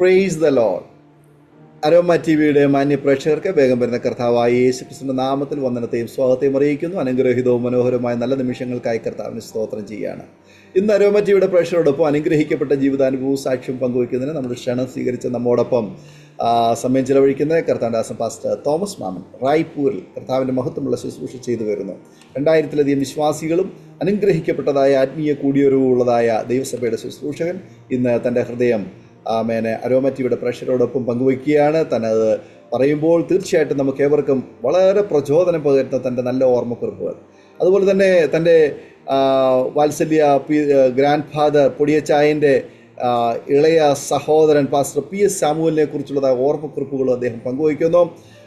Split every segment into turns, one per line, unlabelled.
Price the Lord. Aroma T വിയുടെ മാന്യ പ്രേക്ഷകർക്ക് വേഗം വരുന്ന കർത്താവായ യേശുക്രിസ്തുവിന്റെ നാമത്തിൽ വന്ദനത്തെയും സ്വാഗതത്തെയും അറിയിക്കുന്നു. അനുഗ്രഹിതവും മനോഹരമായ നല്ല നിമിഷങ്ങൾക്കായി കർത്താവിന് സ്തോത്രം ചെയ്യുകയാണ്. ഇന്ന് അരോമ ടി വിയുടെ പ്രേക്ഷകരോടൊപ്പം അനുഗ്രഹിക്കപ്പെട്ട ജീവിതാനുഭവവും സാക്ഷ്യം പങ്കുവയ്ക്കുന്നതിന് നമ്മുടെ ക്ഷണം സ്വീകരിച്ച് നമ്മോടൊപ്പം സമയം ചിലവഴിക്കുന്ന കർത്താവിൻ്റെ ദാസൻ പാസ്റ്റർ തോമസ് മാമൻ റായ്പൂരിൽ കർത്താവിൻ്റെ മഹത്വമുള്ള ശുശ്രൂഷ ചെയ്തു വരുന്നു. 2000-ലധികം വിശ്വാസികളും അനുഗ്രഹിക്കപ്പെട്ടതായ ആത്മീയ കൂടിയൊരുവുള്ളതായ ദൈവസഭയുടെ ശുശ്രൂഷകൻ ഇന്ന് തൻ്റെ ഹൃദയം അരോമ ടി വിയുടെ പ്രേക്ഷകരോടൊപ്പം പങ്കുവയ്ക്കുകയാണ്. തന്നത് പറയുമ്പോൾ തീർച്ചയായിട്ടും നമുക്ക് ഏവർക്കും വളരെ പ്രചോദനം പകരുന്ന തൻ്റെ നല്ല ഓർമ്മക്കുറിപ്പുകൾ, അതുപോലെ തന്നെ തൻ്റെ വാത്സല്യ ഗ്രാൻഡ് ഫാദർ പൊടിയച്ചായൻ്റെ ഇളയ സഹോദരൻ പാസ്റ്റർ PS സാമുവലിനെ കുറിച്ചുള്ളതായ ഓർമ്മക്കുറിപ്പുകളും അദ്ദേഹം പങ്കുവയ്ക്കുന്നു.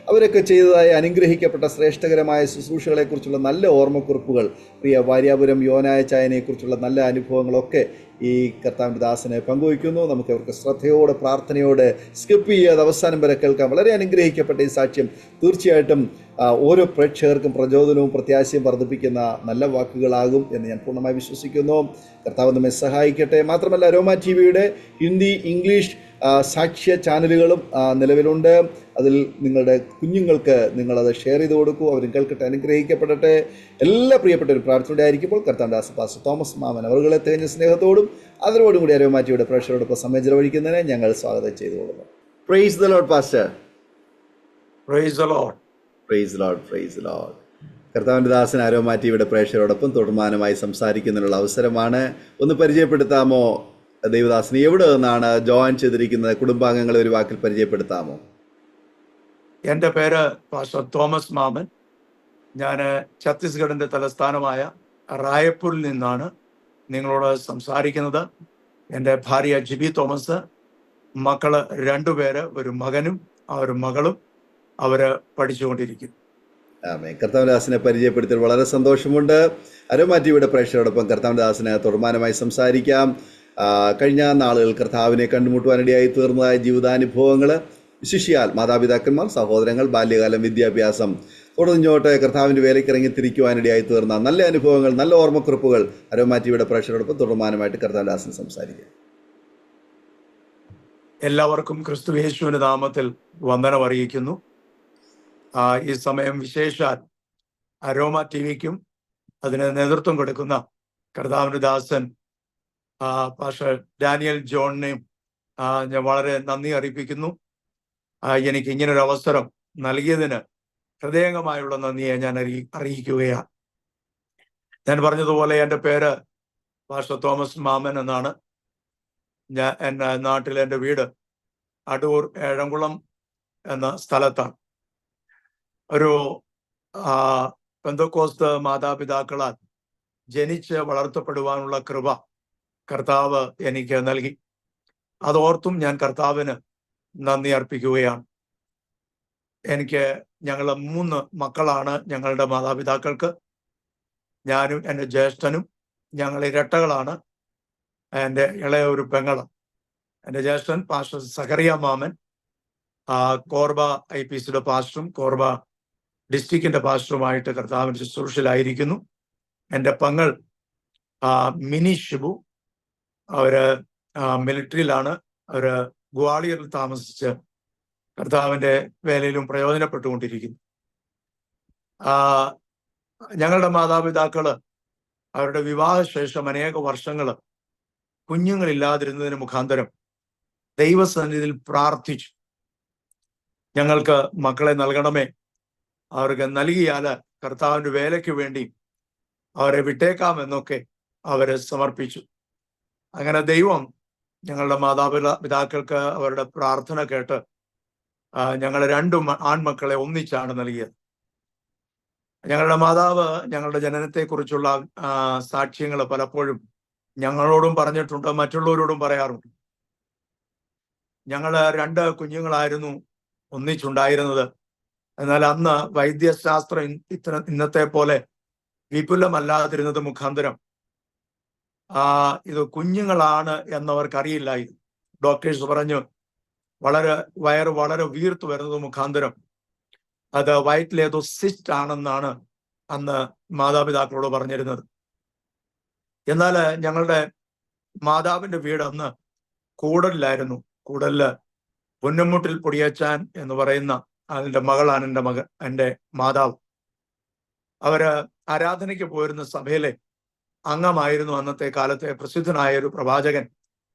അവരൊക്കെ ചെയ്തതായ അനുഗ്രഹിക്കപ്പെട്ട ശ്രേഷ്ഠകരമായ ശുശ്രൂഷകളെക്കുറിച്ചുള്ള നല്ല ഓർമ്മക്കുറിപ്പുകൾ, പ്രിയ വാര്യാപുരം യോനായച്ചായനെക്കുറിച്ചുള്ള നല്ല അനുഭവങ്ങളൊക്കെ ഈ കർത്താവിൻ്റെ ദാസനെ പങ്കുവയ്ക്കുന്നു. നമുക്ക് അവർക്ക് ശ്രദ്ധയോടെ പ്രാർത്ഥനയോടെ സ്കിപ്പ് ചെയ്യാതെ അവസാനം വരെ കേൾക്കാം. വളരെ അനുഗ്രഹിക്കപ്പെട്ട ഈ സാക്ഷ്യം തീർച്ചയായിട്ടും ഓരോ പ്രേക്ഷകർക്കും പ്രചോദനവും പ്രത്യാശയും വർദ്ധിപ്പിക്കുന്ന നല്ല വാക്കുകളാകും എന്ന് ഞാൻ പൂർണ്ണമായി വിശ്വസിക്കുന്നു. കർത്താവ് നമ്മെ സഹായിക്കട്ടെ. മാത്രമല്ല, അരോമ ടി വിയുടെ ഹിന്ദി, ഇംഗ്ലീഷ് സാക്ഷ്യ ചാനലുകളും നിലവിലുണ്ട്. അതിൽ നിങ്ങളുടെ കുഞ്ഞുങ്ങൾക്ക് നിങ്ങളത് ഷെയർ ചെയ്ത് കൊടുക്കൂ, അവരും കേൾക്കട്ടെ, അനുഗ്രഹിക്കപ്പെടട്ടെ. എല്ലാ പ്രിയപ്പെട്ടവരും പ്രാർത്ഥനയോടെ ആയിരിക്കുമ്പോൾ കർത്താവിൻ്റെ ദാസൻ പാസ്റ്റർ തോമസ് മാമൻ അവരുടെ തികഞ്ഞ സ്നേഹത്തോടും അതിനോടും കൂടി അരോമ ടി വിയുടെ പ്രേക്ഷകരോടൊപ്പം സമയം ചെലവഴിക്കുന്നതിനെ ഞങ്ങൾ സ്വാഗതം ചെയ്തു കൊള്ളുന്നു. Praise the lord pastor.
Praise the lord.
Praise lord. Praise lord. കർത്താവിൻ്റെ ദാസൻ അരോമ ടി വിയുടെ പ്രേക്ഷകരോടൊപ്പം തുടർമാനമായി സംസാരിക്കുന്നതിനുള്ള അവസരമാണ്. ഒന്ന് പരിചയപ്പെടുത്താമോ ദൈവദാസന്? എവിടെ നിന്നാണ് ജോയിൻ ചെയ്തിരിക്കുന്നത്? കുടുംബാംഗങ്ങളെ ഒരു വാക്കിൽ പരിചയപ്പെടുത്താമോ?
എൻ്റെ പേര് പാസ്റ്റർ തോമസ് മാമൻ. ഞാൻ ഛത്തീസ്ഗഡിൻ്റെ തലസ്ഥാനമായ റായ്പൂരിൽ നിന്നാണ് നിങ്ങളോട് സംസാരിക്കുന്നത്. എൻ്റെ ഭാര്യ ജിബി തോമസ്, മക്കള് 2 പേര്, ഒരു മകനും ഒരു മകളും. അവര് പഠിച്ചുകൊണ്ടിരിക്കുന്നു.
കർത്താവിൻ്റെ ദാസനെ പരിചയപ്പെടുത്തിയത് വളരെ സന്തോഷമുണ്ട്. അരോമ ടി വിയുടെ പ്രേക്ഷകരോടൊപ്പം കർത്താവിൻ്റെ ദാസന് തുടർമാനമായി സംസാരിക്കാം. കഴിഞ്ഞ നാളുകൾ കർത്താവിനെ കണ്ടുമുട്ടുവാനിടയായി തീർന്നതായ ജീവിതാനുഭവങ്ങൾ, വിശിഷ്യാൽ മാതാപിതാക്കന്മാർ, സഹോദരങ്ങൾ, ബാല്യകാലം, വിദ്യാഭ്യാസം, തുടർന്നിങ്ങോട്ട് കർത്താവിൻ്റെ വേലയ്ക്ക് ഇറങ്ങിത്തിരിക്കുവാനിടയായി തീർന്ന നല്ല അനുഭവങ്ങൾ, നല്ല ഓർമ്മക്കുറിപ്പുകൾ അരോമ ടി വിയുടെ പ്രേക്ഷകരോടൊപ്പം തുടർമാനമായിട്ട് കർത്താവിൻ്റെ ദാസന് സംസാരിക്കാം.
എല്ലാവർക്കും ക്രിസ്തു യേശുവിന്റെ നാമത്തിൽ വന്ദനം അറിയിക്കുന്നു. ഈ സമയം വിശേഷാൽ അരോമ ടി വിക്കും അതിന് നേതൃത്വം കൊടുക്കുന്ന കർത്താവിന്റെ ദാസൻ പാസ്റ്റർ ഡാനിയൽ ജോണിനെയും ഞാൻ വളരെ നന്ദി അറിയിപ്പിക്കുന്നു. എനിക്ക് ഇങ്ങനൊരു അവസരം നൽകിയതിന് ഹൃദയംഗമായുള്ള നന്ദിയെ ഞാൻ അറിയിക്കുകയാണ്. ഞാൻ പറഞ്ഞതുപോലെ എൻ്റെ പേര് പാസ്റ്റർ തോമസ് മാമൻ എന്നാണ്. ഞാൻ എൻ്റെ നാട്ടിൽ എൻ്റെ വീട് അടൂർ ഏഴംകുളം എന്ന സ്ഥലത്താണ്. ഒരു പെന്തക്കോസ്ത് മാതാപിതാക്കളാൽ ജനിച്ച് വളർത്തപ്പെടുവാനുള്ള കൃപ കർത്താവ് എനിക്ക് നൽകി. അതോർത്തും ഞാൻ കർത്താവിന് നന്ദി അർപ്പിക്കുകയാണ്. ഞങ്ങൾ 3 മക്കളാണ് ഞങ്ങളുടെ മാതാപിതാക്കൾക്ക്. ഞാനും എൻ്റെ ജ്യേഷ്ഠനും. ഞങ്ങൾ ഇരട്ടകളാണ്. എൻ്റെ ഇളയ ഒരു പെങ്ങള്. എൻ്റെ ജ്യേഷ്ഠൻ പാസ്റ്റർ സഖറിയ മാമൻ കോർബ IPCയുടെ പാസ്റ്ററും കോർബ ഡിസ്ട്രിക്റ്റിന്റെ പാസ്റ്ററുമായിട്ട് കർത്താവിന്റെ ശുശ്രൂഷയിലായിരിക്കുന്നു. എൻ്റെ പെങ്ങൾ മിനി ഷിബു, അവര് മിലിറ്ററിയിലാണ്. അവര് ഗ്വാളിയറിൽ താമസിച്ച് കർത്താവിന്റെ വേലയിലും പ്രയോജനപ്പെട്ടുകൊണ്ടിരിക്കുന്നു. ഞങ്ങളുടെ മാതാപിതാക്കള് അവരുടെ വിവാഹശേഷം അനേക വർഷങ്ങള് കുഞ്ഞുങ്ങളില്ലാതിരുന്നതിന് മുഖാന്തരം ദൈവസന്നിധിയിൽ പ്രാർത്ഥിച്ചു, ഞങ്ങൾക്ക് മക്കളെ നൽകണമേ, അവർക്ക് നൽകിയാല് കർത്താവിന്റെ വേലയ്ക്ക് വേണ്ടി അവരെ വിട്ടേക്കാമെന്നൊക്കെ അവര് സമർപ്പിച്ചു. അങ്ങനെ ദൈവം ഞങ്ങളുടെ മാതാപിതാക്കൾക്ക് അവരുടെ പ്രാർത്ഥന കേട്ട് ഞങ്ങളെ 2 ആൺമക്കളെ ഒന്നിച്ചാണ് നൽകിയത്. ഞങ്ങളുടെ മാതാവ് ഞങ്ങളുടെ ജനനത്തെക്കുറിച്ചുള്ള സാക്ഷ്യങ്ങൾ പലപ്പോഴും ഞങ്ങളോടും പറഞ്ഞിട്ടുണ്ട്, മറ്റുള്ളവരോടും പറയാറുണ്ട്. ഞങ്ങള് 2 കുഞ്ഞുങ്ങളായിരുന്നു ഒന്നിച്ചുണ്ടായിരുന്നത്. എന്നാൽ അന്ന് വൈദ്യശാസ്ത്രം ഇന്നത്തെ പോലെ വിപുലമല്ലാതിരുന്നത് മുഖാന്തരം ഇത് കുഞ്ഞുങ്ങളാണ് എന്നവർക്കറിയില്ലായിരുന്നു. ഡോക്ടേഴ്സ് പറഞ്ഞു വയറ് വളരെ വീർത്തു വരുന്നത് മുഖാന്തരം അത് വയറ്റിലേതോ സിസ്റ്റ് ആണെന്നാണ് അന്ന് മാതാപിതാക്കളോട് പറഞ്ഞിരുന്നത്. എന്നാൽ ഞങ്ങളുടെ മാതാവിന്റെ വീട് അന്ന് കൂടലിലായിരുന്നു. കൂടലില് പൊന്നുമുട്ടിൽ പൊടിയച്ചാൻ എന്ന് പറയുന്ന അതിൻ്റെ മകളാണ് എൻ്റെ മാതാവ്. അവര് ആരാധനയ്ക്ക് പോയിരുന്ന സഭയിലെ അംഗമായിരുന്നു അന്നത്തെ കാലത്തെ പ്രസിദ്ധനായ ഒരു പ്രവാചകൻ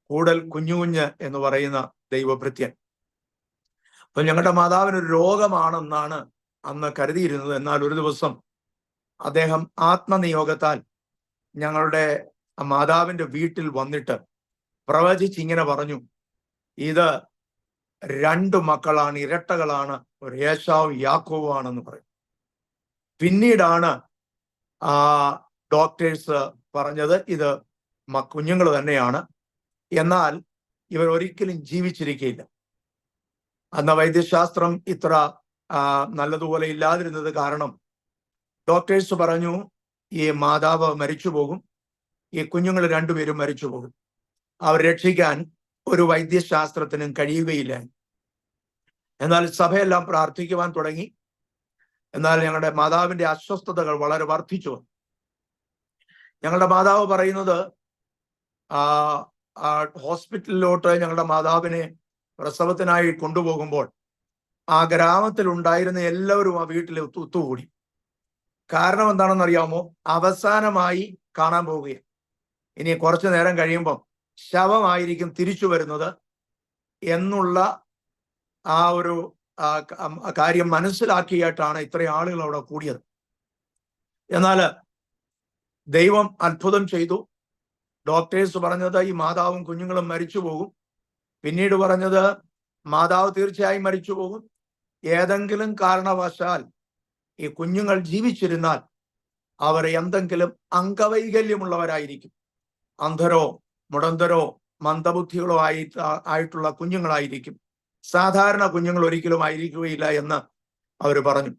കൂടൽ കുഞ്ഞുകുഞ്ഞ് എന്ന് പറയുന്ന ദൈവഭൃത്യൻ. അപ്പൊ ഞങ്ങളുടെ മാതാവിനൊരു രോഗമാണെന്നാണ് അന്ന് കരുതിയിരുന്നത്. എന്നാൽ ഒരു ദിവസം അദ്ദേഹം ആത്മനിയോഗത്താൽ ഞങ്ങളുടെ മാതാവിന്റെ വീട്ടിൽ വന്നിട്ട് പ്രവചിച്ച് ഇങ്ങനെ പറഞ്ഞു, ഇത് 2 മക്കളാണ്, ഇരട്ടകളാണ്, ഒരു ഏശാവും യാക്കോവും ആണെന്ന് പറയും. പിന്നീടാണ് ഡോക്ടേഴ്സ് പറഞ്ഞത് ഇത് കുഞ്ഞുങ്ങൾ തന്നെയാണ്, എന്നാൽ ഇവർ ഒരിക്കലും ജീവിച്ചിരിക്കില്ല. അന്ന് വൈദ്യശാസ്ത്രം ഇത്ര നല്ലതുപോലെ ഇല്ലാതിരുന്നത് കാരണം ഡോക്ടേഴ്സ് പറഞ്ഞു ഈ മാതാവ് മരിച്ചു പോകും, ഈ കുഞ്ഞുങ്ങൾ 2 പേരും മരിച്ചു പോകും, അവർ രക്ഷിക്കാൻ ഒരു വൈദ്യശാസ്ത്രത്തിനും കഴിയുകയില്ല. എന്നാൽ സഭയെല്ലാം പ്രാർത്ഥിക്കുവാൻ തുടങ്ങി. എന്നാൽ ഞങ്ങളുടെ മാതാവിന്റെ അസ്വസ്ഥതകൾ വളരെ വർദ്ധിച്ചു. ഞങ്ങളുടെ മാതാവ് പറയുന്നത് ഹോസ്പിറ്റലിലോട്ട് ഞങ്ങളുടെ മാതാവിനെ പ്രസവത്തിനായി കൊണ്ടുപോകുമ്പോൾ ആ ഗ്രാമത്തിൽ ഉണ്ടായിരുന്ന എല്ലാവരും ആ വീട്ടിൽ ഒത്തുകൂടി. കാരണം എന്താണെന്നറിയാമോ? അവസാനമായി കാണാൻ പോവുകയാണ്. ഇനി കുറച്ചു നേരം കഴിയുമ്പം ശവമായിരിക്കും തിരിച്ചു വരുന്നത് എന്നുള്ള ആ ഒരു കാര്യം മനസ്സിലാക്കിയിട്ടാണ് ഇത്രയും ആളുകൾ അവിടെ കൂടിയത്. എന്നാൽ ദൈവം അത്ഭുതം ചെയ്തു. ഡോക്ടേഴ്സ് പറഞ്ഞത് ഈ മാതാവും കുഞ്ഞുങ്ങളും മരിച്ചു പോകും. പിന്നീട് പറഞ്ഞത് മാതാവ് തീർച്ചയായും മരിച്ചു പോകും, ഏതെങ്കിലും കാരണവശാൽ ഈ കുഞ്ഞുങ്ങൾ ജീവിച്ചിരുന്നാൽ അവർ എന്തെങ്കിലും അംഗവൈകല്യമുള്ളവരായിരിക്കും, അന്ധരോ മുടന്തരോ മന്ദബുദ്ധികളോ ആയിട്ടുള്ള കുഞ്ഞുങ്ങളായിരിക്കും, സാധാരണ കുഞ്ഞുങ്ങൾ ഒരിക്കലും ആയിരിക്കുകയില്ല എന്ന് അവർ പറഞ്ഞു.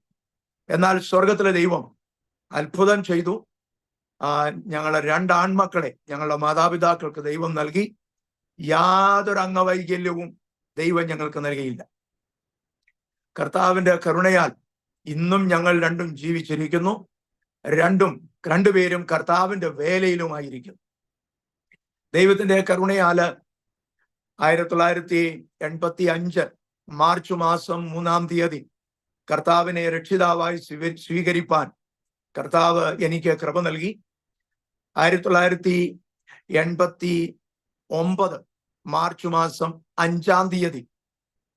എന്നാൽ സ്വർഗത്തിലെ ദൈവം അത്ഭുതം ചെയ്തു. ഞങ്ങളെ 2 ആൺമക്കളെ ഞങ്ങളുടെ മാതാപിതാക്കൾക്ക് ദൈവം നൽകി. യാതൊരു അംഗവൈകല്യവും ദൈവം ഞങ്ങൾക്ക് നൽകിയില്ല. കർത്താവിന്റെ കരുണയാൽ ഇന്നും ഞങ്ങൾ 2 ജീവിച്ചിരിക്കുന്നു. 2 പേരും കർത്താവിന്റെ വേലയിലുമായിരിക്കുന്നു. ദൈവത്തിന്റെ കരുണയാല് 1985 മാർച്ച് മാസം 3-ാം തീയതി കർത്താവിനെ രക്ഷിതാവായി സ്വീകരിപ്പാൻ കർത്താവ് എനിക്ക് കൃപ നൽകി. 1989 മാർച്ച് മാസം 5-ാം തീയതി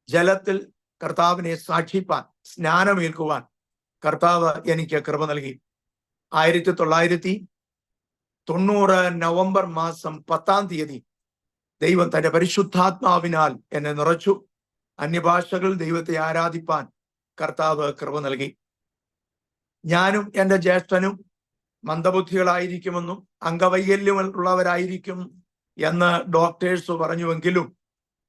ജലത്തിൽ കർത്താവിനെ സാക്ഷിപ്പാൻ, സ്നാനമേൽക്കുവാൻ കർത്താവ് എനിക്ക് കൃപ നൽകി. 1990 നവംബർ മാസം 10-ാം തീയതി ദൈവം തന്റെ പരിശുദ്ധാത്മാവിനാൽ എന്നെ നിറച്ചു. അന്യഭാഷകൾ ദൈവത്തെ ആരാധിപ്പാൻ കർത്താവ് കൃപ നൽകി. ഞാനും എൻ്റെ ജ്യേഷ്ഠനും മന്ദബുദ്ധികളായിരിക്കുമെന്നും അംഗവൈകല്യമുള്ളവരായിരിക്കും എന്ന് ഡോക്ടേഴ്സ് പറഞ്ഞുവെങ്കിലും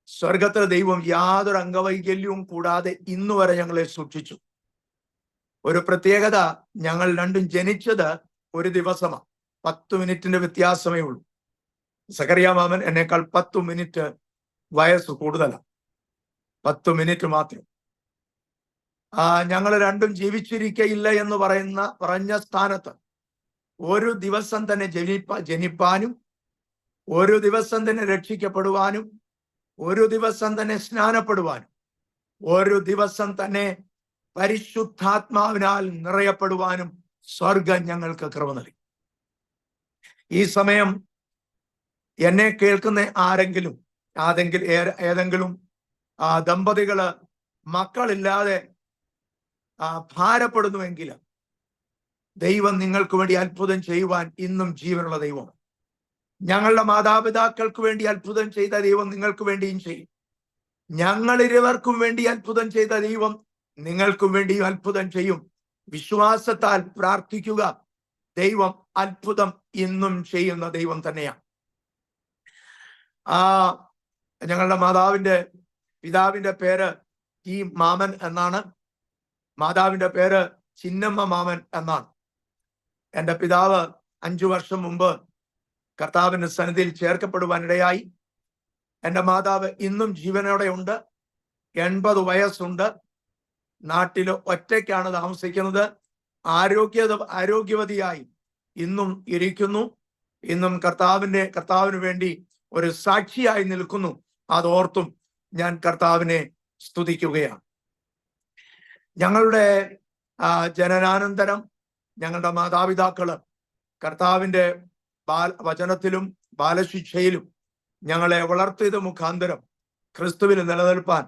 സ്വർഗത്തിലെ ദൈവം യാതൊരു അംഗവൈകല്യവും കൂടാതെ ഇന്നുവരെ ഞങ്ങളെ സൂക്ഷിച്ചു. ഒരു പ്രത്യേകത, ഞങ്ങൾ 2 ജനിച്ചത് ഒരു ദിവസമാണ്. 10 മിനിറ്റിന്റെ വ്യത്യാസമേ ഉള്ളൂ. സക്കറിയ മാമൻ എന്നേക്കാൾ 10 മിനിറ്റ് വയസ്സ് കൂടുതലാണ്. 10 മിനിറ്റ് മാത്രം. ഞങ്ങൾ 2 ജീവിച്ചിരിക്കയില്ല എന്ന് പറഞ്ഞ സ്ഥാനത്ത് ഒരു ദിവസം തന്നെ ജനിപ്പാനും, ഒരു ദിവസം തന്നെ രക്ഷിക്കപ്പെടുവാനും, ഒരു ദിവസം തന്നെ സ്നാനപ്പെടുവാനും, ഒരു ദിവസം തന്നെ പരിശുദ്ധാത്മാവിനാൽ നിറയപ്പെടുവാനും സ്വർഗം ഞങ്ങൾക്ക് കൃപ നൽകി. ഈ സമയം എന്നെ കേൾക്കുന്ന ഏതെങ്കിലും ദമ്പതികള് മക്കളില്ലാതെ ഭാരപ്പെടുന്നുവെങ്കിൽ ദൈവം നിങ്ങൾക്ക് വേണ്ടി അത്ഭുതം ചെയ്യുവാൻ ഇന്നും ജീവനുള്ള ദൈവമാണ്. ഞങ്ങളുടെ മാതാപിതാക്കൾക്ക് വേണ്ടി അത്ഭുതം ചെയ്ത ദൈവം നിങ്ങൾക്ക് വേണ്ടിയും ചെയ്യും. ഞങ്ങൾ ഇരുവർക്കും വേണ്ടി അത്ഭുതം ചെയ്ത ദൈവം നിങ്ങൾക്കും വേണ്ടിയും അത്ഭുതം ചെയ്യും. വിശ്വാസത്താൽ പ്രാർത്ഥിക്കുക. ദൈവം അത്ഭുതം ഇന്നും ചെയ്യുന്ന ദൈവം തന്നെയാണ്. ഞങ്ങളുടെ പിതാവിന്റെ പേര് ടി മാമൻ എന്നാണ്. മാതാവിന്റെ പേര് ചിന്നമ്മ മാമൻ എന്നാണ്. എൻ്റെ പിതാവ് 5 വർഷം മുമ്പ് കർത്താവിന്റെ സന്നിധിയിൽ ചേർക്കപ്പെടുവാനിടയായി. എൻ്റെ മാതാവ് ഇന്നും ജീവനോടെ ഉണ്ട്. 80 വയസ്സുണ്ട്. നാട്ടിൽ ഒറ്റയ്ക്കാണ് താമസിക്കുന്നത്. ആരോഗ്യവതിയായി ഇന്നും ഇരിക്കുന്നു. ഇന്നും കർത്താവിന് വേണ്ടി ഒരു സാക്ഷിയായി നിൽക്കുന്നു. അതോർത്തും ഞാൻ കർത്താവിനെ സ്തുതിക്കുകയാണ്. ഞങ്ങളുടെ ജനനാനന്തരം ഞങ്ങളുടെ മാതാപിതാക്കള് കർത്താവിന്റെ വചനത്തിലും ബാലശിക്ഷയിലും ഞങ്ങളെ വളർത്തിയത് മുഖാന്തരം ക്രിസ്തുവിൽ നിലനിൽപ്പാൻ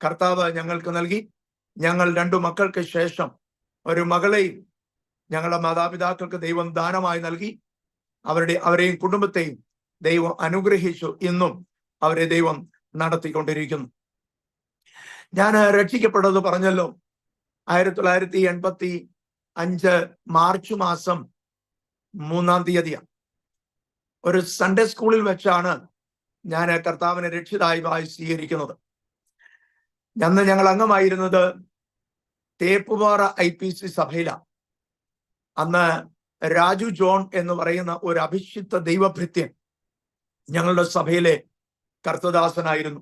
കർത്താവ് ഞങ്ങൾക്ക് നൽകി. ഞങ്ങൾ 2 മക്കൾക്ക് ശേഷം ഒരു മകളെയും ഞങ്ങളുടെ മാതാപിതാക്കൾക്ക് ദൈവം ദാനമായി നൽകി. അവരെയും കുടുംബത്തെയും ദൈവം അനുഗ്രഹിച്ചു. ഇന്നും അവരെ ദൈവം നടത്തിക്കൊണ്ടിരിക്കുന്നു. ഞാൻ രക്ഷിക്കപ്പെട്ടത് പറഞ്ഞല്ലോ 1985 മാർച്ച് മാസം 3-ാം തീയതിയാണ്. ഒരു സൺഡേ സ്കൂളിൽ വെച്ചാണ് ഞാൻ കർത്താവിനെ രക്ഷിതായി സ്വീകരിക്കുന്നത്. അന്ന് ഞങ്ങൾ അംഗമായിരുന്നത് തേപ്പുപാറ IPC സഭയിലാണ്. അന്ന് രാജു ജോൺ എന്ന് പറയുന്ന ഒരു അഭിഷിക്ത ദൈവഭൃത്യൻ ഞങ്ങളുടെ സഭയിലെ കർത്തദാസനായിരുന്നു.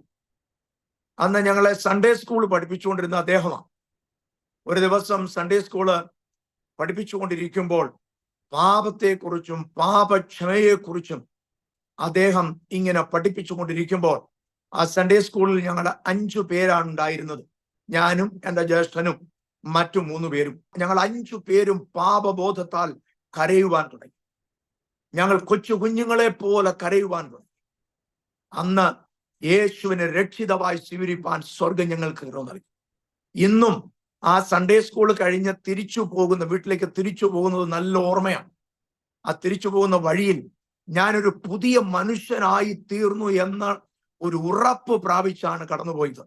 അന്ന് ഞങ്ങളെ സൺഡേ സ്കൂൾ പഠിപ്പിച്ചുകൊണ്ടിരുന്ന അദ്ദേഹമാണ്. ഒരു ദിവസം സൺഡേ സ്കൂള് പഠിപ്പിച്ചുകൊണ്ടിരിക്കുമ്പോൾ പാപത്തെക്കുറിച്ചും പാപക്ഷമയെക്കുറിച്ചും അദ്ദേഹം ഇങ്ങനെ പഠിപ്പിച്ചുകൊണ്ടിരിക്കുമ്പോൾ ആ സൺഡേ സ്കൂളിൽ ഞങ്ങൾ 5 പേരാണ് ഉണ്ടായിരുന്നത്. ഞാനും എൻ്റെ ജ്യേഷ്ഠനും മറ്റു 3 പേരും. ഞങ്ങൾ 5 പേരും പാപബോധത്താൽ കരയുവാൻ തുടങ്ങി. ഞങ്ങൾ കൊച്ചു കുഞ്ഞുങ്ങളെ പോലെ കരയുവാൻ തുടങ്ങി. അന്ന് യേശുവിനെ രക്ഷിതമായി സ്വീകരിപ്പാൻ സ്വർഗം ഞങ്ങൾക്ക് കൃപ നൽകി. ഇന്നും ആ സൺഡേ സ്കൂൾ കഴിഞ്ഞ് വീട്ടിലേക്ക് തിരിച്ചു പോകുന്നത് നല്ല ഓർമ്മയാണ്. ആ തിരിച്ചു പോകുന്ന വഴിയിൽ ഞാനൊരു പുതിയ മനുഷ്യനായി തീർന്നു എന്ന ഒരു ഉറപ്പ് പ്രാപിച്ചാണ് കടന്നുപോയത്.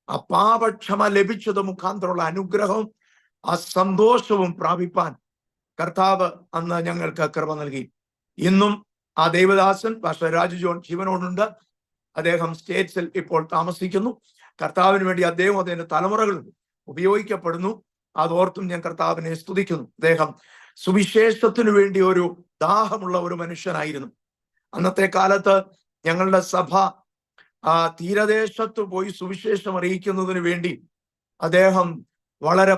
ആ പാപക്ഷമ ലഭിച്ചത് മുഖാന്തരമുള്ള അനുഗ്രഹവും ആ സന്തോഷവും പ്രാപിപ്പാൻ കർത്താവ് അന്ന് ഞങ്ങൾക്ക് കൃപ നൽകി. ഇന്നും ആ ദൈവദാസൻ പാസ്റ്റർ രാജു ജോൺ ജീവനോടുണ്ട്. അദ്ദേഹം സ്റ്റേറ്റ്സിൽ ഇപ്പോൾ താമസിക്കുന്നു. കർത്താവിന് വേണ്ടി അദ്ദേഹം അതിന്റെ തലമുറകൾ ഉപയോഗിക്കപ്പെടുന്നു. അതോർത്തും ഞാൻ കർത്താവിനെ സ്തുതിക്കുന്നു. അദ്ദേഹം സുവിശേഷത്തിനു വേണ്ടി ഒരു ദാഹമുള്ള ഒരു മനുഷ്യനായിരുന്നു. അന്നത്തെ കാലത്ത് ഞങ്ങളുടെ സഭ തീരദേശത്ത് പോയി സുവിശേഷം അറിയിക്കുന്നതിന് വേണ്ടി അദ്ദേഹം വളരെ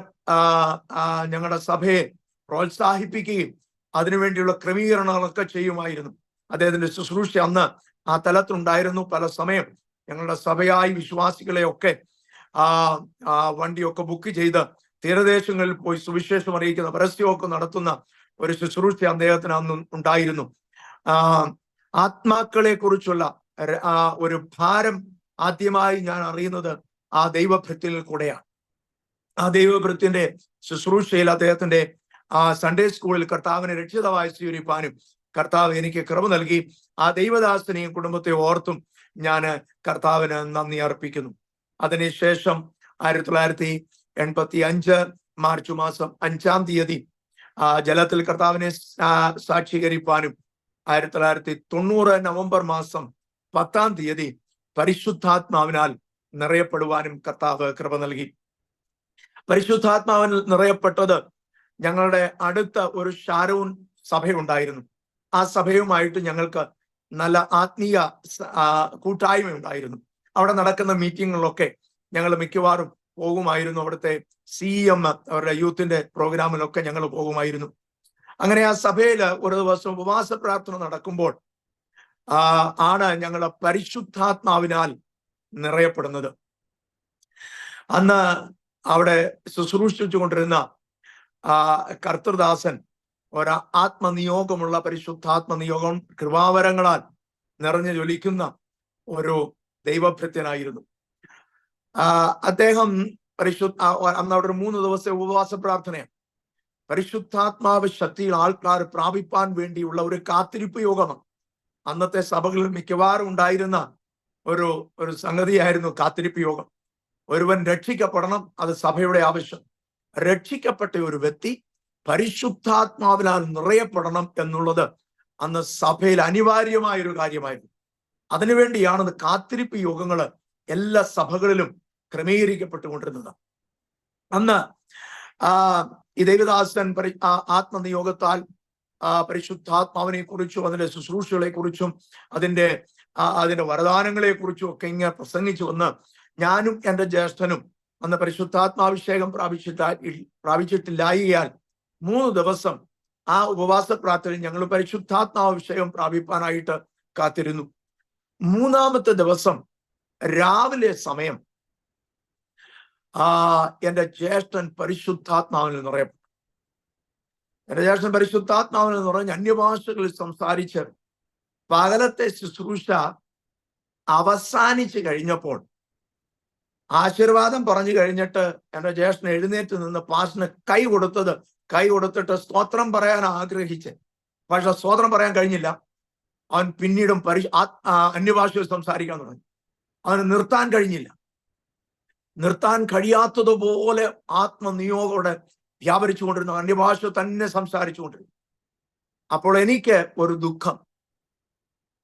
ഞങ്ങളുടെ സഭയെ പ്രോത്സാഹിപ്പിക്കുകയും അതിനുവേണ്ടിയുള്ള ക്രമീകരണങ്ങളൊക്കെ ചെയ്യുമായിരുന്നു. അദ്ദേഹത്തിന്റെ ശുശ്രൂഷ അന്ന് ആ തലത്തിലുണ്ടായിരുന്നു. പല സമയം ഞങ്ങളുടെ സഭയായി വിശ്വാസികളെയൊക്കെ വണ്ടിയൊക്കെ ബുക്ക് ചെയ്ത് തീരദേശങ്ങളിൽ പോയി സുവിശേഷം അറിയിക്കുന്ന പരസ്യമൊക്കെ നടത്തുന്ന ഒരു ശുശ്രൂഷ അദ്ദേഹത്തിന് അന്ന് ഉണ്ടായിരുന്നു. ആത്മാക്കളെ കുറിച്ചുള്ള ഒരു ഭാരം ആദ്യമായി ഞാൻ അറിയുന്നത് ആ ദൈവഭൃത്യനിൽ കൂടെയാണ്. ആ ദൈവഭൃത്യന്റെ ശുശ്രൂഷയിൽ അദ്ദേഹത്തിന്റെ സൺഡേ സ്കൂളിൽ കർത്താവിനെ രക്ഷിതമായി സ്വീകരിപ്പാനും കർത്താവ് എനിക്ക് കൃപ നൽകി. ആ ദൈവദാസനെയും കുടുംബത്തെ ഓർത്തും ഞാൻ കർത്താവിന് നന്ദി അർപ്പിക്കുന്നു. അതിനുശേഷം 1985 മാർച്ച് മാസം 5-ാം തീയതി ജലത്തിൽ കർത്താവിനെ സാക്ഷീകരിപ്പാനും 1990 നവംബർ മാസം 10-ാം തീയതി പരിശുദ്ധാത്മാവിനാൽ നിറയപ്പെടുവാനും കർത്താവ് കൃപ നൽകി. പരിശുദ്ധാത്മാവിൽ നിറയപ്പെട്ടത് ഞങ്ങളുടെ അടുത്ത ഒരു ഷാരോൺ സഭയുണ്ടായിരുന്നു. ആ സഭയുമായിട്ട് ഞങ്ങൾക്ക് നല്ല ആത്മീയ കൂട്ടായ്മ ഉണ്ടായിരുന്നു. അവിടെ നടക്കുന്ന മീറ്റിങ്ങുകളിലൊക്കെ ഞങ്ങൾ മിക്കവാറും പോകുമായിരുന്നു. അവിടുത്തെ CM അവരുടെ യൂത്തിന്റെ പ്രോഗ്രാമിലൊക്കെ ഞങ്ങൾ പോകുമായിരുന്നു. അങ്ങനെ ആ സഭയിൽ ഒരു ദിവസം ഉപവാസ പ്രാർത്ഥന നടക്കുമ്പോൾ ആണ് ഞങ്ങൾ പരിശുദ്ധാത്മാവിനാൽ നിറയപ്പെടുന്നത്. അന്ന് അവിടെ ശുശ്രൂഷിച്ചു കൊണ്ടിരുന്ന കർത്തൃദാസൻ ഒരു ആത്മനിയോഗമുള്ള പരിശുദ്ധാത്മനിയോഗം കൃപാവരങ്ങളാൽ നിറഞ്ഞു ജ്വലിക്കുന്ന ഒരു ദൈവഭൃത്യനായിരുന്നു. അദ്ദേഹം അന്ന് അവിടെ ഒരു 3 ദിവസത്തെ ഉപവാസ പ്രാർത്ഥനയാണ്. പരിശുദ്ധാത്മാവ് ശക്തിയിൽ ആൾക്കാർ പ്രാപിപ്പാൻ വേണ്ടിയുള്ള ഒരു കാത്തിരിപ്പ് യോഗമാണ്. അന്നത്തെ സഭകളിൽ മിക്കവാറും ഉണ്ടായിരുന്ന ഒരു സംഗതിയായിരുന്നു കാത്തിരിപ്പ് യോഗം. ഒരുവൻ രക്ഷിക്കപ്പെടണം, അത് സഭയുടെ ആവശ്യം. രക്ഷിക്കപ്പെട്ട ഒരു വ്യക്തി പരിശുദ്ധാത്മാവിനാൽ നിറയപ്പെടണം എന്നുള്ളത് അന്ന് സഭയിൽ അനിവാര്യമായ ഒരു കാര്യമായിരുന്നു. അതിനുവേണ്ടിയാണ് കാത്തിരിപ്പ് യോഗങ്ങൾ എല്ലാ സഭകളിലും ക്രമീകരിക്കപ്പെട്ടുകൊണ്ടിരുന്നത്. അന്ന് ഈ ദേവദാസൻ ആത്മനിയോഗത്താൽ പരിശുദ്ധാത്മാവിനെ കുറിച്ചും അതിന്റെ ശുശ്രൂഷകളെ കുറിച്ചും അതിന്റെ വരദാനങ്ങളെ കുറിച്ചും ഒക്കെ ഇങ്ങനെ പ്രസംഗിച്ചു വന്ന് ഞാനും എൻ്റെ ജ്യേഷ്ഠനും അന്ന് പരിശുദ്ധാത്മാഭിഷേകം പ്രാപിച്ചിട്ടില്ലായകയാൽ 3 ദിവസം ആ ഉപവാസ പ്രാർത്ഥനയിൽ ഞങ്ങൾ പരിശുദ്ധാത്മാഭിഷേകം പ്രാപിപ്പാനായിട്ട് കാത്തിരുന്നു. 3-ാമത്തെ ദിവസം രാവിലെ സമയം എന്റെ ജ്യേഷ്ഠൻ പരിശുദ്ധാത്മാവിൽ നിറയപ്പെട്ടു. എന്റെ ജ്യേഷ്ഠൻ പരിശുദ്ധാത്മാവിൽ നിറഞ്ഞ് അന്യഭാഷകളിൽ സംസാരിച്ച് പകലത്തെ ശുശ്രൂഷ അവസാനിച്ച് കഴിഞ്ഞപ്പോൾ ആശീർവാദം പറഞ്ഞു കഴിഞ്ഞിട്ട് എന്റെ ജ്യേഷ്ഠൻ എഴുന്നേറ്റ് നിന്ന് പാസ്റ്ററിന് കൈ കൊടുത്തിട്ട് സ്തോത്രം പറയാൻ ആഗ്രഹിച്ച്, പക്ഷെ സ്തോത്രം പറയാൻ കഴിഞ്ഞില്ല. അവൻ പിന്നീടും അന്യഭാഷയിൽ സംസാരിക്കാൻ തുടങ്ങി. അവന് നിർത്താൻ കഴിഞ്ഞില്ല. നിർത്താൻ കഴിയാത്തതുപോലെ ആത്മനിയോഗോടെ വ്യാപരിച്ചുകൊണ്ടിരുന്നു, അന്യഭാഷ തന്നെ സംസാരിച്ചുകൊണ്ടിരുന്നു. അപ്പോൾ എനിക്ക് ഒരു ദുഃഖം,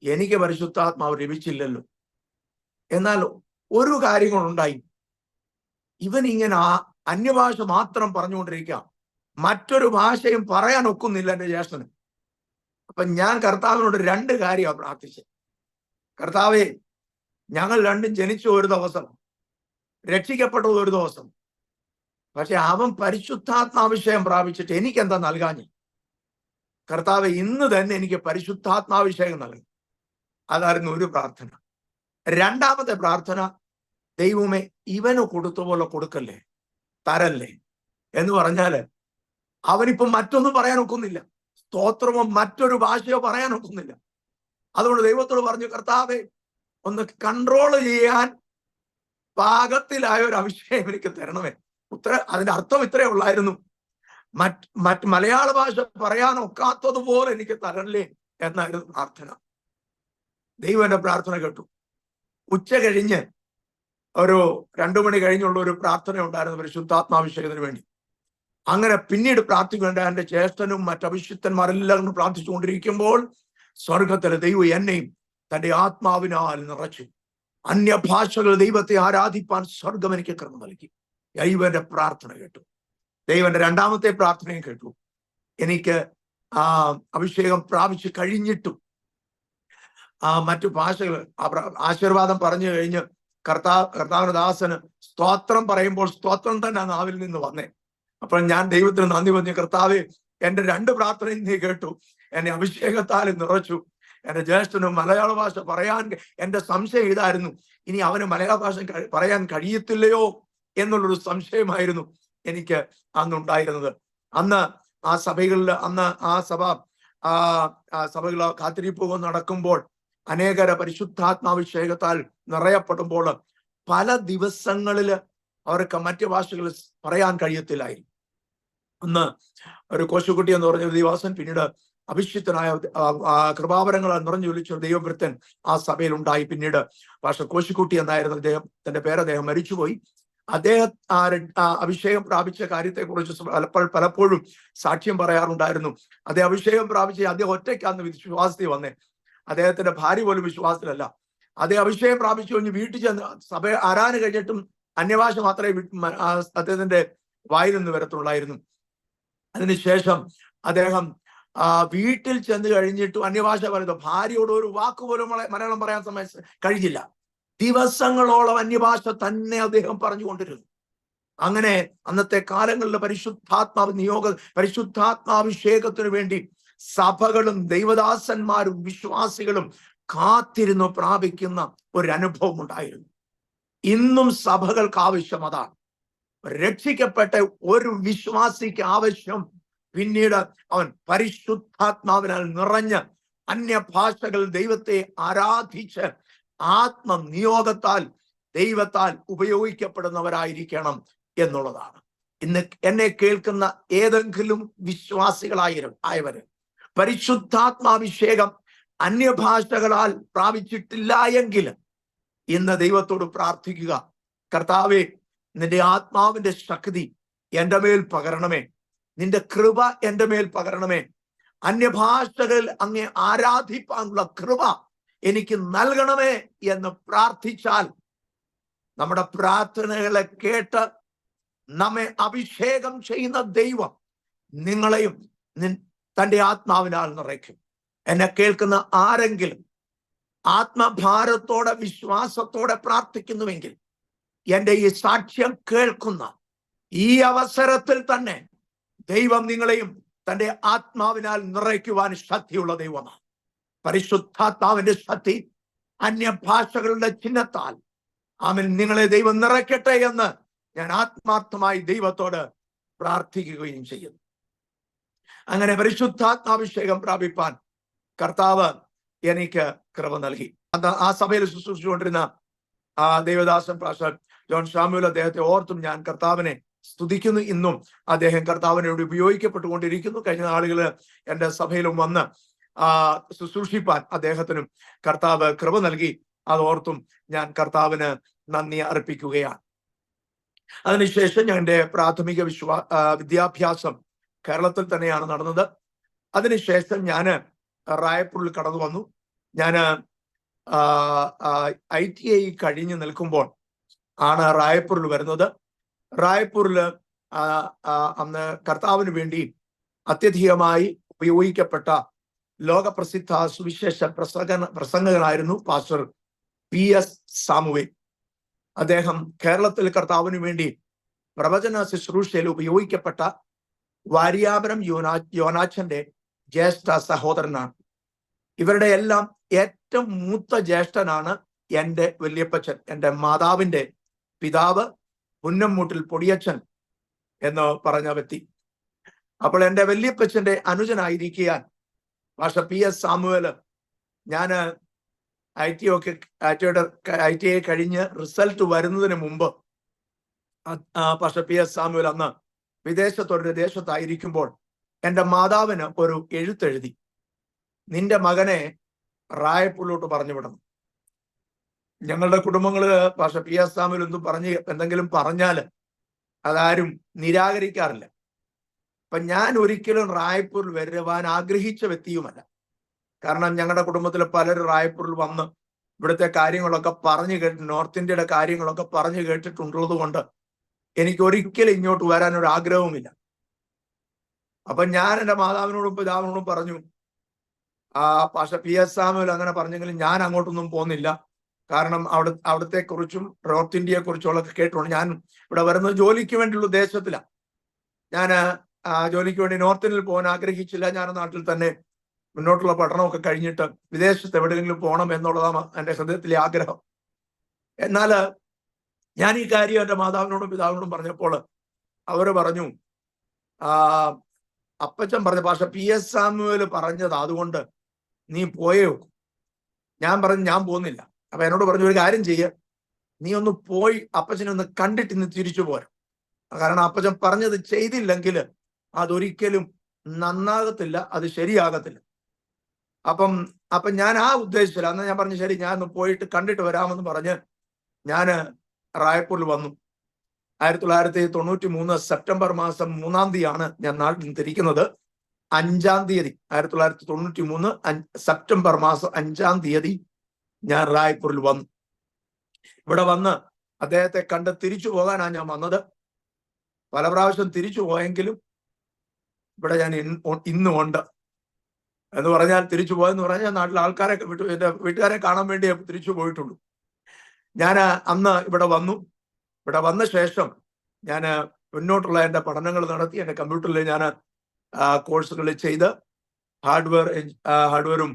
എനിക്ക് പരിശുദ്ധാത്മാവ് ലഭിച്ചില്ലല്ലോ. എന്നാൽ ഒരു കാര്യങ്ങളുണ്ടായി, ഇവൻ ഇങ്ങനെ അന്യഭാഷ മാത്രം പറഞ്ഞുകൊണ്ടിരിക്കുക, മറ്റൊരു ഭാഷയും പറയാൻ ഒക്കുന്നില്ല എൻ്റെ ജ്യേഷ്ഠന്. അപ്പൊ ഞാൻ കർത്താവിനോട് 2 കാര്യമാണ് പ്രാർത്ഥിച്ചത്. കർത്താവേ, ഞങ്ങൾ രണ്ടും ജനിച്ച ഒരു ദിവസം, രക്ഷിക്കപ്പെട്ടത് ഒരു ദിവസം, പക്ഷെ അവൻ പരിശുദ്ധാത്മാഭിഷേകം പ്രാപിച്ചിട്ട് എനിക്കെന്താ നൽകാഞ്ഞ്? കർത്താവെ, ഇന്ന് തന്നെ എനിക്ക് പരിശുദ്ധാത്മാഭിഷേകം നൽകി. അതായിരുന്നു ഒരു പ്രാർത്ഥന. 2ാമത്തെ പ്രാർത്ഥന, ദൈവമേ, ഇവന് കൊടുത്ത പോലെ കൊടുക്കല്ലേ, തരല്ലേ എന്ന് പറഞ്ഞാല് അവനിപ്പം മറ്റൊന്നും പറയാൻ ഒക്കുന്നില്ല, സ്തോത്രമോ മറ്റൊരു ഭാഷയോ പറയാൻ ഒക്കുന്നില്ല. അതുകൊണ്ട് ദൈവത്തോട് പറഞ്ഞു, കർത്താവെ, ഒന്ന് കൺട്രോൾ ചെയ്യാൻ പാകത്തിലായ ഒരു അഭിഷേകം എനിക്ക് തരണമേ. അതിന്റെ അർത്ഥം ഇത്രയേ ഉള്ളായിരുന്നു, മറ്റ് മലയാള ഭാഷ പറയാൻ ഒക്കാത്തതുപോലെ എനിക്ക് തരല്ലേ എന്നായിരുന്നു പ്രാർത്ഥന. ദൈവം എന്റെ പ്രാർത്ഥന കേട്ടു. ഉച്ച കഴിഞ്ഞ് ഒരു 2 മണി കഴിഞ്ഞുള്ള ഒരു പ്രാർത്ഥന ഉണ്ടായിരുന്നു പരിശുദ്ധാത്മാഭിഷേകത്തിന് വേണ്ടി. അങ്ങനെ പിന്നീട് പ്രാർത്ഥിക്കേണ്ട എന്റെ ജ്യേഷ്ഠനും മറ്റഭിഷിക്തന്മാരെല്ലാം പ്രാർത്ഥിച്ചുകൊണ്ടിരിക്കുമ്പോൾ സ്വർഗത്തിലെ ദൈവം എന്നെയും തന്റെ ആത്മാവിനാൽ നിറച്ചു. അന്യഭാഷകൾ ദൈവത്തെ ആരാധിപ്പാൻ സ്വർഗം എനിക്ക് കൃപ നൽകി. ദൈവന്റെ പ്രാർത്ഥന കേട്ടു. ദൈവന്റെ 2ാമത്തെ പ്രാർത്ഥനയും കേട്ടു. എനിക്ക് അഭിഷേകം പ്രാപിച്ചു കഴിഞ്ഞിട്ടും മറ്റു ഭാഷകൾ ആശീർവാദം പറഞ്ഞു കഴിഞ്ഞ് കർത്താവിന്റെ ദാസന് സ്തോത്രം പറയുമ്പോൾ സ്തോത്രം തന്നെ നാവിൽ നിന്ന് വന്നേ. അപ്പോൾ ഞാൻ ദൈവത്തിന് നന്ദി പറഞ്ഞു, കർത്താവേ, എന്റെ 2 പ്രാർത്ഥനയും നീ കേട്ടു, എന്നെ അഭിഷേകത്താൽ നിറച്ചു. എന്റെ ജ്യേഷ്ഠനും മലയാള ഭാഷ പറയാൻ എന്റെ സംശയം ഇതായിരുന്നു, ഇനി അവന് മലയാള ഭാഷ പറയാൻ കഴിയത്തില്ലയോ എന്നുള്ളൊരു സംശയമായിരുന്നു എനിക്ക് അന്നുണ്ടായിരുന്നത്. അന്ന് ആ സഭകളിൽ സഭകൾ കാത്തിരിപ്പ് നടക്കുമ്പോൾ അനേകര പരിശുദ്ധാത്മാഭിഷേകത്താൽ നിറയപ്പെടുമ്പോൾ പല ദിവസങ്ങളിൽ അവർക്ക് മറ്റു ഭാഷകളിൽ പറയാൻ കഴിയത്തില്ലായിരുന്നു. അന്ന് ഒരു കോശുകുട്ടി എന്ന് പറഞ്ഞ ദൈവാസൻ, പിന്നീട് അഭിഷിക്തനായ കൃപാവരങ്ങളാൽ നിറഞ്ഞു വിളിച്ചൊരു ദൈവവൃത്തൻ ആ സഭയിൽ ഉണ്ടായി. പിന്നീട് പാസ്റ്റർ കോശിക്കുട്ടി എന്നായിരുന്നു അദ്ദേഹത്തിന്റെ പേര്. അദ്ദേഹം മരിച്ചുപോയി. അദ്ദേഹം അഭിഷേകം പ്രാപിച്ച കാര്യത്തെക്കുറിച്ച് പലപ്പോഴും സാക്ഷ്യം പറയാറുണ്ടായിരുന്നു. അദ്ദേഹം അഭിഷേകം പ്രാപിച്ച അദ്ദേഹം ഒറ്റയ്ക്കാന്ന് വിശ്വാസത്തിൽ വന്നേ. അദ്ദേഹത്തിന്റെ ഭാര്യ പോലും വിശ്വാസത്തിലല്ല. അദ്ദേഹം അഭിഷേകം പ്രാപിച്ചു കഴിഞ്ഞ് വീട്ടിൽ ചെന്ന് സഭ ആരാധന കഴിഞ്ഞിട്ടും അന്യഭാഷ മാത്രമേ അദ്ദേഹത്തിന്റെ വായിൽ നിന്ന് വരത്തുള്ളായിരുന്നു. അതിനുശേഷം അദ്ദേഹം വീട്ടിൽ ചെന്ന് കഴിഞ്ഞിട്ടും അന്യഭാഷ പറയുന്നത്, ഭാര്യയോട് ഒരു വാക്കുപോലും മലയാളം പറയാൻ കഴിഞ്ഞില്ല. ദിവസങ്ങളോളം അന്യഭാഷ തന്നെ അദ്ദേഹം പറഞ്ഞുകൊണ്ടിരുന്നു. അങ്ങനെ അന്നത്തെ കാലങ്ങളിൽ പരിശുദ്ധാത്മാഭിഷേകത്തിനു വേണ്ടി സഭകളും ദൈവദാസന്മാരും വിശ്വാസികളും കാത്തിരുന്നു പ്രാപിക്കുന്ന ഒരു അനുഭവം ഉണ്ടായിരുന്നു. ഇന്നും സഭകൾക്ക് ആവശ്യം അതാണ്. രക്ഷിക്കപ്പെട്ട ഒരു വിശ്വാസിക്ക് ആവശ്യം പിന്നീട് അവൻ പരിശുദ്ധാത്മാവിനാൽ നിറഞ്ഞ് അന്യഭാഷകൾ ദൈവത്തെ ആരാധിച്ച് ആത്മനിയോഗത്താൽ ദൈവത്താൽ ഉപയോഗിക്കപ്പെടുന്നവരായിരിക്കണം എന്നുള്ളതാണ്. ഇന്ന് എന്നെ കേൾക്കുന്ന ഏതെങ്കിലും വിശ്വാസികളായവര് പരിശുദ്ധാത്മാഭിഷേകം അന്യഭാഷകളാൽ പ്രാപിച്ചിട്ടില്ല എങ്കിൽ ഇന്ന് ദൈവത്തോട് പ്രാർത്ഥിക്കുക, കർത്താവേ, നിന്റെ ആത്മാവിന്റെ ശക്തി എൻ്റെ മേൽ പകരണമേ, നിന്റെ കൃപ എൻ്റെ മേൽ പകരണമേ, അന്യഭാഷകളിൽ അങ്ങേ ആരാധിപ്പാനുള്ള കൃപ എനിക്ക് നൽകണമേ എന്ന് പ്രാർത്ഥിച്ചാൽ നമ്മുടെ പ്രാർത്ഥനകളെ കേട്ട് നമ്മെ അഭിഷേകം ചെയ്യുന്ന ദൈവം നിങ്ങളെയും തന്റെ ആത്മാവിനാൽ നിറയ്ക്കും. എന്നെ കേൾക്കുന്ന ആരെങ്കിലും ആത്മഭാരത്തോടെ വിശ്വാസത്തോടെ പ്രാർത്ഥിക്കുന്നുവെങ്കിൽ എൻ്റെ ഈ സാക്ഷ്യം കേൾക്കുന്ന ഈ അവസരത്തിൽ തന്നെ ദൈവം നിങ്ങളെയും തന്റെ ആത്മാവിനാൽ നിറയ്ക്കുവാൻ ശക്തിയുള്ള ദൈവമാണ്. പരിശുദ്ധാത്മാവിന്റെ ശക്തി അന്യഭാഷകളുടെ ചിഹ്നത്താൽ ആമേൻ. നിങ്ങളെ ദൈവം നിറയ്ക്കട്ടെ എന്ന് ഞാൻ ആത്മാർത്ഥമായി ദൈവത്തോട് പ്രാർത്ഥിക്കുകയും ചെയ്യുന്നു. അങ്ങനെ പരിശുദ്ധാത്മാഭിഷേകം പ്രാപിപ്പാൻ കർത്താവ് എനിക്ക് കൃപ നൽകി. ആ സഭയിൽ ശുശ്രൂഷിച്ചുകൊണ്ടിരുന്ന ദേവദാസൻ പാസ്റ്റർ ജോൺ ഷാമുവൽ, അദ്ദേഹത്തെ ഓർത്തും ഞാൻ കർത്താവിനെ സ്തുതിക്കുന്നു. ഇന്നും അദ്ദേഹം കർത്താവിനോട് ഉപയോഗിക്കപ്പെട്ടുകൊണ്ടിരിക്കുന്നു. കഴിഞ്ഞ നാളുകൾ എൻ്റെ സഭയിലും വന്ന് ശുശ്രൂഷിപ്പാൻ അദ്ദേഹത്തിനും കർത്താവ് കൃപ നൽകി. അതോർത്തും ഞാൻ കർത്താവിന് നന്ദി അർപ്പിക്കുകയാണ്. അതിനുശേഷം ഞാൻ എൻ്റെ പ്രാഥമിക വിദ്യാഭ്യാസം കേരളത്തിൽ തന്നെയാണ് നടന്നത്. അതിനുശേഷം ഞാൻ റായ്പൂരിൽ കടന്നു വന്നു. ഞാൻ ITI കഴിഞ്ഞ് നിൽക്കുമ്പോൾ ആണ് റായ്പൂരിൽ വരുന്നത്. റായ്പൂരിൽ അന്ന് കർത്താവിന് വേണ്ടി അത്യധികമായി ഉപയോഗിക്കപ്പെട്ട ലോകപ്രസിദ്ധ സുവിശേഷ പ്രസംഗകനായിരുന്നു പാസ്റ്റർ PS സാമുവേൽ. അദ്ദേഹം കേരളത്തിൽ കർത്താവിന് വേണ്ടി പ്രവചന ശുശ്രൂഷയിൽ ഉപയോഗിക്കപ്പെട്ട വാര്യാപുരം യോനാച്ചന്റെ ജ്യേഷ്ഠ സഹോദരനാണ്. ഇവരുടെ എല്ലാം ഏറ്റവും മൂത്ത ജ്യേഷ്ഠനാണ് എൻ്റെ വല്യപ്പച്ചൻ, എൻ്റെ മാതാവിൻ്റെ പിതാവ്, പുന്നമ്മൂട്ടിൽ പൊടിയച്ചൻ എന്ന് പറഞ്ഞ വ്യക്തി. അപ്പോൾ എൻ്റെ വല്യപ്പച്ചന്റെ അനുജനായിരിക്കാൻ പാസ്റ്റർ PS സാമുവേല്, ഞാൻ ITI കഴിഞ്ഞ് റിസൾട്ട് വരുന്നതിന് മുമ്പ് പാസ്റ്റർ PS സാമുവേൽ അന്ന് വിദേശത്തൊരു ദേശത്തായിരിക്കുമ്പോൾ എൻ്റെ മാതാവിന് ഒരു എഴുത്തെഴുതി, നിന്റെ മകനെ റായ്പൂരിലോട്ട് പറഞ്ഞു വിടണം. ഞങ്ങളുടെ കുടുംബങ്ങളിൽ പാസ്റ്റർ PS സാമുവേൽ എന്തെങ്കിലും പറഞ്ഞാൽ അതാരും നിരാകരിക്കാറില്ല. അപ്പൊ ഞാൻ ഒരിക്കലും റായ്പൂരിൽ വരുവാൻ ആഗ്രഹിച്ച വ്യക്തിയുമല്ല. കാരണം ഞങ്ങളുടെ കുടുംബത്തിൽ പലരും റായ്പൂരിൽ വന്ന് ഇവിടുത്തെ കാര്യങ്ങളൊക്കെ പറഞ്ഞു കേട്ട്, നോർത്ത് ഇന്ത്യയുടെ കാര്യങ്ങളൊക്കെ പറഞ്ഞു കേട്ടിട്ടുള്ളത് കൊണ്ട് എനിക്ക് ഒരിക്കലും ഇങ്ങോട്ട് വരാൻ ഒരു ആഗ്രഹവുമില്ല. അപ്പൊ ഞാൻ എൻ്റെ മാതാവിനോടും പിതാവിനോടും പറഞ്ഞു, പാസ്റ്റർ PS സാമുവേൽ അങ്ങനെ പറഞ്ഞെങ്കിലും ഞാൻ അങ്ങോട്ടൊന്നും പോകുന്നില്ല. കാരണം അവിടുത്തെ കുറിച്ചും നോർത്ത് ഇന്ത്യയെ കുറിച്ചുള്ളൊക്കെ കേട്ടുകൊണ്ട് ഞാൻ ഇവിടെ വരുന്നത് ജോലിക്ക് വേണ്ടിയുള്ള ഉദ്ദേശത്തിലാണ്. ഞാൻ ജോലിക്ക് വേണ്ടി നോർത്ത് ഇന്ത്യയിൽ പോകാൻ ആഗ്രഹിച്ചില്ല. ഞാൻ നാട്ടിൽ തന്നെ മുന്നോട്ടുള്ള പഠനമൊക്കെ കഴിഞ്ഞിട്ട് വിദേശത്ത് എവിടെയെങ്കിലും പോകണം എന്നുള്ളതാണ് എൻ്റെ ഹൃദയത്തിലെ ആഗ്രഹം. എന്നാൽ ഞാൻ ഈ കാര്യം എൻ്റെ മാതാവിനോടും പിതാവിനോടും പറഞ്ഞപ്പോൾ അവർ പറഞ്ഞു, അപ്പച്ചൻ പറഞ്ഞു, പാസ്റ്റർ PS സാമുവേൽ പറഞ്ഞത് അതുകൊണ്ട് നീ പോയേ വെക്കും. ഞാൻ പറഞ്ഞു ഞാൻ പോകുന്നില്ല. അപ്പൊ എന്നോട് പറഞ്ഞു, ഒരു കാര്യം ചെയ്യുക, നീ ഒന്ന് പോയി അപ്പച്ചനെ ഒന്ന് കണ്ടിട്ട് ഇന്ന് തിരിച്ചു പോരാ. കാരണം അപ്പച്ചൻ പറഞ്ഞത് ചെയ്തില്ലെങ്കിൽ അതൊരിക്കലും നന്നാകത്തില്ല, അത് ശരിയാകത്തില്ല. അപ്പം ഞാൻ ഉദ്ദേശിച്ചില്ല. അന്ന് ഞാൻ പറഞ്ഞു, ശരി, ഞാൻ ഒന്ന് പോയിട്ട് കണ്ടിട്ട് വരാമെന്ന് പറഞ്ഞ് ഞാൻ റായ്പൂരിൽ വന്നു. 1993 സെപ്റ്റംബർ മാസം 3-ാം തീയതിയാണ് ഞാൻ നാട്ടിൽ നിന്ന് തിരിക്കുന്നത്. 5-ാം തീയതി 1993 സെപ്റ്റംബർ മാസം 5-ാം തീയതി ഞാൻ റായ്പൂരിൽ വന്നു. ഇവിടെ വന്ന് അദ്ദേഹത്തെ കണ്ട് തിരിച്ചു പോകാനാണ് ഞാൻ വന്നത്. പല പ്രാവശ്യം തിരിച്ചു പോയെങ്കിലും ഇവിടെ ഞാൻ ഇന്നും ഉണ്ട്. എന്ന് പറഞ്ഞാൽ തിരിച്ചു പോയെന്ന് പറഞ്ഞാൽ നാട്ടിലെ ആൾക്കാരെ എൻ്റെ വീട്ടുകാരെ കാണാൻ വേണ്ടി തിരിച്ചു പോയിട്ടുള്ളൂ. ഞാൻ അന്ന് ഇവിടെ വന്നു. ഇവിടെ വന്ന ശേഷം ഞാൻ മുന്നോട്ടുള്ള എൻ്റെ പഠനങ്ങൾ നടത്തി. എൻ്റെ കമ്പ്യൂട്ടറിൽ ഞാൻ കോഴ്സുകൾ ചെയ്ത് ഹാർഡ്വെയറും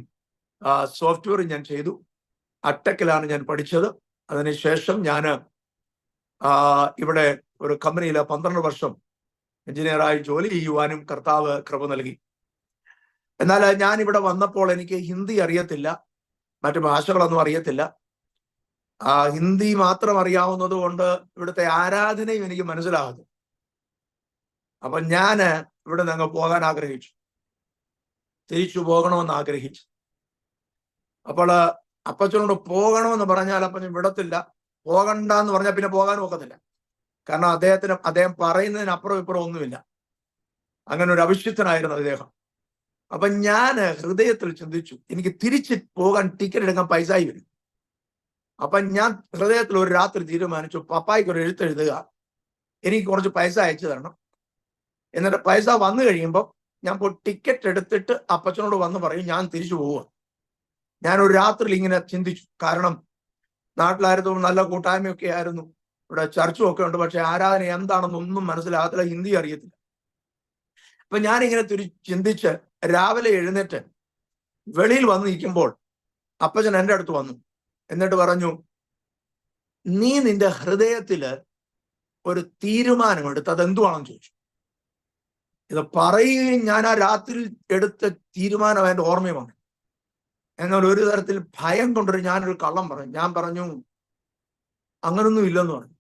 സോഫ്റ്റ്വെയറും ഞാൻ ചെയ്തു. അട്ടക്കിലാണ് ഞാൻ പഠിച്ചത്. അതിനുശേഷം ഞാൻ ഇവിടെ ഒരു കമ്പനിയിൽ 12 വർഷം എഞ്ചിനീയറായി ജോലി ചെയ്യുവാനും കർത്താവ് കൃപ നൽകി. എന്നാൽ ഞാൻ ഇവിടെ വന്നപ്പോൾ എനിക്ക് ഹിന്ദി അറിയത്തില്ല, മറ്റു ഭാഷകളൊന്നും അറിയത്തില്ല. ഹിന്ദി മാത്രം അറിയാവുന്നത് കൊണ്ട് ഇവിടുത്തെ ആരാധനയും എനിക്ക് മനസ്സിലാകുന്നു. അപ്പൊ ഞാൻ ഇവിടെ നിന്ന് പോകാൻ ആഗ്രഹിച്ചു, തിരിച്ചു പോകണമെന്ന് ആഗ്രഹിച്ചു. അപ്പോൾ അപ്പച്ചനോട് പോകണമെന്ന് പറഞ്ഞാൽ അപ്പച്ചൻ വിടത്തില്ല. പോകണ്ടെന്ന് പറഞ്ഞാൽ പിന്നെ പോകാനും ഒക്കത്തില്ല. കാരണം അദ്ദേഹം പറയുന്നതിനപ്പുറം ഇപ്പുറം ഒന്നുമില്ല. അങ്ങനെ ഒരു അവിശ്വസ്തനായിരുന്നു അദ്ദേഹം. അപ്പൊ ഞാൻ ഹൃദയത്തിൽ ചിന്തിച്ചു, എനിക്ക് തിരിച്ച് പോകാൻ ടിക്കറ്റ് എടുക്കാൻ പൈസയായി വരും. അപ്പൊ ഞാൻ ഹൃദയത്തിൽ ഒരു രാത്രി തീരുമാനിച്ചു, പപ്പായ്ക്ക് ഒരു എഴുത്തെഴുതുക, എനിക്ക് കുറച്ച് പൈസ അയച്ചു തരണം. എന്നിട്ട് പൈസ വന്നു കഴിയുമ്പോൾ ഞാൻ പോയി ടിക്കറ്റ് എടുത്തിട്ട് അപ്പച്ചനോട് വന്ന് പറയും ഞാൻ തിരിച്ചു പോവുക. ഞാൻ ഒരു രാത്രിയിൽ ഇങ്ങനെ ചിന്തിച്ചു. കാരണം നാട്ടിലായിരുന്നു, നല്ല കൂട്ടായ്മയൊക്കെ ആയിരുന്നു, ഇവിടെ ചർച്ചും ഒക്കെ ഉണ്ട്. പക്ഷെ ആരാധന എന്താണെന്നൊന്നും മനസ്സിലാകത്തില്ല, ഹിന്ദി അറിയത്തില്ല. അപ്പൊ ഞാനിങ്ങനെ ചിന്തിച്ച് രാവിലെ എഴുന്നേറ്റ് വെളിയിൽ വന്ന് നിൽക്കുമ്പോൾ അപ്പച്ചൻ എൻ്റെ അടുത്ത് വന്നു. എന്നിട്ട് പറഞ്ഞു, നീ നിന്റെ ഹൃദയത്തില് ഒരു തീരുമാനമെടുത്ത് അതെന്തുവാണെന്ന് ചോദിച്ചു. ഇത് പറയുകയും ഞാൻ ആ രാത്രി എടുത്ത തീരുമാനം എൻ്റെ ഓർമ്മ വന്നു. എന്നാൽ ഒരു തരത്തിൽ ഭയം കൊണ്ടൊരു ഞാനൊരു കള്ളം പറഞ്ഞു. ഞാൻ പറഞ്ഞു അങ്ങനൊന്നും ഇല്ലെന്ന് പറഞ്ഞു.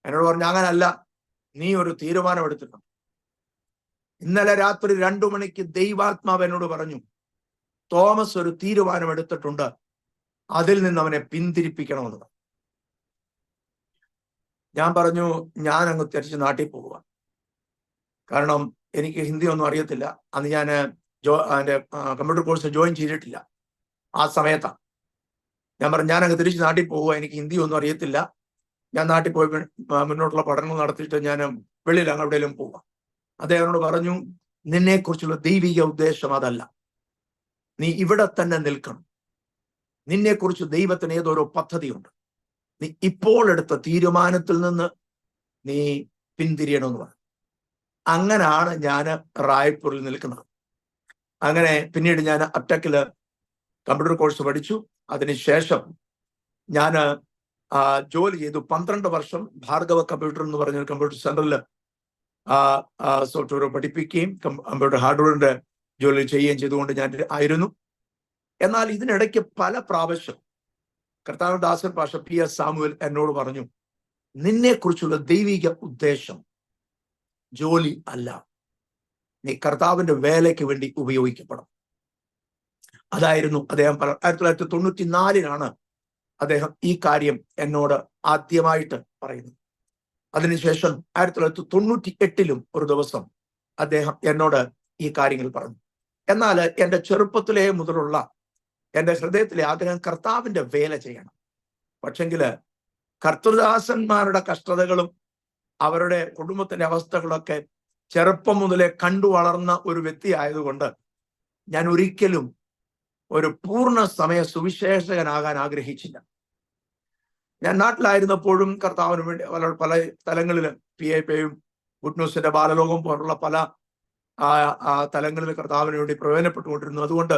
എന്നോട് പറഞ്ഞു അങ്ങനല്ല, നീ ഒരു തീരുമാനം എടുത്തിട്ടുണ്ട്. ഇന്നലെ രാത്രി 2 മണിക്ക് ദൈവാത്മാവ് എന്നോട് പറഞ്ഞു തോമസ് ഒരു തീരുമാനം എടുത്തിട്ടുണ്ട്, അതിൽ നിന്ന് അവനെ പിന്തിരിപ്പിക്കണമെന്ന്. ഞാൻ പറഞ്ഞു ഞാൻ അങ്ങ് തിരിച്ച് നാട്ടിൽ പോവുക. കാരണം എനിക്ക് ഹിന്ദി ഒന്നും അറിയത്തില്ല. അന്ന് ഞാൻ എൻ്റെ കമ്പ്യൂട്ടർ കോഴ്സ് ജോയിൻ ചെയ്തിട്ടില്ല. ആ സമയത്താണ് ഞാൻ പറഞ്ഞു ഞാൻ അങ്ങ് തിരിച്ച് നാട്ടിൽ പോവുക, എനിക്ക് ഹിന്ദി ഒന്നും അറിയത്തില്ല. ഞാൻ നാട്ടിൽ പോയി മുന്നോട്ടുള്ള പഠനങ്ങൾ നടത്തിയിട്ട് ഞാൻ വെളിയിൽ അങ്ങ് എവിടെയെങ്കിലും പോവുക. അദ്ദേഹത്തോട് പറഞ്ഞു നിന്നെക്കുറിച്ചുള്ള ദൈവിക ഉദ്ദേശം അതല്ല, നീ ഇവിടെ തന്നെ നിൽക്കണം. നിന്നെക്കുറിച്ച് ദൈവത്തിന് ഏതോരോ പദ്ധതിയുണ്ട്. നീ ഇപ്പോൾ എടുത്ത തീരുമാനത്തിൽ നിന്ന് നീ പിന്തിരിയണമെന്ന് പറഞ്ഞു. അങ്ങനെയാണ് ഞാൻ റായ്പൂരിൽ നിൽക്കുന്നത്. അങ്ങനെ പിന്നീട് ഞാൻ അറ്റക്കില് കമ്പ്യൂട്ടർ കോഴ്സ് പഠിച്ചു. അതിനുശേഷം ഞാൻ ജോലി ചെയ്തു. 12 വർഷം ഭാർഗവ കമ്പ്യൂട്ടർ എന്ന് പറഞ്ഞ കമ്പ്യൂട്ടർ സെന്ററിൽ സോഫ്റ്റ്വെയർ പഠിപ്പിക്കുകയും കമ്പ്യൂട്ടർ ഹാർഡ്വെയറിന്റെ ജോലി ചെയ്യുകയും ചെയ്തുകൊണ്ട് ഞാൻ ആയിരുന്നു. എന്നാൽ ഇതിനിടയ്ക്ക് പല പ്രാവശ്യം കർത്താവ് ദാസൻ പാഷ PS സാമുവൽ എന്നോട് പറഞ്ഞു നിന്നെക്കുറിച്ചുള്ള ദൈവിക ഉദ്ദേശം ജോലി അല്ല, നീ കർത്താവിന്റെ വേലയ്ക്ക് വേണ്ടി ഉപയോഗിക്കപ്പെടണം. അതായിരുന്നു അദ്ദേഹം 1994 അദ്ദേഹം ഈ കാര്യം എന്നോട് ആദ്യമായിട്ട് പറയുന്നത്. അതിനുശേഷം 1998 ഒരു ദിവസം അദ്ദേഹം എന്നോട് ഈ കാര്യങ്ങൾ പറഞ്ഞു. എന്നാൽ എൻ്റെ ചെറുപ്പത്തിലേ മുതലുള്ള എൻ്റെ ഹൃദയത്തിലെ ആഗ്രഹം കർത്താവിന്റെ വേല ചെയ്യണം. പക്ഷെങ്കില് കർത്തൃദാസന്മാരുടെ കഷ്ടതകളും അവരുടെ കുടുംബത്തിന്റെ അവസ്ഥകളൊക്കെ ചെറുപ്പം മുതലേ കണ്ടു വളർന്ന ഒരു വ്യക്തി ആയതുകൊണ്ട് ഞാൻ ഒരിക്കലും ഒരു പൂർണ്ണ സമയ സുവിശേഷകനാകാൻ ആഗ്രഹിച്ചില്ല. ഞാൻ നാട്ടിലായിരുന്നപ്പോഴും കർത്താവിന് വേണ്ടി പല തലങ്ങളിൽ PIPയും ഗുഡ് ന്യൂസിന്റെ ബാലലോകം പോലുള്ള പല തലങ്ങളിൽ കർത്താവിന് വേണ്ടി പ്രയോജനപ്പെട്ടുകൊണ്ടിരുന്നു. അതുകൊണ്ട്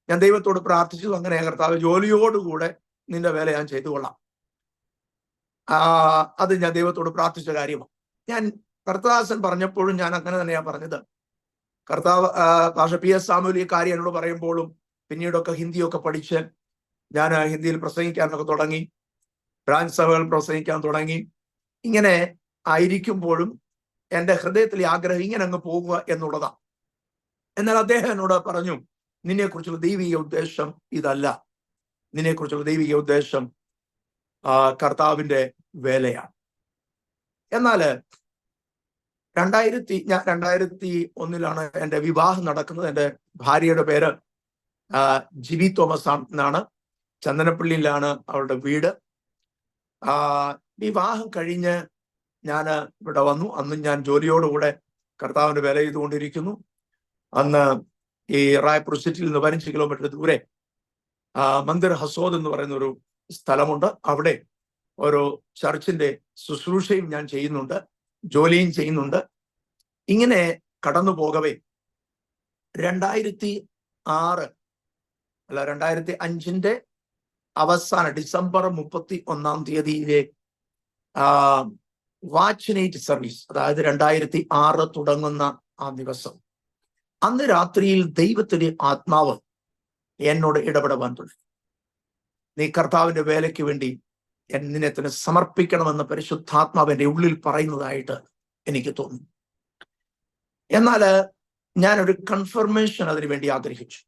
ഞാൻ ദൈവത്തോട് പ്രാർത്ഥിച്ചു, അങ്ങനെ കർത്താവ് ജോലിയോടുകൂടെ നിന്റെ വേല ഞാൻ ചെയ്തു കൊള്ളാം. അത് ഞാൻ ദൈവത്തോട് പ്രാർത്ഥിച്ച കാര്യമാണ്. ഞാൻ കർത്തദാസൻ പറഞ്ഞപ്പോഴും ഞാൻ അങ്ങനെ തന്നെയാണ് പറഞ്ഞത്. കർത്താവ് ഭാഷ PS സാമുവൽ ഈ കാര്യം എന്നോട് പറയുമ്പോഴും പിന്നീടൊക്കെ ഹിന്ദിയൊക്കെ പഠിച്ച് ഞാൻ ഹിന്ദിയിൽ പ്രസംഗിക്കാനൊക്കെ തുടങ്ങി, ബ്രാഞ്ച് സഭകൾ പ്രസംഗിക്കാൻ തുടങ്ങി. ഇങ്ങനെ ആയിരിക്കുമ്പോഴും എൻ്റെ ഹൃദയത്തിലെ ആഗ്രഹം ഇങ്ങനെ അങ്ങ് പോകുക എന്നുള്ളതാണ്. എന്നാൽ അദ്ദേഹം എന്നോട് പറഞ്ഞു നിന്നെക്കുറിച്ചുള്ള ദൈവിക ഉദ്ദേശം ഇതല്ല, നിന്നെക്കുറിച്ചുള്ള ദൈവിക ഉദ്ദേശം കർത്താവിന്റെ വേലയാണ്. എന്നാല് 2001 എൻ്റെ വിവാഹം നടക്കുന്നത്. എൻ്റെ ഭാര്യയുടെ പേര് ജിബി തോമസ് എന്നാണ്. ചന്ദനപ്പള്ളിയിലാണ് അവളുടെ വീട്. വിവാഹം കഴിഞ്ഞ് ഞാൻ ഇവിടെ വന്നു. അന്ന് ഞാൻ ജോലിയോടുകൂടെ കർത്താവിന്റെ വേല ചെയ്തുകൊണ്ടിരിക്കുന്നു. അന്ന് ഈ റായ്പൂർ സിറ്റിയിൽ നിന്ന് 15 കിലോമീറ്റർ ദൂരെ മന്ദിർ ഹസോദ് എന്ന് പറയുന്ന ഒരു സ്ഥലമുണ്ട്. അവിടെ ഓരോ ചർച്ചിന്റെ ശുശ്രൂഷയും ഞാൻ ചെയ്യുന്നുണ്ട്, ജോലിയും ചെയ്യുന്നുണ്ട്. ഇങ്ങനെ കടന്നു പോകവേ 2005 അവസാന ഡിസംബർ 31 വാച്ച് നൈറ്റ് സർവീസ്, അതായത് 2006 തുടങ്ങുന്ന ആ ദിവസം, അന്ന് രാത്രിയിൽ ദൈവത്തിന്റെ ആത്മാവ് എന്നോട് ഇടപെടുവാൻ തുടങ്ങി. നീ കർത്താവിന്റെ വേലയ്ക്ക് വേണ്ടി നിന്നെ തന്നെ സമർപ്പിക്കണമെന്ന് പരിശുദ്ധാത്മാവ് എൻ്റെ ഉള്ളിൽ പറയുന്നതായിട്ട് എനിക്ക് തോന്നി. എന്നാൽ ഞാനൊരു കൺഫർമേഷൻ അതിനു വേണ്ടി ആഗ്രഹിച്ചു.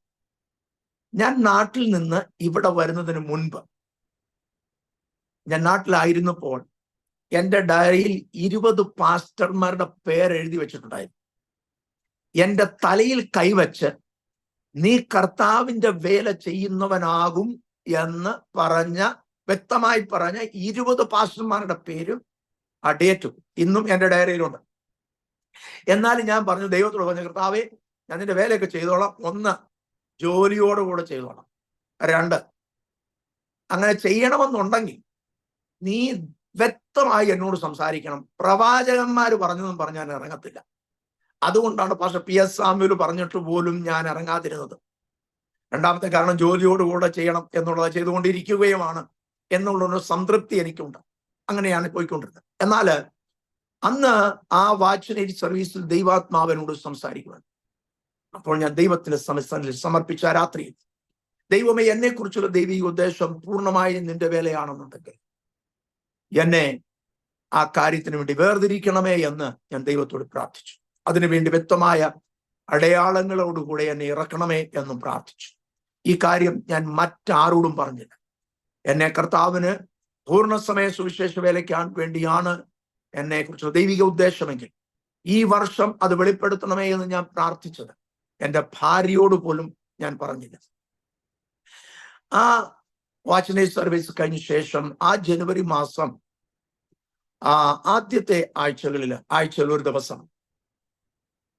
ഞാൻ നാട്ടിൽ നിന്ന് ഇവിടെ വരുന്നതിന് മുൻപ്, ഞാൻ നാട്ടിലായിരുന്നപ്പോൾ എൻ്റെ ഡയറിയിൽ 20 പാസ്റ്റർമാരുടെ പേരെഴുതി വെച്ചിട്ടുണ്ടായിരുന്നു. എൻ്റെ തലയിൽ കൈവച്ച് നീ കർത്താവിന്റെ വേല ചെയ്യുന്നവനാകും എന്ന് വ്യക്തമായി പറഞ്ഞ 20 പാസ്റ്റർമാരുടെ പേരും ആ ഡേറ്റും ഇന്നും എൻ്റെ ഡയറിയിലുണ്ട്. എന്നാലും ഞാൻ പറഞ്ഞു, ദൈവത്തോട് പറഞ്ഞു, കർത്താവേ ഞാൻ നിന്റെ വേലയൊക്കെ ചെയ്തോളാം. 1, ജോലിയോടുകൂടെ ചെയ്തോളാം. 2, അങ്ങനെ ചെയ്യണമെന്നുണ്ടെങ്കിൽ നീ വ്യക്തമായി എന്നോട് സംസാരിക്കണം. പ്രവാചകന്മാര് പറഞ്ഞതും പറഞ്ഞാൽ ഇറങ്ങത്തില്ല. അതുകൊണ്ടാണ് പാസ്റ്റർ PS സാമുവൽ പറഞ്ഞിട്ട് പോലും ഞാൻ ഇറങ്ങാതിരുന്നത്. രണ്ടാമത്തെ കാരണം ജോലിയോടുകൂടെ ചെയ്യണം എന്നുള്ളത് ചെയ്തുകൊണ്ടിരിക്കുകയുമാണ്. എന്നുള്ളൊരു സംതൃപ്തി എനിക്കുണ്ട്. അങ്ങനെയാണ് പോയിക്കൊണ്ടിരുന്നത്. എന്നാൽ അന്ന് ആ വാച്ച്നേജ് സർവീസിൽ ദൈവാത്മാവിനോട് സംസാരിക്കുവാൻ, അപ്പോൾ ഞാൻ ദൈവത്തിന്റെ സന്നിധിയിൽ സമർപ്പിച്ച രാത്രി, ദൈവമേ, എന്നെ കുറിച്ചുള്ള ദൈവിക ഉദ്ദേശം പൂർണ്ണമായി നിന്റെ വേലയാണെന്നുണ്ടെങ്കിൽ എന്നെ ആ കാര്യത്തിന് വേണ്ടി വേർതിരിക്കണമേ എന്ന് ഞാൻ ദൈവത്തോട് പ്രാർത്ഥിച്ചു. അതിനുവേണ്ടി വ്യക്തമായ അടയാളങ്ങളോടുകൂടെ എന്നെ ഇറക്കണമേ എന്നും പ്രാർത്ഥിച്ചു. ഈ കാര്യം ഞാൻ മറ്റാരോടും പറഞ്ഞില്ല. എന്നെ കർത്താവിന് പൂർണ്ണസമയ സുവിശേഷ വേലയ്ക്കാൻ വേണ്ടിയാണ് എന്നെ കുറിച്ചുള്ള ദൈവിക ഉദ്ദേശമെങ്കിൽ ഈ വർഷം അത് വെളിപ്പെടുത്തണമേ എന്ന് ഞാൻ പ്രാർത്ഥിച്ചത് എൻ്റെ ഭാര്യയോട് പോലും ഞാൻ പറഞ്ഞില്ല. ആ വാച്ച്നേജ് സർവീസ് കഴിഞ്ഞ ശേഷം ആ ജനുവരി മാസം ആദ്യത്തെ ആഴ്ചയിൽ ഒരു ദിവസം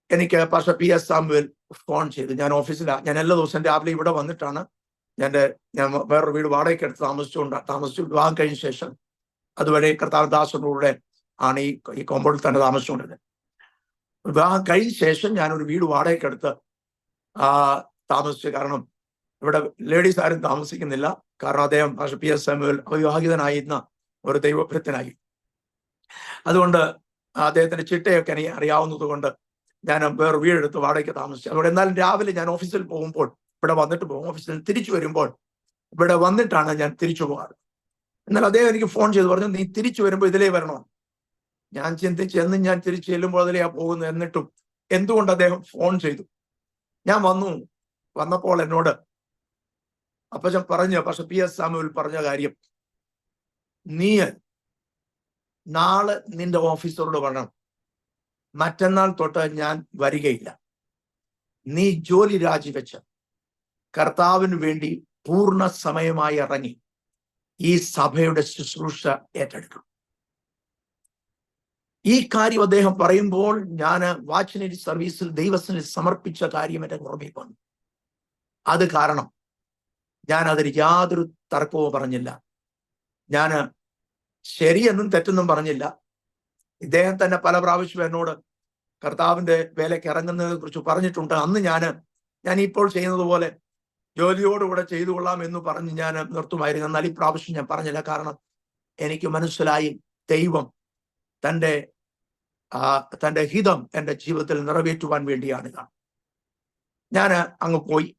എനിക്ക് പാസ്റ്റർ PS സാമുവേൽ ഫോൺ ചെയ്തു. ഞാൻ ഓഫീസിലാണ്. ഞാൻ എല്ലാ ദിവസവും രാവിലെ ഇവിടെ വന്നിട്ടാണ് ഞാൻ വേറൊരു വീട് വാടകയ്ക്ക് എടുത്ത് താമസിച്ചു. വിവാഹം കഴിഞ്ഞ ശേഷം അതുവരെ കർത്താവ് ദാസനോടെ ആണ് ഈ കോമ്പൗണ്ടിൽ തന്നെ താമസിച്ചുകൊണ്ടിരുന്നത്. വിവാഹം കഴിഞ്ഞ ശേഷം ഞാനൊരു വീട് വാടകയ്ക്ക് എടുത്ത് താമസിച്ചു. കാരണം ഇവിടെ ലേഡീസ് ആരും താമസിക്കുന്നില്ല. കാരണം അദ്ദേഹം പാസ്റ്റർ PS സാമുവേൽ അവിവാഹിതനായിരുന്ന ഒരു ദൈവഭൃത്തനായി. അതുകൊണ്ട് അദ്ദേഹത്തിന്റെ ചിട്ടയൊക്കെ എനിക്ക് അറിയാവുന്നത് കൊണ്ട് ഞാൻ വേറെ വീടെടുത്ത് വാടകയ്ക്ക് താമസിച്ചു. അതുകൊണ്ട് എന്നാലും രാവിലെ ഞാൻ ഓഫീസിൽ പോകുമ്പോൾ ഇവിടെ വന്നിട്ട് പോകും. ഓഫീസിൽ തിരിച്ചു വരുമ്പോൾ ഇവിടെ വന്നിട്ടാണ് ഞാൻ തിരിച്ചു പോകാറ്. എന്നാൽ അദ്ദേഹം എനിക്ക് ഫോൺ ചെയ്ത് പറഞ്ഞു, നീ തിരിച്ചു വരുമ്പോൾ ഇതിലേ വരണോ? ഞാൻ ചിന്തിച്ച് എന്നും ഞാൻ തിരിച്ചു ചെല്ലുമ്പോൾ അതിലെയാ പോകുന്നത്. എന്നിട്ടും എന്തുകൊണ്ട് അദ്ദേഹം ഫോൺ ചെയ്തു? ഞാൻ വന്നപ്പോൾ എന്നോട് അപ്പച്ചൻ പറഞ്ഞു, പക്ഷെ PS സാമുവേൽ പറഞ്ഞ കാര്യം, നീ നാളെ നിന്റെ ഓഫീസറോട് പറയണം, മറ്റന്നാൾ തൊട്ട് ഞാൻ വരികയില്ല. നീ ജോലി രാജിവെച്ച് കർത്താവിന് വേണ്ടി പൂർണ്ണ സമയമായി ഇറങ്ങി ഈ സഭയുടെ ശുശ്രൂഷ ഏറ്റെടുക്കും. ഈ കാര്യം അദ്ദേഹം പറയുമ്പോൾ ഞാൻ വാച്ച്നേജ് സർവീസിൽ ദൈവത്തിന് സമർപ്പിച്ച കാര്യം എന്റെ ഓർമ്മയിൽ വന്നു. അത് കാരണം ഞാൻ അതിന് യാതൊരു തർക്കവും പറഞ്ഞില്ല. ഞാൻ ശരിയെന്നും തെറ്റെന്നും പറഞ്ഞില്ല. ഇദ്ദേഹം തന്നെ പല പ്രാവശ്യം എന്നോട് കർത്താവിന്റെ വേലയ്ക്ക് ഇറങ്ങുന്നതിനെ കുറിച്ച് പറഞ്ഞിട്ടുണ്ട്. അന്ന് ഞാൻ ഇപ്പോൾ ചെയ്യുന്നത് പോലെ ജോലിയോടുകൂടെ ചെയ്തു കൊള്ളാം എന്ന് പറഞ്ഞ് ഞാൻ നിർത്തുമായിരുന്നു. എന്നാൽ ഈ പ്രാവശ്യം ഞാൻ പറഞ്ഞില്ല. കാരണം എനിക്ക് മനസ്സിലായി ദൈവം തന്റെ ഹിതം എൻ്റെ ജീവിതത്തിൽ നിറവേറ്റുവാൻ വേണ്ടിയാണ്. ഞാൻ അങ്ങ് പോയി.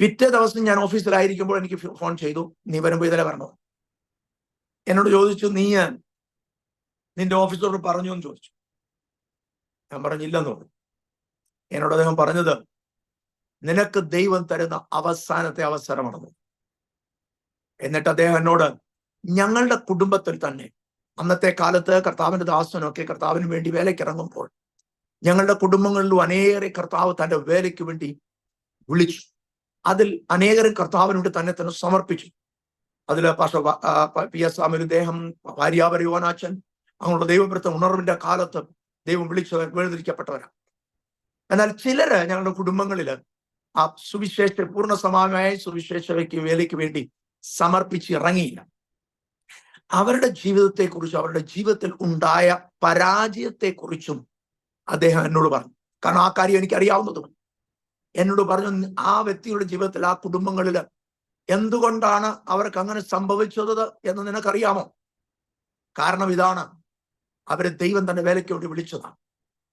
പിറ്റേ ദിവസം ഞാൻ ഓഫീസിലായിരിക്കുമ്പോൾ എനിക്ക് ഫോൺ ചെയ്തു, നീ വരുമ്പോൾ ഇതിലെ വരണോ? എന്നോട് ചോദിച്ചു, നീ നിന്റെ ഓഫീസറോട് പറഞ്ഞു എന്ന് ചോദിച്ചു. ഞാൻ പറഞ്ഞില്ലെന്ന് പറഞ്ഞു. എന്നോട് അദ്ദേഹം പറഞ്ഞത്, നിനക്ക് ദൈവം തരുന്ന അവസാനത്തെ അവസരമാണെന്ന്. എന്നിട്ട് അദ്ദേഹം എന്നോട്, ഞങ്ങളുടെ കുടുംബത്തിൽ തന്നെ അന്നത്തെ കാലത്ത് കർത്താവിന്റെ ദാസനൊക്കെ കർത്താവിന് വേണ്ടി വേലയ്ക്ക് ഇറങ്ങുമ്പോൾ ഞങ്ങളുടെ കുടുംബങ്ങളിലും അനേകരെ കർത്താവ് തന്റെ വേലയ്ക്ക് വേണ്ടി വിളിച്ചു. അതിൽ അനേകരും കർത്താവിന് വേണ്ടി തന്നെ സമർപ്പിച്ചു. അതിൽ പാസ്റ്റർ PS സാമുവേൽ, അദ്ദേഹം, ഭാര്യാവർ യോനാച്ചൻ, അങ്ങനെയുള്ള ദൈവവൃത്തം ഉണർവിന്റെ കാലത്ത് ദൈവം വിളിച്ചവർ വേർതിരിക്കപ്പെട്ടവരാണ്. എന്നാൽ ചിലര് ഞങ്ങളുടെ കുടുംബങ്ങളില് ആ പൂർണ്ണ സമാനമായ സുവിശേഷയ്ക്ക് വേലയ്ക്ക് വേണ്ടി സമർപ്പിച്ച് ഇറങ്ങിയില്ല. അവരുടെ ജീവിതത്തെക്കുറിച്ചും അവരുടെ ജീവിതത്തിൽ ഉണ്ടായ പരാജയത്തെക്കുറിച്ചും അദ്ദേഹം എന്നോട് പറഞ്ഞു. കാരണം ആ കാര്യം എനിക്ക് അറിയാവുന്നതും. എന്നോട് പറഞ്ഞു, ആ വ്യക്തിയുടെ ജീവിതത്തിൽ, ആ കുടുംബങ്ങളിൽ എന്തുകൊണ്ടാണ് അവർക്ക് അങ്ങനെ സംഭവിച്ചത് എന്ന് നിനക്കറിയാമോ? കാരണം ഇതാണ്, അവരെ ദൈവം തന്റെ വേലയ്ക്ക് വേണ്ടി വിളിച്ചതാണ്.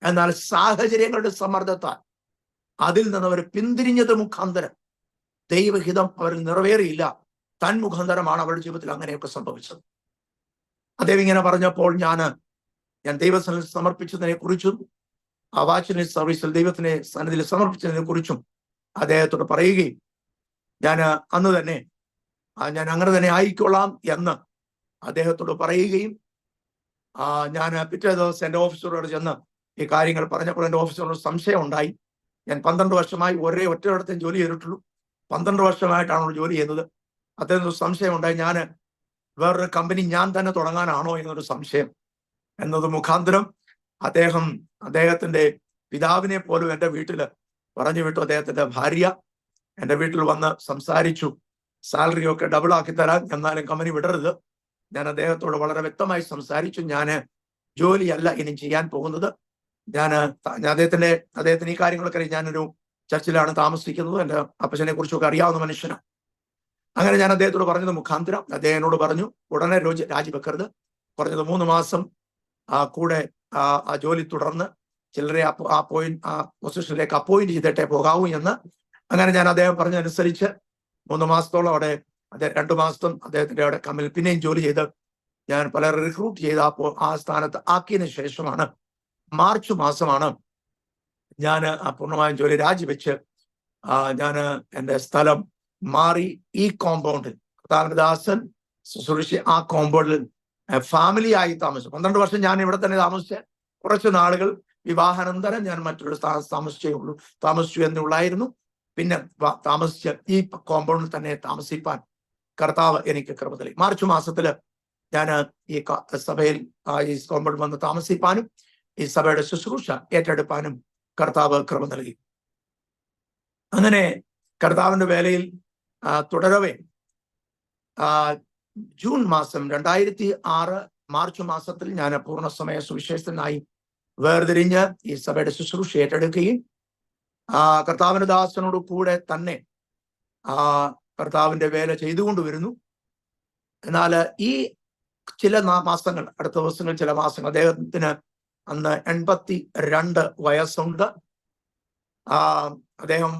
എന്നാൽ സാഹചര്യങ്ങളുടെ സമ്മർദ്ദത്താൽ അതിൽ നിന്ന് അവർ പിന്തിരിഞ്ഞത് മുഖാന്തരം ദൈവഹിതം അവരിൽ നിറവേറിയില്ല. തൻ മുഖാന്തരമാണ് അവരുടെ ജീവിതത്തിൽ അങ്ങനെയൊക്കെ സംഭവിച്ചത്. അദ്ദേഹം ഇങ്ങനെ പറഞ്ഞപ്പോൾ ഞാൻ ദൈവസന്നിധിയിൽ സമർപ്പിച്ചതിനെ കുറിച്ചും ആ വാച്ച്നേജ് സർവീസിൽ ദൈവത്തിനെ സന്നിധിയിൽ സമർപ്പിച്ചതിനെ കുറിച്ചും അദ്ദേഹത്തോട് പറയുകയും ഞാൻ അന്ന് തന്നെ ഞാൻ അങ്ങനെ തന്നെ ആയിക്കൊള്ളാം എന്ന് അദ്ദേഹത്തോട് പറയുകയും ഞാൻ പിറ്റേ ദിവസം എൻ്റെ ഓഫീസറോട് ചെന്ന് ഈ കാര്യങ്ങൾ പറഞ്ഞപ്പോൾ എൻ്റെ ഓഫീസറോട് സംശയം ഉണ്ടായി. ഞാൻ 12 വർഷമായി ഒറ്റയിടത്തും ജോലി ചെയ്തിട്ടുള്ളൂ. 12 വർഷമായിട്ടാണ് ജോലി ചെയ്യുന്നത്. അദ്ദേഹത്തിന് സംശയം ഉണ്ടായി, ഞാൻ വേറൊരു കമ്പനി ഞാൻ തന്നെ തുടങ്ങാനാണോ എന്നൊരു സംശയം. എന്നത് മുഖാന്തരം അദ്ദേഹത്തിന്റെ പിതാവിനെ പോലും എൻ്റെ വീട്ടിൽ പറഞ്ഞു വിട്ടു. അദ്ദേഹത്തിന്റെ ഭാര്യ എൻ്റെ വീട്ടിൽ വന്ന് സംസാരിച്ചു, സാലറി ഒക്കെ ഡബിൾ ആക്കി തരാൻ, എന്നാലും കമ്പനി വിടരുത്. ഞാൻ അദ്ദേഹത്തോട് വളരെ വ്യക്തമായി സംസാരിച്ചു. ഞാൻ ജോലിയല്ല ഇനി ചെയ്യാൻ പോകുന്നത്. അദ്ദേഹത്തിന് ഈ കാര്യങ്ങളൊക്കെ ഞാനൊരു ചർച്ചിലാണ് താമസിക്കുന്നത്. എൻ്റെ അപ്പച്ചനെ കുറിച്ചൊക്കെ അറിയാവുന്ന മനുഷ്യനാണ്. അങ്ങനെ ഞാൻ അദ്ദേഹത്തോട് പറഞ്ഞത് മുഖാന്തരം അദ്ദേഹം എന്നോട് പറഞ്ഞു, ഉടനെ രാജിവെക്കരുത്, കുറഞ്ഞത് 3 മാസം കൂടെ ആ ജോലി തുടർന്ന് ചിലരെ ആ പൊസിഷനിലേക്ക് അപ്പോയിന്റ് ചെയ്തിട്ടേ പോകാവൂ എന്ന്. അങ്ങനെ ഞാൻ അദ്ദേഹം പറഞ്ഞതനുസരിച്ച് 3 മാസത്തോളം അവിടെ 2 മാസം അദ്ദേഹത്തിന്റെ അവിടെ കമ്പനിയിൽ പിന്നെയും ജോലി ചെയ്ത് ഞാൻ പലരെ റിക്രൂട്ട് ചെയ്ത് ആ സ്ഥാനത്ത് ആക്കിയതിനു ശേഷമാണ് മാർച്ച് മാസമാണ് ഞാൻ പൂർണ്ണമായും ജോലി രാജിവെച്ച് ഞാൻ എൻ്റെ സ്ഥലം മാറി ഈ കോമ്പൗണ്ടിൽ, കർത്താവിൻദാസൻ ശുശ്രൂഷ ആ കോമ്പൗണ്ടിൽ ഫാമിലി ആയി താമസിച്ചു. 12 വർഷം ഞാൻ ഇവിടെ തന്നെ താമസിച്ച, കുറച്ച് നാളുകൾ വിവാഹാനന്തരം ഞാൻ മറ്റൊരു താമസിച്ചു എന്നുള്ളായിരുന്നു. പിന്നെ താമസിച്ച ഈ കോമ്പൗണ്ടിൽ തന്നെ താമസിപ്പാൻ കർത്താവ് എനിക്ക് കൃപ നൽകി. മാർച്ച് മാസത്തില് ഞാൻ ഈ സഭയിൽ ഈ കോമ്പൗണ്ടിൽ വന്ന് താമസിപ്പാനും ഈ സഭയുടെ ശുശ്രൂഷ ഏറ്റെടുപ്പാനും കർത്താവ് കൃപ നൽകി. അങ്ങനെ കർത്താവിന്റെ വേലയിൽ തുടരവേ ജൂൺ മാസം 2006 മാർച്ച് മാസത്തിൽ ഞാൻ പൂർണ്ണസമയ സുവിശേഷത്തിനായി വേർതിരിഞ്ഞ് ഈ സഭയുടെ ശുശ്രൂഷ ഏറ്റെടുക്കുകയും കർത്താവിന്റെ ദാസനോട് കൂടെ തന്നെ കർത്താവിന്റെ വേല ചെയ്തുകൊണ്ടുവരുന്നു. എന്നാൽ ഈ ചില മാസങ്ങൾ, അടുത്ത ദിവസങ്ങൾ ചില മാസങ്ങൾ, അദ്ദേഹത്തിന് അന്ന് 82 വയസ്സുണ്ട്. അദ്ദേഹം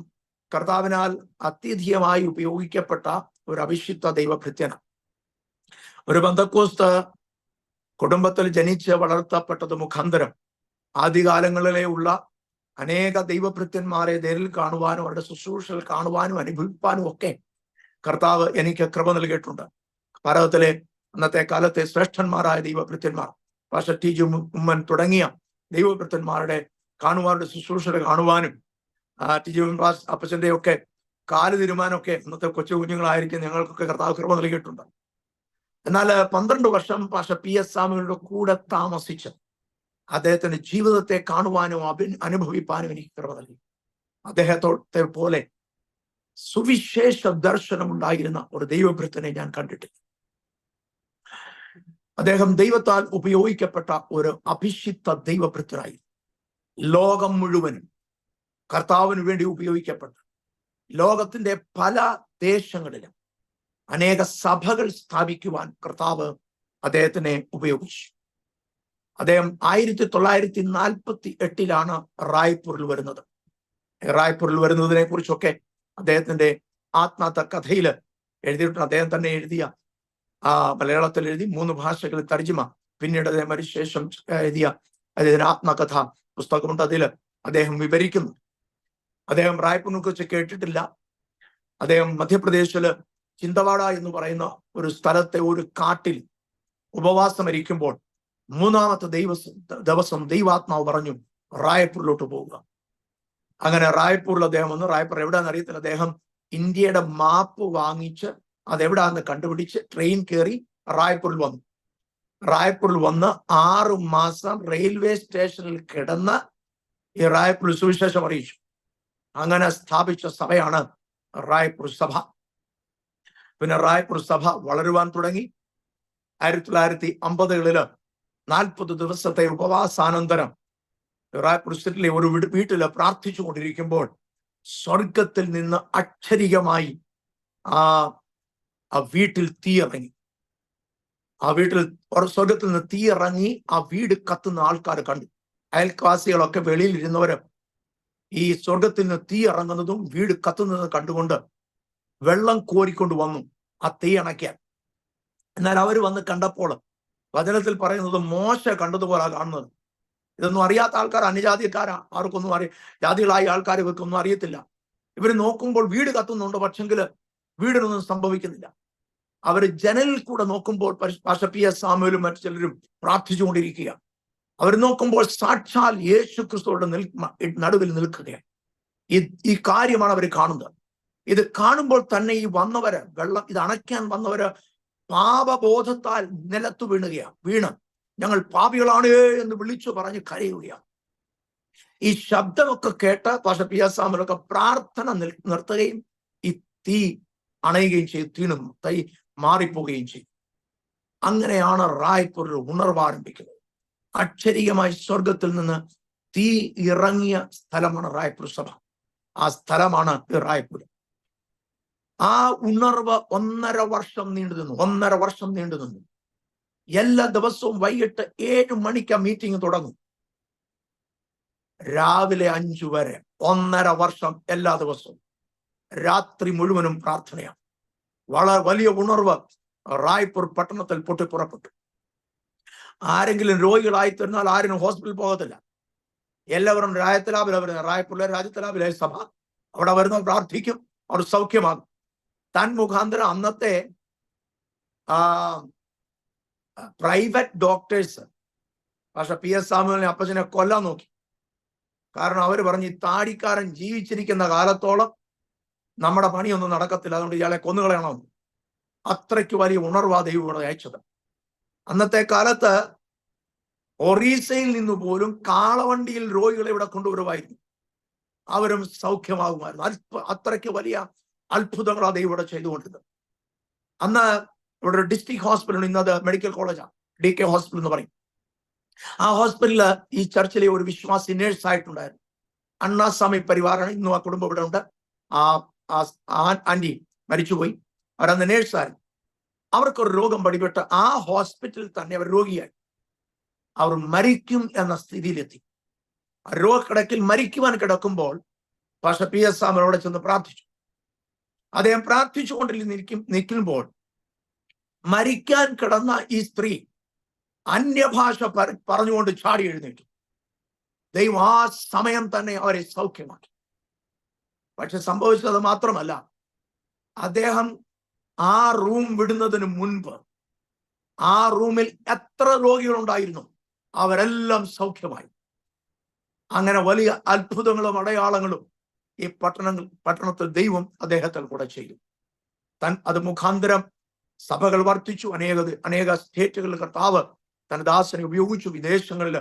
കർത്താവിനാൽ അത്യധികമായി ഉപയോഗിക്കപ്പെട്ട ഒരു അഭിഷിക്ത ദൈവഭൃത്യനാണ്. ഒരു പെന്തക്കോസ്ത് കുടുംബത്തിൽ ജനിച്ച് വളർത്തപ്പെട്ടത് മുഖാന്തരം ആദ്യകാലങ്ങളിലെ ഉള്ള അനേക ദൈവഭൃത്യന്മാരെ നേരിൽ കാണുവാനും അവരുടെ ശുശ്രൂഷകൾ കാണുവാനും അനുഭവിപ്പാനും ഒക്കെ കർത്താവ് എനിക്ക് കൃപ നൽകിയിട്ടുണ്ട്. ഭാരതത്തിലെ അന്നത്തെ കാലത്തെ ശ്രേഷ്ഠന്മാരായ ദൈവഭൃത്യന്മാർ, പാസ്റ്റർ ടി.ജി. ഉമ്മൻ തുടങ്ങിയ ദൈവഭൃത്യന്മാരുടെ കാണുവാനുള്ള ശുശ്രൂഷകൾ കാണുവാനും ടി.ജി. അപ്പച്ചന്റെ ഒക്കെ കാല് തീരുമാനമൊക്കെ അന്നത്തെ കൊച്ചു കുഞ്ഞുങ്ങളായിരിക്കും ഞങ്ങൾക്കൊക്കെ കർത്താവ് കൃപ നൽകിയിട്ടുണ്ട്. എന്നാൽ 12 വർഷം പാസ്റ്റർ പി.എസ്. സാമുവേലിന്റെ കൂടെ താമസിച്ച് അദ്ദേഹത്തിന്റെ ജീവിതത്തെ കാണുവാനും അനുഭവിപ്പാനും എനിക്ക് കൃപ നൽകി. അദ്ദേഹത്തെ പോലെ സുവിശേഷ ദർശനമുണ്ടായിരുന്ന ഒരു ദൈവഭൃത്തനെ ഞാൻ കണ്ടിട്ടില്ല. അദ്ദേഹം ദൈവത്താൽ ഉപയോഗിക്കപ്പെട്ട ഒരു അഭിഷിക്ത ദൈവഭൃത്തനായി ലോകം മുഴുവനും കർത്താവിന് വേണ്ടി ഉപയോഗിക്കപ്പെട്ട, ലോകത്തിന്റെ പല ദേശങ്ങളിലും അനേക സഭകൾ സ്ഥാപിക്കുവാൻ കർത്താവ് അദ്ദേഹത്തിനെ ഉപയോഗിച്ചു. അദ്ദേഹം 1948 റായ്പൂരിൽ വരുന്നത്. റായ്പൂരിൽ വരുന്നതിനെ കുറിച്ചൊക്കെ അദ്ദേഹത്തിന്റെ ആത്മകഥ കഥയിൽ എഴുതിയിട്ടുണ്ട്. അദ്ദേഹം തന്നെ എഴുതിയ മലയാളത്തിൽ എഴുതി 3 ഭാഷകളിൽ തർജിമ, പിന്നീട് അദ്ദേഹം മരിശേഷം എഴുതിയ അദ്ദേഹത്തിന്റെ ആത്മകഥ പുസ്തകമുണ്ട്. അതിൽ അദ്ദേഹം വിവരിക്കുന്നു. അദ്ദേഹം റായ്പൂരിനെ കുറിച്ച് കേട്ടിട്ടില്ല. അദ്ദേഹം മധ്യപ്രദേശില് ചിന്തവാഡ എന്ന് പറയുന്ന ഒരു സ്ഥലത്തെ ഒരു കാട്ടിൽ ഉപവാസം ഇരിക്കുമ്പോൾ 3-ാമത്തെ ദിവസം ദൈവാത്മാവ് പറഞ്ഞു റായ്പൂരിലോട്ട് പോവുക. അങ്ങനെ റായ്പൂരിൽ അദ്ദേഹം വന്നു. റായ്പൂർ എവിടെയാണെന്ന് അറിയത്തില്ല. അദ്ദേഹം ഇന്ത്യയുടെ മാപ്പ് വാങ്ങിച്ച് അതെവിടാന്ന് കണ്ടുപിടിച്ച് ട്രെയിൻ കയറി റായ്പൂരിൽ വന്നു. റായ്പൂരിൽ വന്ന് 6 മാസം റെയിൽവേ സ്റ്റേഷനിൽ കിടന്ന് ഈ റായ്പൂരിൽ സുവിശേഷം അറിയിച്ചു. അങ്ങനെ സ്ഥാപിച്ച സഭയാണ് റായ്പൂർ സഭ. പിന്നെ റായ്പൂർ സഭ വളരുവാൻ തുടങ്ങി. 1950-കളില് 40 ദിവസത്തെ ഉപവാസാനന്തരം റായ്പൂർ സിറ്റിയിലെ ഒരു വീട്ടില് പ്രാർത്ഥിച്ചു കൊണ്ടിരിക്കുമ്പോൾ സ്വർഗത്തിൽ നിന്ന് അക്ഷരികമായി ആ വീട്ടിൽ തീ ഇറങ്ങി. സ്വർഗത്തിൽ നിന്ന് തീ ഇറങ്ങി ആ വീട് കത്തുന്ന ആൾക്കാർ കണ്ടു. അയൽവാസികളൊക്കെ വെളിയിൽ ഇരുന്നവര് ഈ സ്വർഗത്തിൽ നിന്ന് തീ ഇറങ്ങുന്നതും വീട് കത്തുന്നതും കണ്ടുകൊണ്ട് വെള്ളം കോരിക്കൊണ്ട് വന്നു ആ തീ അണയ്ക്കാൻ. എന്നാൽ അവർ വന്ന് കണ്ടപ്പോൾ വചനത്തിൽ പറയുന്നത് മോശ കണ്ടതുപോലെ കാണുന്നത്. ഇതൊന്നും അറിയാത്ത ആൾക്കാർ, അന്യജാതിക്കാരാ, ആർക്കൊന്നും ജാതികളായ ആൾക്കാർ ഇവർക്കൊന്നും അറിയത്തില്ല. ഇവർ നോക്കുമ്പോൾ വീട് കത്തുന്നുണ്ട്, പക്ഷെങ്കിൽ വീടിനൊന്നും സംഭവിക്കുന്നില്ല. അവർ ജനലിൽ കൂടെ നോക്കുമ്പോൾ പാസ്റ്റർ പി.എസ്. സാമുവേലും മറ്റു ചിലരും പ്രാർത്ഥിച്ചുകൊണ്ടിരിക്കുക. അവർ നോക്കുമ്പോൾ സാക്ഷാൽ യേശു ക്രിസ്തുവിന്റെ നടുവിൽ നിൽക്കുകയാണ്. ഈ കാര്യമാണ് അവർ കാണുന്നത്. ഇത് കാണുമ്പോൾ തന്നെ ഈ വന്നവര് ഇത് അണയ്ക്കാൻ വന്നവര് പാപബോധത്താൽ നിലത്തു വീണ് ഞങ്ങൾ പാപികളാണ് എന്ന് വിളിച്ചു പറഞ്ഞ് കരയുകയാണ്. ഈ ശബ്ദമൊക്കെ കേട്ട് പാസ്റ്റർ പി.എസ്. സാമുവേലൊക്കെ പ്രാർത്ഥന നിർത്തുകയും ഈ തീ അണയുകയും ചെയ്തു, തീ മാറിപ്പോവുകയും ചെയ്തു. അങ്ങനെയാണ് റായ്പൂരിൽ ഉണർവ് ആരംഭിക്കുന്നത്. അക്ഷരികമായി സ്വർഗത്തിൽ നിന്ന് തീ ഇറങ്ങിയ സ്ഥലമാണ് റായ്പൂർ സഭ. ആ സ്ഥലമാണ് റായ്പൂർ. ആ ഉണർവ് 1.5 വർഷം നീണ്ടു നിന്നു. 1.5 വർഷം നീണ്ടു നിന്നു. എല്ലാ ദിവസവും വൈകിട്ട് 7 മണിക്ക് മീറ്റിംഗ് തുടങ്ങും. രാവിലെ 5 വരെ 1.5 വർഷം എല്ലാ ദിവസവും. രാത്രി മുഴുവനും പ്രാർത്ഥനയാണ്. വളരെ വലിയ ഉണർവ് റായ്പൂർ പട്ടണത്തിൽ പൊട്ടിപ്പുറപ്പെട്ടു. ആരെങ്കിലും രോഗികളായി തീർന്നാൽ ആരും ഹോസ്പിറ്റലിൽ പോകത്തില്ല. എല്ലാവരും രാജ്യത്തലാബിലാണ് വരുന്നത്. റായ്പൂരിലെ രാജ്യത്തലാബിലെ സഭ. അവിടെ വരുന്നവർ പ്രാർത്ഥിക്കും, അവർ സൗഖ്യമാകും. താൻ മുഖാന്തരം അന്നത്തെ പ്രൈവറ്റ് ഡോക്ടേഴ്സ് പക്ഷെ PS സാമുവലിനെ അപ്പച്ചനെ കൊല്ലാൻ നോക്കി. കാരണം അവർ പറഞ്ഞു, ഈ താടിക്കാരൻ ജീവിച്ചിരിക്കുന്ന കാലത്തോളം നമ്മുടെ പണിയൊന്നും നടക്കത്തില്ല, അതുകൊണ്ട് ഇയാളെ കൊന്നുകളയണമെന്ന്. അത്രയ്ക്ക് വലിയ ഉണർവാ ദൈവം ഇവിടെ അയച്ചത്. അന്നത്തെ കാലത്ത് ഒറീസയിൽ നിന്ന് പോലും കാളവണ്ടിയിൽ രോഗികളെ ഇവിടെ കൊണ്ടുവരുമായിരുന്നു. അവരും സൗഖ്യമാകുമായിരുന്നു. അത്രയ്ക്ക് വലിയ അത്ഭുതങ്ങളാണ് ദൈവം ഇവിടെ ചെയ്തുകൊണ്ടിരുന്നത്. അന്ന് ഇവിടെ ഒരു ഡിസ്ട്രിക്ട് ഹോസ്പിറ്റൽ, ഇന്നത് മെഡിക്കൽ കോളേജാണ്, DK ഹോസ്പിറ്റൽ എന്ന് പറയും. ആ ഹോസ്പിറ്റലില് ഈ ചർച്ചിലെ ഒരു വിശ്വാസി നേഴ്സ് ആയിട്ടുണ്ടായിരുന്നു. അണ്ണാസ്വാമി പരിവാറാണ്. ഇന്നും ആ കുടുംബം ഇവിടെ ഉണ്ട്. ആന്റി മരിച്ചുപോയി. അവരന്ന് നേഴ്സായിരുന്നു. അവർക്കൊരു രോഗം പിടിപെട്ട് ആ ഹോസ്പിറ്റലിൽ തന്നെ അവർ രോഗിയായി. അവർ മരിക്കും എന്ന സ്ഥിതിയിലെത്തി. രോഗക്കിടക്കിൽ മരിക്കുവാൻ കിടക്കുമ്പോൾ പക്ഷെ PS സാമുവൽ ചെന്ന് പ്രാർത്ഥിച്ചു. അദ്ദേഹം നിൽക്കുമ്പോൾ മരിക്കാൻ കിടന്ന ഈ സ്ത്രീ അന്യഭാഷ പറഞ്ഞുകൊണ്ട് ചാടി എഴുന്നേറ്റു. ദൈവം ആ സമയം തന്നെ അവരെ സൗഖ്യമാക്കി. പക്ഷെ സംഭവിച്ചത് മാത്രമല്ല, അദ്ദേഹം ആ റൂം വിടുന്നതിന് മുൻപ് ആ റൂമിൽ എത്ര രോഗികളുണ്ടായിരുന്നു അവരെല്ലാം സൗഖ്യമായി. അങ്ങനെ വലിയ അത്ഭുതങ്ങളും അടയാളങ്ങളും ഈ പട്ടണത്തിൽ ദൈവം അദ്ദേഹത്തിൽ കൂടെ ചെയ്തു. അത് മുഖാന്തരം സഭകൾ വർദ്ധിച്ചു. അനേക സ്റ്റേറ്റുകളിൽ കർത്താവ് തന്റെ ദാസനെ ഉപയോഗിച്ചു. വിദേശങ്ങളിൽ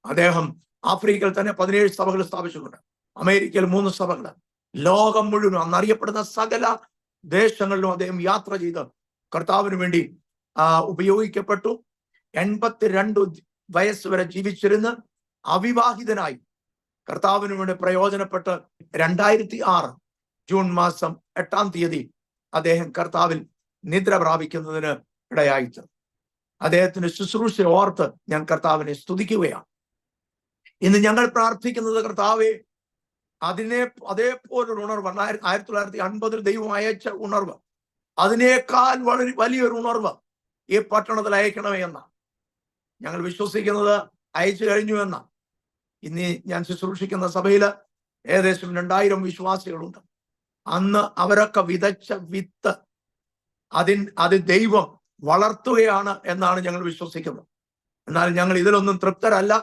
അദ്ദേഹം ആഫ്രിക്കയിൽ തന്നെ 17 സഭകൾ സ്ഥാപിച്ചിട്ടുണ്ട്. അമേരിക്കയിൽ 3 സഭകൾ. ലോകം മുഴുവൻ അന്നറിയപ്പെടുന്ന സകല ദേശങ്ങളിലും അദ്ദേഹം യാത്ര ചെയ്ത് കർത്താവിന് വേണ്ടി ഉപയോഗിക്കപ്പെട്ടു. 82 വയസ്സ് വരെ ജീവിച്ചിരുന്ന് അവിവാഹിതനായി കർത്താവിന് വേണ്ടി പ്രയോജനപ്പെട്ട് 2006 ജൂൺ മാസം 8-ാം തീയതി അദ്ദേഹം കർത്താവിൽ നിദ്ര പ്രാപിക്കുന്നതിന് ഇടയായിട്ട് അദ്ദേഹത്തിന്റെ ശുശ്രൂഷ ഓർത്ത് ഞാൻ കർത്താവിനെ സ്തുതിക്കുകയാണ്. ഇന്ന് ഞങ്ങൾ പ്രാർത്ഥിക്കുന്നത്, കർത്താവെ, അതേപോലൊരു ഉണർവ് 1950 ദൈവം അയച്ച ഉണർവ്, അതിനേക്കാൾ വളരെ വലിയൊരു ഉണർവ് ഈ പട്ടണത്തിൽ അയക്കണമേ എന്നാണ് ഞങ്ങൾ വിശ്വസിക്കുന്നത്. അയച്ചു കഴിഞ്ഞു എന്ന ഇന്ന് ഞാൻ ശുശ്രൂഷിക്കുന്ന സഭയിൽ ഏകദേശം 2000 വിശ്വാസികളുണ്ട്. അന്ന് അവരൊക്കെ വിതച്ച വിത്ത് അത് ദൈവം വളർത്തുകയാണ് എന്നാണ് ഞങ്ങൾ വിശ്വസിക്കുന്നത്. എന്നാൽ ഞങ്ങൾ ഇതിലൊന്നും തൃപ്തരല്ല.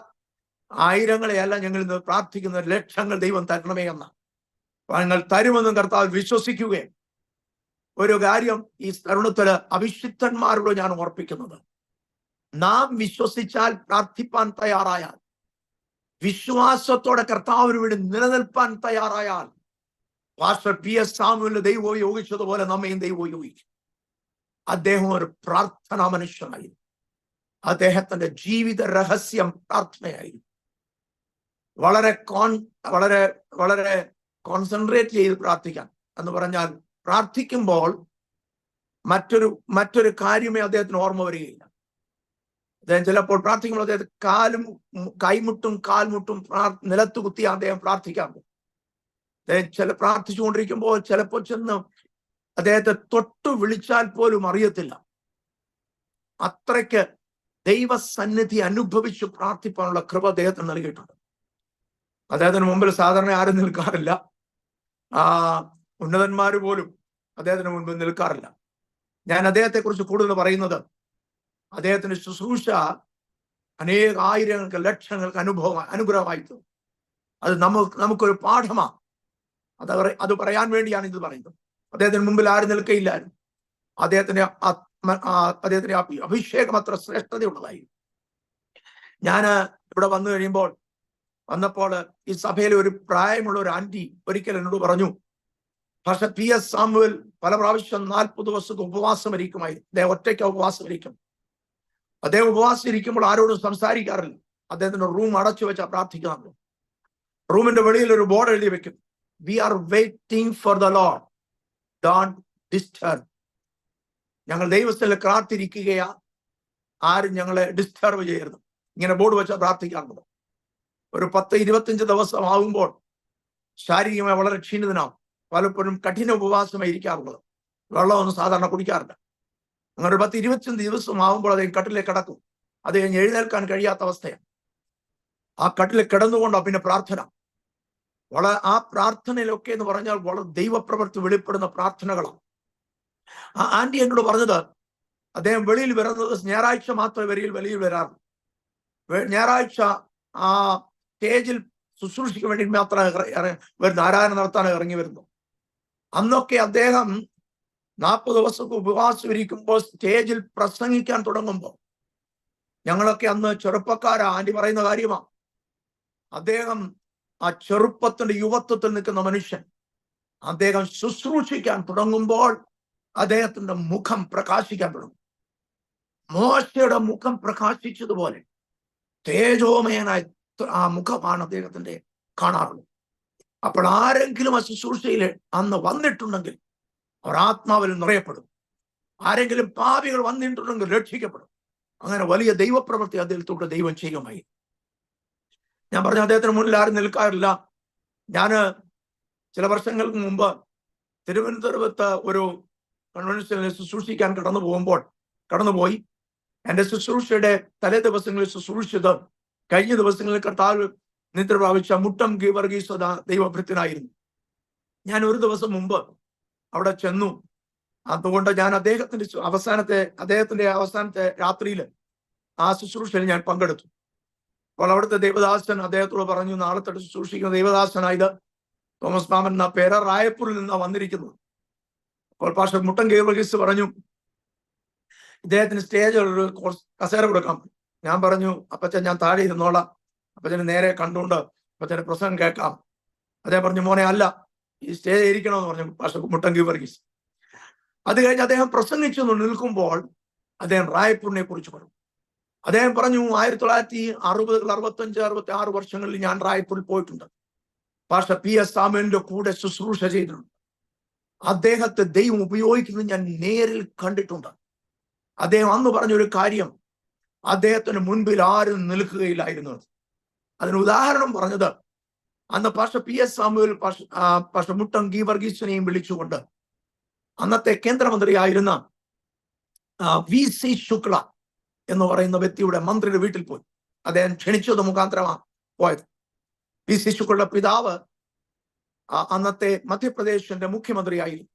ആയിരങ്ങളെയല്ല ഞങ്ങൾ ഇന്ന് പ്രാർത്ഥിക്കുന്ന, ലക്ഷങ്ങൾ ദൈവം തരണമേ എന്ന ഞങ്ങൾ തരുമെന്നും കർത്താവ് വിശ്വസിക്കുകയും. ഒരു കാര്യം ഈ തരുണത്തില് അവിശുദ്ധന്മാരോട് ഞാൻ ഓർപ്പിക്കുന്നത്, നാം വിശ്വസിച്ചാൽ, പ്രാർത്ഥിപ്പാൻ തയ്യാറായാൽ, വിശ്വാസത്തോടെ കർത്താവിന് വേണ്ടി നിലനിൽപ്പാൻ തയ്യാറായാൽ, പാസ്റ്റർ PS സാമുവലിനെ ദൈവം യോഗിച്ചതുപോലെ നമ്മയും ദൈവം യോഗിക്കും. അദ്ദേഹം ഒരു പ്രാർത്ഥനാ മനുഷ്യനായിരുന്നു. അദ്ദേഹത്തിന്റെ ജീവിത രഹസ്യം പ്രാർത്ഥനയായിരുന്നു. വളരെ വളരെ കോൺസെൻട്രേറ്റ് ചെയ്ത് പ്രാർത്ഥിക്കാൻ എന്ന് പറഞ്ഞാൽ, പ്രാർത്ഥിക്കുമ്പോൾ മറ്റൊരു കാര്യമേ അദ്ദേഹത്തിന് ഓർമ്മ വരികയില്ല. അദ്ദേഹം ചിലപ്പോൾ പ്രാർത്ഥിക്കുമ്പോൾ അദ്ദേഹം കൈമുട്ടും കാൽമുട്ടും നിലത്ത് കുത്തി അദ്ദേഹം പ്രാർത്ഥിക്കാറുണ്ട്. അദ്ദേഹം പ്രാർത്ഥിച്ചുകൊണ്ടിരിക്കുമ്പോൾ ചിലപ്പോൾ ചെന്ന് അദ്ദേഹത്തെ തൊട്ടു വിളിച്ചാൽ പോലും അറിയത്തില്ല. അത്രയ്ക്ക് ദൈവസന്നിധി അനുഭവിച്ചു പ്രാർത്ഥിപ്പാനുള്ള കൃപ അദ്ദേഹത്തിന് നൽകിയിട്ടുണ്ട്. അദ്ദേഹത്തിന് മുമ്പിൽ സാധാരണ ആരും നിൽക്കാറില്ല. ഉന്നതന്മാര് പോലും അദ്ദേഹത്തിന് മുൻപിൽ നിൽക്കാറില്ല. ഞാൻ അദ്ദേഹത്തെ കുറിച്ച് കൂടുതൽ പറയുന്നത്, അദ്ദേഹത്തിന്റെ ശുശ്രൂഷ ആയിരങ്ങൾക്ക് ലക്ഷങ്ങൾക്ക് അനുഗ്രഹമായി. അത് നമുക്കൊരു പാഠമാണ്. അത് പറയാൻ വേണ്ടിയാണ് ഇത് പറയുന്നത്. അദ്ദേഹത്തിന് മുമ്പിൽ ആരും നിൽക്കയില്ലായിരുന്നു. അദ്ദേഹത്തിന്റെ അഭിഷേകം അത്ര ശ്രേഷ്ഠതയുള്ളതായി. ഞാൻ ഇവിടെ വന്നപ്പോൾ ഈ സഭയിലെ ഒരു പ്രായമുള്ള ഒരു ആന്റി ഒരിക്കൽ എന്നോട് പറഞ്ഞു, പക്ഷെ PS സാമുവൽ പല പ്രാവശ്യം 40 ദിവസത്തെ ഉപവാസം ഇരിക്കുമായിരുന്നു. അദ്ദേഹം ഒറ്റയ്ക്ക് ഉപവാസം ഇരിക്കും. അദ്ദേഹം ഉപവാസം ഇരിക്കുമ്പോൾ ആരോടും സംസാരിക്കാറില്ല. അദ്ദേഹത്തിന്റെ റൂം അടച്ചു വെച്ചാൽ പ്രാർത്ഥിക്കുന്നത്. റൂമിന്റെ വെളിയിൽ ഒരു ബോർഡ് എഴുതി വെക്കും, we are waiting for the lord, don't disturb. ഞങ്ങൾ ദൈവസ്ഥലിൽ കാത്തിരിക്കുകയാ, ആരും ഞങ്ങളെ ഡിസ്റ്റർബ് ചെയ്യരുത്. ഇങ്ങനെ ബോർഡ് വെച്ചാൽ പ്രാർത്ഥിക്കാറുണ്ട്. ഒരു 10-25 ദിവസം ആകുമ്പോൾ ശാരീരികമായി വളരെ ക്ഷീണിതനാവും. പലപ്പോഴും കഠിന ഉപവാസമായി ഇരിക്കാറുള്ളത്. വെള്ളമൊന്നും സാധാരണ കുടിക്കാറില്ല. അങ്ങനെ ഒരു 10-25 ദിവസം ആകുമ്പോൾ അദ്ദേഹം കട്ടിലേക്ക് കിടക്കും. അത് കഴിഞ്ഞ് എഴുന്നേൽക്കാൻ കഴിയാത്ത അവസ്ഥയാണ്. ആ കട്ടിൽ കിടന്നുകൊണ്ടോ പിന്നെ പ്രാർത്ഥന. ആ പ്രാർത്ഥനയിലൊക്കെ എന്ന് പറഞ്ഞാൽ വളരെ ദൈവപ്രവൃത്തി വെളിപ്പെടുന്ന പ്രാർത്ഥനകളാണ്. ആ ആന്റി എന്നോട് പറഞ്ഞത്, അദ്ദേഹം വെളിയിൽ വരുന്നത് ഞായറാഴ്ച മാത്രമേ വെളിയിൽ വരാറുള്ളൂ. ഞായറാഴ്ച ആ സ്റ്റേജിൽ ശുശ്രൂഷയ്ക്ക് വേണ്ടി മാത്രം വരുന്നു, ആരാധന നടത്താൻ ഇറങ്ങി വരുന്നു. അന്നൊക്കെ അദ്ദേഹം 40 ദിവസമൊക്കെ ഉപവാസം ഇരിക്കുമ്പോൾ സ്റ്റേജിൽ പ്രസംഗിക്കാൻ തുടങ്ങുമ്പോൾ, ഞങ്ങളൊക്കെ അന്ന് ചെറുപ്പക്കാരാ, ആന്റി പറയുന്ന കാര്യമാണ്, അദ്ദേഹം ആ ചെറുപ്പത്തിന്റെ യുവത്വത്തിൽ നിൽക്കുന്ന മനുഷ്യൻ, അദ്ദേഹം ശുശ്രൂഷിക്കാൻ തുടങ്ങുമ്പോൾ അദ്ദേഹത്തിന്റെ മുഖം പ്രകാശിക്കാൻ തുടങ്ങും. മോശയുടെ മുഖം പ്രകാശിച്ചതുപോലെ തേജോമയനായ ആ മുഖമാണ് അദ്ദേഹത്തിന്റെ കാണാറുള്ളത്. അപ്പോൾ ആരെങ്കിലും ആ ശുശ്രൂഷയിൽ അന്ന് വന്നിട്ടുണ്ടെങ്കിൽ അവർ ആത്മാവിൽ നിറയപ്പെടും. ആരെങ്കിലും പാപികൾ വന്നിട്ടുണ്ടെങ്കിൽ രക്ഷിക്കപ്പെടും. അങ്ങനെ വലിയ ദൈവപ്രവൃത്തി അദ്ദേഹത്തോട് ദൈവം ചെയ്യുമായി. ഞാൻ പറഞ്ഞു, അദ്ദേഹത്തിന് മുന്നിൽ ആരും നിൽക്കാറില്ല. ഞാൻ ചില വർഷങ്ങൾക്ക് മുമ്പ് തിരുവനന്തപുരത്ത് ഒരു കൺവെൻഷനിൽ ശുശ്രൂഷിക്കാൻ കടന്നുപോയി. എൻ്റെ ശുശ്രൂഷയുടെ തലേ ദിവസങ്ങളിൽ ശുശ്രൂഷിച്ചത് കഴിഞ്ഞ ദിവസങ്ങളിൽ കർത്താവ് നിദ്ര പ്രാപിച്ച മുട്ടം ഗീവർഗീസ് ദൈവഭൃത്യനായിരുന്നു. ഞാൻ ഒരു ദിവസം മുമ്പ് അവിടെ ചെന്നു. അതുകൊണ്ട് ഞാൻ അദ്ദേഹത്തിന്റെ അവസാനത്തെ രാത്രിയിൽ ആ ശുശ്രൂഷയിൽ ഞാൻ പങ്കെടുത്തു. അപ്പോൾ അവിടുത്തെ ദേവദാസൻ അദ്ദേഹത്തോട് പറഞ്ഞു, നാളത്തെ ശുശ്രൂഷിക്കുന്ന ദേവദാസനായത് തോമസ് മാമൻ എന്ന പേര് റായപ്പൂരിൽ നിന്നാണ് വന്നിരിക്കുന്നത്. അപ്പോൾ പാസ്റ്റർ മുട്ടം ഗീവർഗീസ് പറഞ്ഞു, ഇദ്ദേഹത്തിന് സ്റ്റേജിൽ ഒരു കസേര കൊടുക്കാം. ഞാൻ പറഞ്ഞു, അപ്പച്ചൻ ഞാൻ താഴെ ഇരുന്നോളാം, അപ്പച്ചന് നേരെ കണ്ടുകൊണ്ട് അപ്പച്ചന്റെ പ്രസംഗം കേൾക്കാം. അദ്ദേഹം പറഞ്ഞു, മോനെ അല്ല, ഈ സ്റ്റേജ് ഇരിക്കണമെന്ന് പറഞ്ഞു പാസ്റ്റർ മുട്ടം ഗീവർഗീസ്. അത് കഴിഞ്ഞ് അദ്ദേഹം പ്രസംഗിച്ചു നിൽക്കുമ്പോൾ അദ്ദേഹം റായ്പൂരിനെ കുറിച്ച് പറഞ്ഞു. അദ്ദേഹം പറഞ്ഞു, 1960, 65, 66 വർഷങ്ങളിൽ ഞാൻ റായ്പൂരിൽ പോയിട്ടുണ്ട്. പാസ്റ്റർ PS സാമുവേലിന്റെ കൂടെ ശുശ്രൂഷ ചെയ്തിട്ടുണ്ട്. അദ്ദേഹത്തെ ദൈവം ഉപയോഗിക്കുന്നത് ഞാൻ നേരിൽ കണ്ടിട്ടുണ്ട്. അദ്ദേഹം അന്ന് പറഞ്ഞൊരു കാര്യം, അദ്ദേഹത്തിന് മുൻപിൽ ആരും നിൽക്കുകയില്ലായിരുന്നു. അതിന് ഉദാഹരണം പറഞ്ഞത്, അന്ന് pastor PS Samuel pastor Muttom ഗീവർഗീസിനെയും വിളിച്ചുകൊണ്ട് അന്നത്തെ കേന്ദ്രമന്ത്രിയായിരുന്ന VC ശുക്ല എന്ന് പറയുന്ന വ്യക്തിയുടെ മന്ത്രിയുടെ വീട്ടിൽ പോയി. അദ്ദേഹം ക്ഷണിച്ചത് മുഖാന്തരമാണ് പോയത്. VC ശുക്ലയുടെ പിതാവ് അന്നത്തെ മധ്യപ്രദേശിന്റെ മുഖ്യമന്ത്രിയായിരുന്നു.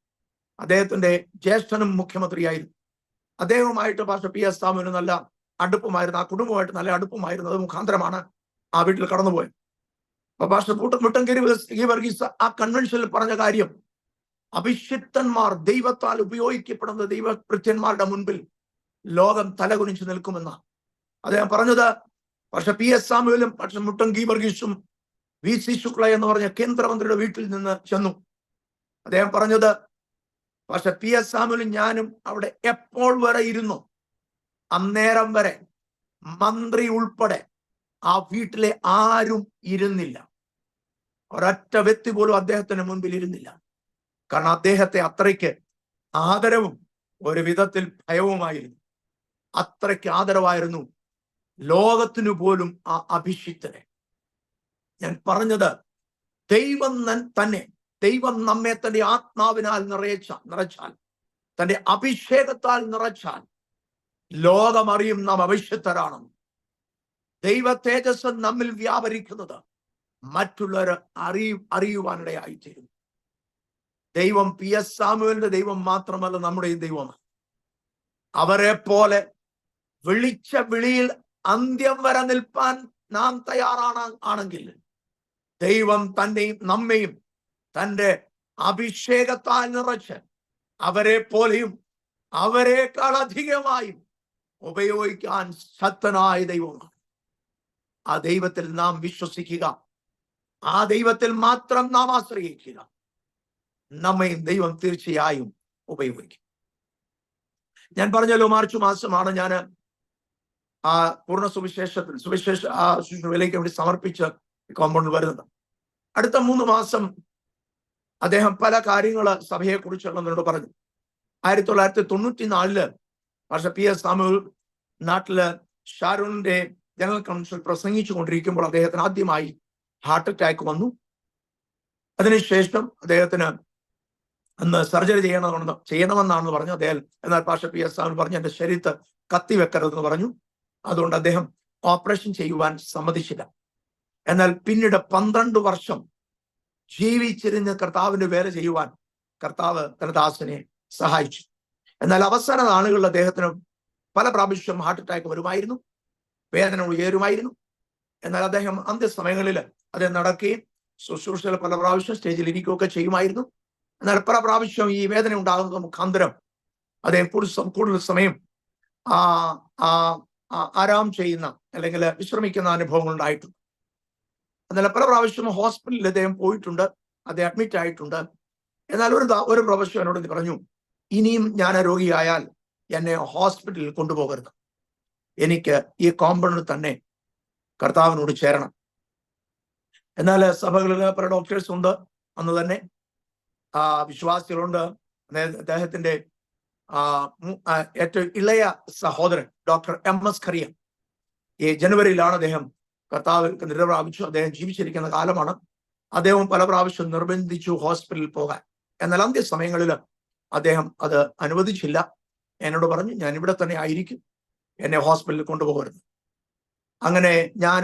അദ്ദേഹത്തിന്റെ ജ്യേഷ്ഠനും മുഖ്യമന്ത്രിയായിരുന്നു. അദ്ദേഹവുമായിട്ട് പാസ്റ്റർ PS സാമുവേലിന് നല്ല അടുപ്പമായിരുന്നു. ആ കുടുംബമായിട്ട് നല്ല അടുപ്പമായിരുന്നു. അത് മുഖാന്തരമാണ് ആ വീട്ടിൽ കടന്നുപോയത്. അപ്പൊ പാസ്റ്റർ മുട്ടം ഗീവർഗീസ് ആ കൺവെൻഷനിൽ പറഞ്ഞ കാര്യം, അഭിഷിക്തന്മാർ ദൈവത്താൽ ഉപയോഗിക്കപ്പെടുന്ന ദൈവഭൃത്യന്മാരുടെ മുൻപിൽ ലോകം തലകുനിച്ച് നിൽക്കുമെന്ന അദ്ദേഹം പറഞ്ഞത്. പക്ഷെ PS സാമുവേലും പക്ഷെ മുട്ടം ഗീവർഗീസും VC ശുക്ല എന്ന് പറഞ്ഞ കേന്ദ്രമന്ത്രിയുടെ വീട്ടിൽ നിന്ന് ചെന്നു. അദ്ദേഹം പറഞ്ഞത്, പക്ഷെ PS സാമുവേലും ഞാനും അവിടെ എപ്പോൾ വരെ ഇരുന്നു, അന്നേരം വരെ മന്ത്രി ഉൾപ്പെടെ ആ വീട്ടിലെ ആരും ഇരുന്നില്ല. ഒരൊറ്റ വ്യക്തി പോലും അദ്ദേഹത്തിന് മുൻപിൽ ഇരുന്നില്ല. കാരണം അദ്ദേഹത്തെ അത്രയ്ക്ക് ആദരവും ഒരു വിധത്തിൽ ഭയവുമായിരുന്നു. അത്രയ്ക്ക് ആദരവായിരുന്നു ലോകത്തിനു പോലും ആ അഭിഷിക്തനെ. ഞാൻ പറഞ്ഞത്, ദൈവം നമ്മെ തന്റെ ആത്മാവിനാൽ നിറച്ചാൽ, തന്റെ അഭിഷേകത്താൽ നിറച്ചാൽ ലോകമറിയും നാം അഭിഷിക്തരാണെന്ന്. ദൈവ തേജസ് നമ്മിൽ വ്യാപരിക്കുന്നത് മറ്റുള്ളവർ അറിയുവാനിടയായിത്തീരും. ദൈവം PS സാമുവേലിന്റെ ദൈവം മാത്രമല്ല, നമ്മുടെയും ദൈവമാണ്. അവരെ പോലെ വിളിച്ച വിളിയിൽ അന്ത്യം വരെ നിൽപ്പാൻ നാം തയ്യാറാണെങ്കിൽ ദൈവം നമ്മെയും തന്റെ അഭിഷേകത്താൽ നിറച്ച് അവരെ പോലെയും അവരെക്കാൾ അധികമായും ഉപയോഗിക്കാൻ ശക്തനായ ദൈവമാണ്. ആ ദൈവത്തിൽ നാം വിശ്വസിക്കുക, ആ ദൈവത്തിൽ മാത്രം നാം ആശ്രയിക്കുക. നമ്മയും ദൈവം തീർച്ചയായും ഉപയോഗിക്കും. ഞാൻ പറഞ്ഞല്ലോ, മാർച്ച് മാസമാണ് ഞാൻ ആ പൂർണ്ണ സുവിശേഷത്തിലേക്ക് വേണ്ടി സമർപ്പിച്ച് കോമ്പൗണ്ടിൽ വരുന്നത്. അടുത്ത 3 മാസം അദ്ദേഹം പല കാര്യങ്ങൾ സഭയെ കുറിച്ചുള്ളതിനോട് പറഞ്ഞു. 1994 പക്ഷെ PS സാമുവൽ നാട്ടില് ഷാരൂണിന്റെ ജനറൽ കൗൺസിൽ പ്രസംഗിച്ചു കൊണ്ടിരിക്കുമ്പോൾ അദ്ദേഹത്തിന് ആദ്യമായി ഹാർട്ട് അറ്റാക്ക് വന്നു. അതിനുശേഷം അദ്ദേഹത്തിന് അന്ന് സർജറി ചെയ്യണമെന്നാണെന്ന് പറഞ്ഞു അദ്ദേഹം. എന്നാൽ പാസ്റ്റർ PS സാമുവൽ പറഞ്ഞു, എന്റെ ശരീരത്ത് കത്തിവെക്കരുതെന്ന് പറഞ്ഞു. അതുകൊണ്ട് അദ്ദേഹം ഓപ്പറേഷൻ ചെയ്യുവാൻ സമ്മതിച്ചില്ല. എന്നാൽ പിന്നീട് 12 വർഷം ജീവിച്ചിരുന്ന് കർത്താവിന്റെ വേല ചെയ്യുവാൻ കർത്താവ് തന്റെ ദാസനെ സഹായിച്ചു. എന്നാൽ അവസാന നാളുകളിൽ അദ്ദേഹത്തിന് പല പ്രാവശ്യം ഹാർട്ട് അറ്റാക്ക് വരുമായിരുന്നു, വേദന ഉയരുമായിരുന്നു. എന്നാൽ അദ്ദേഹം അന്ത്യസമയങ്ങളിൽ അദ്ദേഹം നടക്കുകയും ശുശ്രൂഷയിൽ പല പ്രാവശ്യം സ്റ്റേജിൽ ഇരിക്കുകയൊക്കെ ചെയ്യുമായിരുന്നു. എന്നാൽ പല പ്രാവശ്യം ഈ വേദന ഉണ്ടാകുന്നത് മുഖാന്തരം അദ്ദേഹം കൂടുതൽ സമയം ആരാം ചെയ്യുന്ന അല്ലെങ്കിൽ വിശ്രമിക്കുന്ന അനുഭവങ്ങൾ ഉണ്ടായിട്ടുണ്ട്. എന്നാൽ പല പ്രാവശ്യം ഹോസ്പിറ്റലിൽ അദ്ദേഹം പോയിട്ടുണ്ട്, അദ്ദേഹം അഡ്മിറ്റ് ആയിട്ടുണ്ട്. എന്നാൽ ഒരു പ്രാവശ്യം എന്നോട് പറഞ്ഞു, ഇനിയും ഞാൻ രോഗിയായാൽ എന്നെ ഹോസ്പിറ്റലിൽ കൊണ്ടുപോകരുത്, എനിക്ക് ഈ കോമ്പൗണ്ടിൽ തന്നെ കർത്താവിനോട് ചേരണം. എന്നാൽ സഭകളിൽ പല ഡോക്ടേഴ്സ് ഉണ്ട്, അന്ന് തന്നെ വിശ്വാസികളുണ്ട്. അദ്ദേഹത്തിന്റെ ഏറ്റവും ഇളയ സഹോദരൻ ഡോക്ടർ MS ഖറിയ ഈ ജനുവരിയിലാണ് അദ്ദേഹം കർത്താവിൽ നിരപ്രാപിച്ചു. അദ്ദേഹം ജീവിച്ചിരിക്കുന്ന കാലമാണ്. അദ്ദേഹം പല പ്രാവശ്യം നിർബന്ധിച്ചു ഹോസ്പിറ്റലിൽ പോകാൻ. എന്നാൽ അന്ത്യസമയങ്ങളിൽ അദ്ദേഹം അത് അനുവദിച്ചില്ല. എന്നോട് പറഞ്ഞു, ഞാൻ ഇവിടെ തന്നെ ആയിരിക്കും, എന്നെ ഹോസ്പിറ്റലിൽ കൊണ്ടുപോകരുത്. അങ്ങനെ ഞാൻ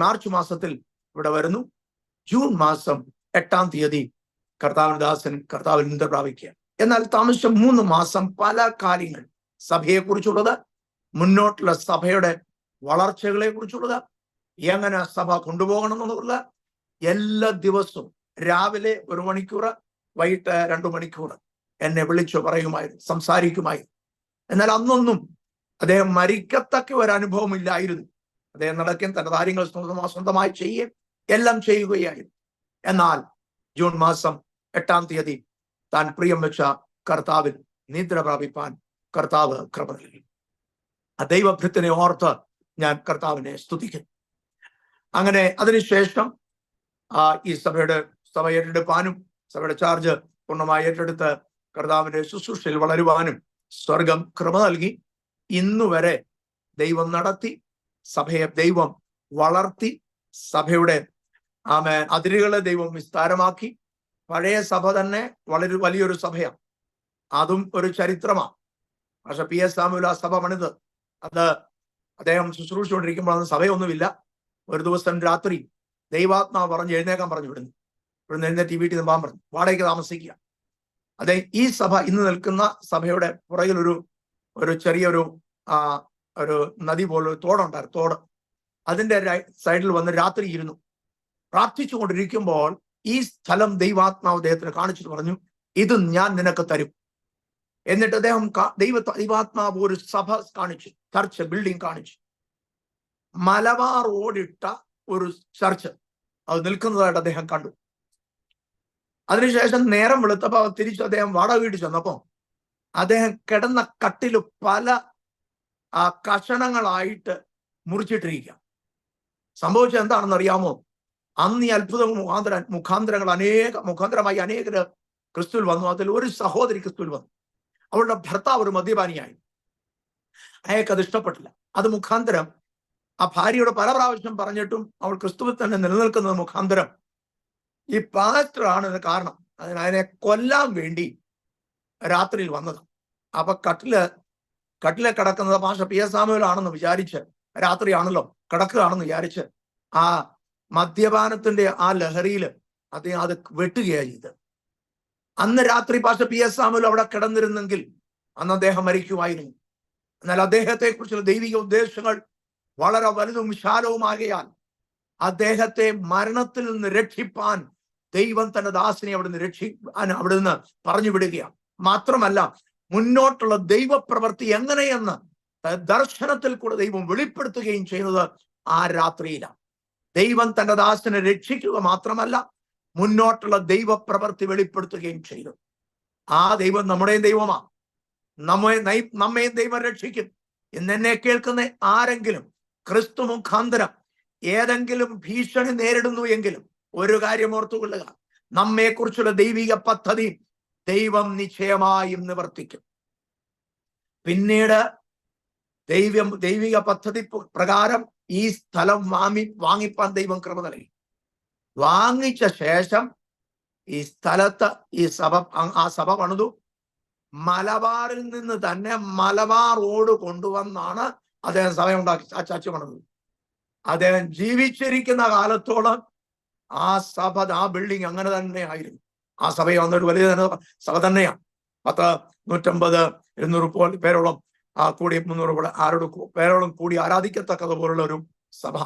മാർച്ച് മാസത്തിൽ ഇവിടെ വരുന്നു. ജൂൺ മാസം 8-ാം തീയതി കർത്താവിൽ നിദ്രപ്രാപിക്കുക. എന്നാൽ താമസിച്ച 3 മാസം പല കാര്യങ്ങൾ, സഭയെക്കുറിച്ചുള്ളത്, മുന്നോട്ടുള്ള സഭയുടെ വളർച്ചകളെ കുറിച്ചുള്ളത്, എങ്ങനെ സഭ കൊണ്ടുപോകണം എന്നുള്ളത്, എല്ലാ ദിവസവും രാവിലെ 1 മണിക്കൂർ, വൈകിട്ട് 2 മണിക്കൂർ എന്നെ വിളിച്ചു പറയുമായിരുന്നു, സംസാരിക്കുമായിരുന്നു. എന്നാൽ അന്നൊന്നും അദ്ദേഹം മരിക്കത്തക്ക ഒരു അനുഭവം ഇല്ലായിരുന്നു. അദ്ദേഹം നടക്കുകയും തന്റെ കാര്യങ്ങൾ സ്വന്തമായി ചെയ്യുകയും എല്ലാം ചെയ്യുകയായിരുന്നു. എന്നാൽ ജൂൺ മാസം 8-ാം തീയതി താൻ പ്രിയം വെച്ച കർത്താവിൽ നിദ്ര പ്രാപിപ്പാൻ കർത്താവ് കൃപ നൽകി. ആ ദൈവഭൃത്തിനെ ഓർത്ത് ഞാൻ കർത്താവിനെ സ്തുതിക്കുന്നു. അങ്ങനെ അതിനുശേഷം ഈ സഭ ഏറ്റെടുപ്പാനും സഭയുടെ ചാർജ് പൂർണ്ണമായി ഏറ്റെടുത്ത് കർത്താവിന്റെ ശുശ്രൂഷയിൽ വളരുവാനും സ്വർഗം കൃപ നൽകി. ഇന്നുവരെ ദൈവം നടത്തി, സഭയെ ദൈവം വളർത്തി, സഭയുടെ അതിരുകളെ ദൈവം വിസ്താരമാക്കി. പഴയ സഭ തന്നെ വളരെ വലിയൊരു സഭയാണ്, അതും ഒരു ചരിത്രമാണ്. പക്ഷെ PS സാമുവൽ ആ സഭ പണിത്, അത് അദ്ദേഹം ശുശ്രൂഷിച്ചുകൊണ്ടിരിക്കുമ്പോൾ അന്ന് സഭയൊന്നുമില്ല. ഒരു ദിവസം രാത്രി ദൈവാത്മാവ് പറഞ്ഞ് എഴുന്നേക്കാൻ പറഞ്ഞു, ഇവിടുന്ന് എഴുന്നേറ്റ് വീട്ടിൽ നിന്ന് പോകാൻ പറഞ്ഞു, വാടകയ്ക്ക് താമസിക്കുക. അതെ, ഈ സഭ ഇന്ന് നിൽക്കുന്ന സഭയുടെ പുറകിൽ ഒരു ചെറിയൊരു ഒരു നദി പോലെ തോടുണ്ടായിരുന്നു. തോട്, അതിന്റെ സൈഡിൽ വന്ന് രാത്രി ഇരുന്നു പ്രാർത്ഥിച്ചു കൊണ്ടിരിക്കുമ്പോൾ ഈ സ്ഥലം ദൈവാത്മാവ് അദ്ദേഹത്തിന് കാണിച്ചിട്ട് പറഞ്ഞു, ഇത് ഞാൻ നിനക്ക് തരും. എന്നിട്ട് അദ്ദേഹം ദൈവാത്മാവ് ഒരു സഭ കാണിച്ചു, ചർച്ച് ബിൽഡിംഗ് കാണിച്ചു. മലബാർ ഓടിട്ട ഒരു ചർച്ച് അത് നിൽക്കുന്നതായിട്ട് അദ്ദേഹം കണ്ടു. അതിനുശേഷം നേരം വെളുത്തപ്പോൾ തിരിച്ച് അദ്ദേഹം വാടക വീട്ടിൽ ചെന്നപ്പോ അദ്ദേഹം കിടന്ന കട്ടില് പല കഷണങ്ങളായിട്ട് മുറിച്ചിട്ടിരിക്കുക. സംഭവിച്ചത് എന്താണെന്ന് അറിയാമോ? അന്ന് ഈ അത്ഭുത മുഖാന്തരമായി അനേകര് ക്രിസ്തുവിൽ വന്നു. അതിൽ ഒരു സഹോദരി ക്രിസ്തുവിൽ വന്നു. അവളുടെ ഭർത്താവ് ഒരു മദ്യപാനിയായി. അയാൾക്ക് അത് ഇഷ്ടപ്പെട്ടില്ല. അത് മുഖാന്തരം ആ ഭാര്യയോട് പല പ്രാവശ്യം പറഞ്ഞിട്ടും അവൾ ക്രിസ്തുവിൽ തന്നെ നിലനിൽക്കുന്നത് മുഖാന്തരം ഈ പാസ്റ്ററാണ് ഇത് കാരണം. അതിനെ കൊല്ലാൻ വേണ്ടി രാത്രിയിൽ വന്നത്. അപ്പൊ കട്ടില് കിടക്കുന്നത് പാസ്റ്റർ PS സാമുവൽ ആണെന്ന് വിചാരിച്ച്, രാത്രിയാണല്ലോ കിടക്കുകയാണെന്ന് വിചാരിച്ച് ആ മദ്യപാനത്തിന്റെ ആ ലഹരിയിൽ അദ്ദേഹം അത് വെട്ടുകയാണ് ചെയ്തത്. അന്ന് രാത്രി പാസ്റ്റർ PS സാമുവൽ അവിടെ കിടന്നിരുന്നെങ്കിൽ അന്ന് അദ്ദേഹം മരിക്കുമായിരുന്നു. എന്നാൽ അദ്ദേഹത്തെ കുറിച്ചുള്ള ദൈവിക ഉദ്ദേശങ്ങൾ വളരെ വലുതും വിശാലവുമാകയാൽ അദ്ദേഹത്തെ മരണത്തിൽ നിന്ന് രക്ഷിപ്പാൻ ദൈവം തന്റെ ദാസനെ അവിടെ നിന്ന് പറഞ്ഞു വിടുകയാണ്. മാത്രമല്ല, മുന്നോട്ടുള്ള ദൈവപ്രവൃത്തി എങ്ങനെയെന്ന് ദർശനത്തിൽ കൂടെ ദൈവം വെളിപ്പെടുത്തുകയും ചെയ്യുന്നത് ആ രാത്രിയിലാണ്. ദൈവം തന്റെ ദാസനെ രക്ഷിക്കുക മാത്രമല്ല, മുന്നോട്ടുള്ള ദൈവപ്രവൃത്തി വെളിപ്പെടുത്തുകയും ചെയ്തു. ആ ദൈവം നമ്മുടെയും ദൈവമാണ്. നമ്മയും ദൈവം രക്ഷിക്കും. ഇന്നെന്നെ കേൾക്കുന്ന ആരെങ്കിലും ക്രിസ്തു മുഖാന്തരം ഏതെങ്കിലും ഭീഷണി നേരിടുന്നു എങ്കിലും ഒരു കാര്യം ഓർത്തുകൊള്ളുക, നമ്മെക്കുറിച്ചുള്ള ദൈവിക പദ്ധതി ദൈവം നിശ്ചയമായും നിവർത്തിക്കും. പിന്നീട് ദൈവിക പദ്ധതി പ്രകാരം ഈ സ്ഥലം വാങ്ങിപ്പാൻ ദൈവം കൃപ നൽകി. വാങ്ങിച്ച ശേഷം ഈ സ്ഥലത്ത് ആ സഭ പണിതു. മലബാറിൽ നിന്ന് തന്നെ മലബാർ റോഡ് കൊണ്ടുവന്നാണ് അദ്ദേഹം സഭ ഉണ്ടാക്കി ചർച്ച പണിതത്. അദ്ദേഹം ജീവിച്ചിരിക്കുന്ന കാലത്തോളം ആ സഭ, ആ ബിൽഡിംഗ് അങ്ങനെ തന്നെ ആയിരുന്നു. ആ സഭയെ വന്നൊരു വലിയ സഭ തന്നെയാണ്. 150-200 പേരോളം കൂടി 300 പേരോളം കൂടി ആരാധിക്കത്തക്കതുപോലുള്ള ഒരു സഭ.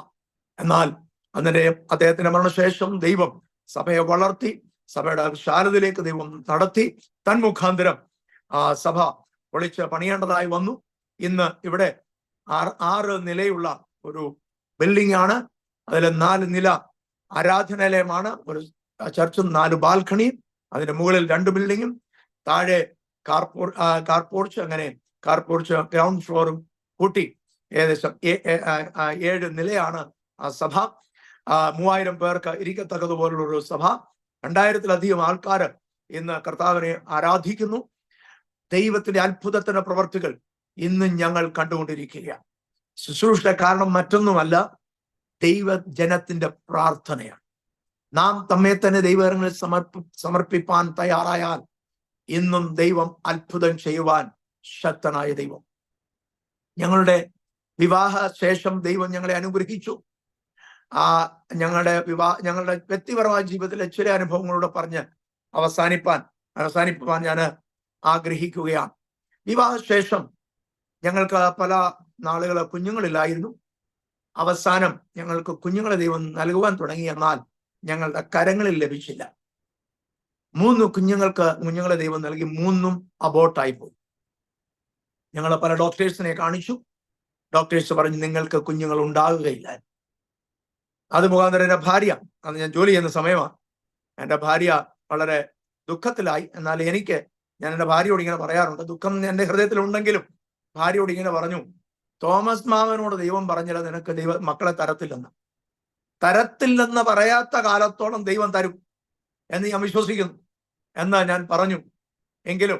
എന്നാൽ അദ്ദേഹത്തിന്റെ മരണശേഷം ദൈവം സഭയെ വളർത്തി, സഭയുടെ വിശാലതയിലേക്ക് ദൈവം നടത്തി. തന്മുഖാന്തരം സഭ പൊളിച്ച് പണിയേണ്ടതായി വന്നു. ഇന്ന് ഇവിടെ 6 നിലയുള്ള ഒരു ബിൽഡിംഗ് ആണ്. അതിൽ 4 നില ആരാധനാലയമാണ്, ഒരു ചർച്ചും 4 ബാൽക്കണിയും, അതിന്റെ മുകളിൽ 2 ബിൽഡിങ്ങും, താഴെ കാർപോർച്ച്, അങ്ങനെ കാർപോർച്ച് ഗ്രൗണ്ട് ഫ്ലോറും കൂട്ടി ഏകദേശം 7 നിലയാണ് ആ സഭ. 3000 പേർക്ക് ഇരിക്കത്തക്കതുപോലുള്ള ഒരു സഭ. 2000-ലധികം ആൾക്കാർ ഇന്ന് കർത്താവിനെ ആരാധിക്കുന്നു. ദൈവത്തിന്റെ അത്ഭുതത്തിന്റെ പ്രവർത്തികൾ ഇന്നും ഞങ്ങൾ കണ്ടുകൊണ്ടിരിക്കുകയാണ്. ശുശ്രൂഷ കാരണം മറ്റൊന്നുമല്ല, ദൈവജനത്തിന്റെ പ്രാർത്ഥനയാണ്. നാം നമ്മെ തന്നെ ദൈവങ്ങളിൽ സമർപ്പിപ്പാൻ തയ്യാറായാൽ ഇന്നും ദൈവം അത്ഭുതം ചെയ്യുവാൻ ശക്തനായ ദൈവം. ഞങ്ങളുടെ വിവാഹ ശേഷം ദൈവം ഞങ്ങളെ അനുഗ്രഹിച്ചു. ഞങ്ങളുടെ വ്യക്തിപരമായ ജീവിതത്തിലെ ചില അനുഭവങ്ങളോട് പറഞ്ഞ് അവസാനിപ്പാൻ ഞാൻ ആഗ്രഹിക്കുകയാണ്. വിവാഹശേഷം ഞങ്ങൾക്ക് പല നാളുകൾ കുഞ്ഞുങ്ങളില്ലായിരുന്നു. അവസാനം ഞങ്ങൾക്ക് കുഞ്ഞുങ്ങളെ ദൈവം നൽകുവാൻ തുടങ്ങി. എന്നാൽ ഞങ്ങളുടെ കരങ്ങളിൽ ലഭിച്ചില്ല. 3 കുഞ്ഞുങ്ങളെ ദൈവം നൽകി. 3ഉം അബോർട്ടായി പോയി. ഞങ്ങൾ പല ഡോക്ടേഴ്സിനെ കാണിച്ചു. ഡോക്ടേഴ്സ് പറഞ്ഞു നിങ്ങൾക്ക് കുഞ്ഞുങ്ങൾ ഉണ്ടാകുകയില്ല. അത് മുഖാന്തരം എൻ്റെ ഭാര്യ, അന്ന് ഞാൻ ജോലി ചെയ്യുന്ന സമയമാണ്, എൻ്റെ ഭാര്യ വളരെ ദുഃഖത്തിലായി. എന്നാൽ ഞാൻ എൻ്റെ ഭാര്യയോട് ഇങ്ങനെ പറയാറുണ്ട്, ദുഃഖം എൻ്റെ ഹൃദയത്തിലുണ്ടെങ്കിലും ഭാര്യയോട് ഇങ്ങനെ പറഞ്ഞു, തോമസ് മാമനോട് ദൈവം പറഞ്ഞില്ല നിനക്ക് മക്കളെ തരത്തില്ലെന്ന് പറയാത്ത കാലത്തോളം ദൈവം തരും എന്ന് ഞാൻ വിശ്വസിക്കുന്നു എന്ന് ഞാൻ പറഞ്ഞു. എങ്കിലും